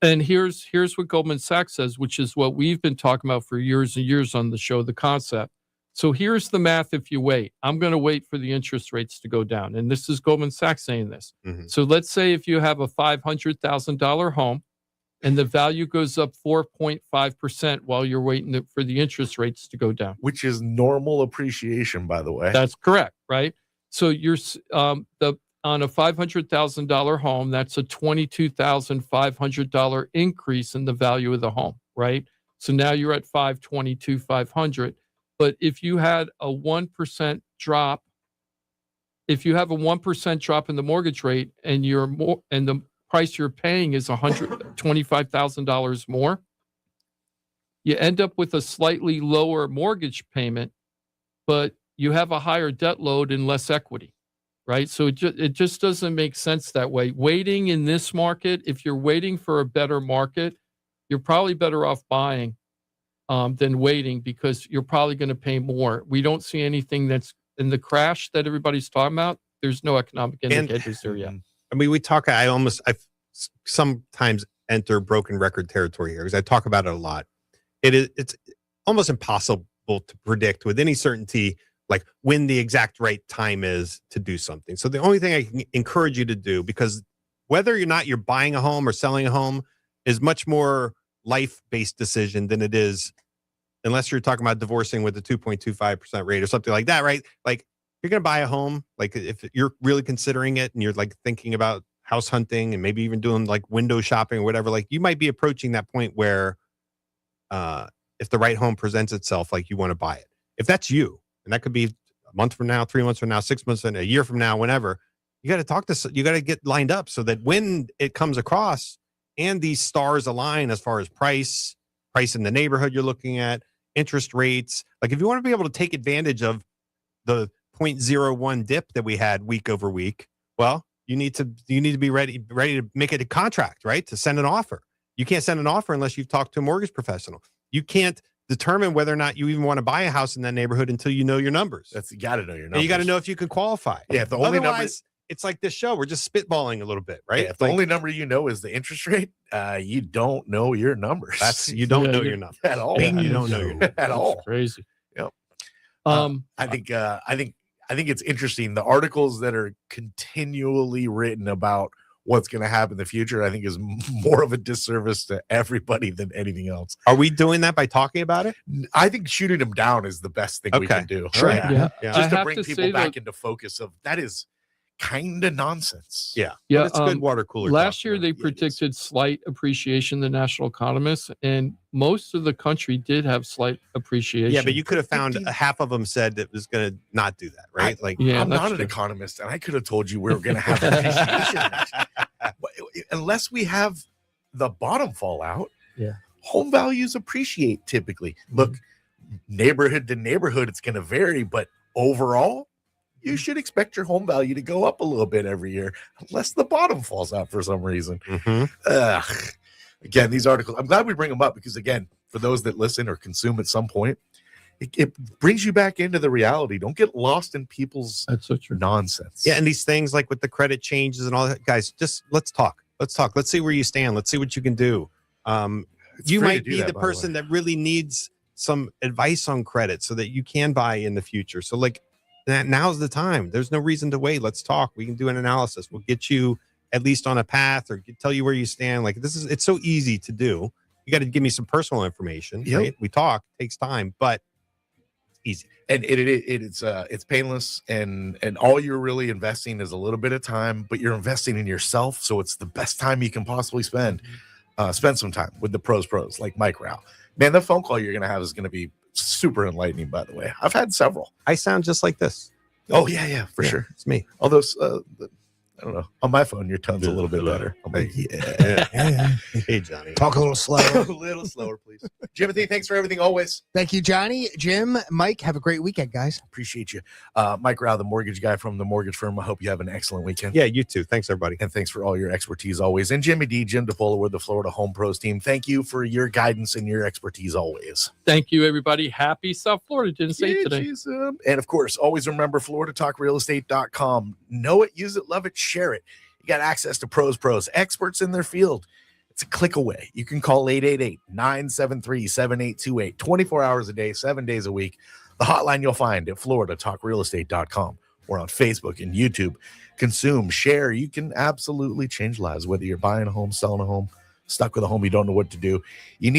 And here's what Goldman Sachs says, which is what we've been talking about for years and years on the show, the concept. So here's the math if you wait. I'm going to wait for the interest rates to go down. And this is Goldman Sachs saying this. So let's say if you have a $500,000 home and the value goes up 4.5% while you're waiting for the interest rates to go down. Which is normal appreciation, by the way. That's correct, right? So you're on a $500,000 home, that's a $22,500 increase in the value of the home, right? So now you're at $522,500. But if you had a 1% drop, if you have a 1% drop in the mortgage rate and the price you're paying is $125,000 more, you end up with a slightly lower mortgage payment, but you have a higher debt load and less equity, right? So it just doesn't make sense that way. Waiting in this market, if you're waiting for a better market, you're probably better off buying than waiting because you're probably going to pay more. We don't see anything that's in the crash that everybody's talking about. There's no economic indicators there yet. I mean, I sometimes enter broken record territory here because I talk about it a lot. It's almost impossible to predict with any certainty, like when the exact right time is to do something. So the only thing I can encourage you to do, because whether or not you're buying a home or selling a home is much more life-based decision than it is, unless you're talking about divorcing with a 2.25% rate or something like that, right? Like you're going to buy a home, like if you're really considering it and you're like thinking about house hunting and maybe even doing like window shopping or whatever, like you might be approaching that point where if the right home presents itself, like you want to buy it. If that's you, and that could be a month from now, 3 months from now, 6 months from now, a year from now, whenever, you got to you got to get lined up so that when it comes across and these stars align as far as price in the neighborhood you're looking at, interest rates, like if you want to be able to take advantage of the 0.01 dip that we had week over week, well, you need to be ready to make it a contract, right? To send an offer. You can't send an offer unless you've talked to a mortgage professional. You can't determine whether or not you even want to buy a house in that neighborhood until you know your numbers. You got to know your numbers. And you got to know if you can qualify. Yeah, the only Otherwise, it's like this show. We're just spitballing a little bit, right? Yeah, if the only number you know is the interest rate, you don't know your numbers. You don't know your numbers at all. You don't know your numbers at all. Crazy. Yep. I think it's interesting. The articles that are continually written about what's going to happen in the future, I think is more of a disservice to everybody than anything else. Are we doing that by talking about it? I think shooting them down is the best thing we can do. Sure. Yeah. Yeah. Just to bring people back into focus of that is, kind of nonsense. Yeah. Yeah, But it's good water cooler. Last talk, year, man. they predicted slight appreciation, the national economists, and most of the country did have slight appreciation. Yeah, but you could have found half of them said it was going to not do that, right? I'm not an economist, and I could have told you we were going to have appreciation. But unless we have the bottom fall out, home values appreciate typically. Look, neighborhood to neighborhood, it's going to vary, but overall, you should expect your home value to go up a little bit every year, unless the bottom falls out for some reason. Again, these articles, I'm glad we bring them up because, again, for those that listen or consume at some point, it brings you back into the reality. Don't get lost in people's nonsense. Yeah, and these things like with the credit changes and all that, guys, just let's talk. Let's talk. Let's see where you stand. Let's see what you can do. You might be the person that really needs some advice on credit so that you can buy in the future. So now's the time. There's no reason to wait. Let's talk. We can do an analysis. We'll get you at least on a path or tell you where you stand. It's so easy to do. You got to give me some personal information. Yep. Right? We talk, takes time, but it's easy. And it's painless, and all you're really investing is a little bit of time, but you're investing in yourself. So it's the best time you can possibly spend. Spend some time with the pros like Mike Rauch. Man, the phone call you're going to have is going to be super enlightening, by the way. I've had several. I sound just like this. Oh, yeah, for sure. It's me. Although, I don't know. On my phone, your tone's a little bit better. I'm like, yeah. Hey, Johnny. Talk a little slower. A little slower, please. Jimothy, thanks for everything always. Thank you, Johnny. Jim, Mike, have a great weekend, guys. Appreciate you. Mike Rauch, the mortgage guy from the mortgage firm. I hope you have an excellent weekend. Yeah, you too. Thanks, everybody. And thanks for all your expertise always. And Jimmy D, Jim DePola, we're the Florida Home Pros team. Thank you for your guidance and your expertise always. Thank you, everybody. Happy South Florida. Didn't say it today. And of course, always remember FloridaTalkRealEstate.com. Know it, use it, love it, share it. You got access to pros, experts in their field. It's a click away. You can call 888-973-7828, 24 hours a day, 7 days a week. The hotline you'll find at FloridaTalkRealEstate.com. We're on Facebook and YouTube. Consume, share. You can absolutely change lives, whether you're buying a home, selling a home, stuck with a home, you don't know what to do. You need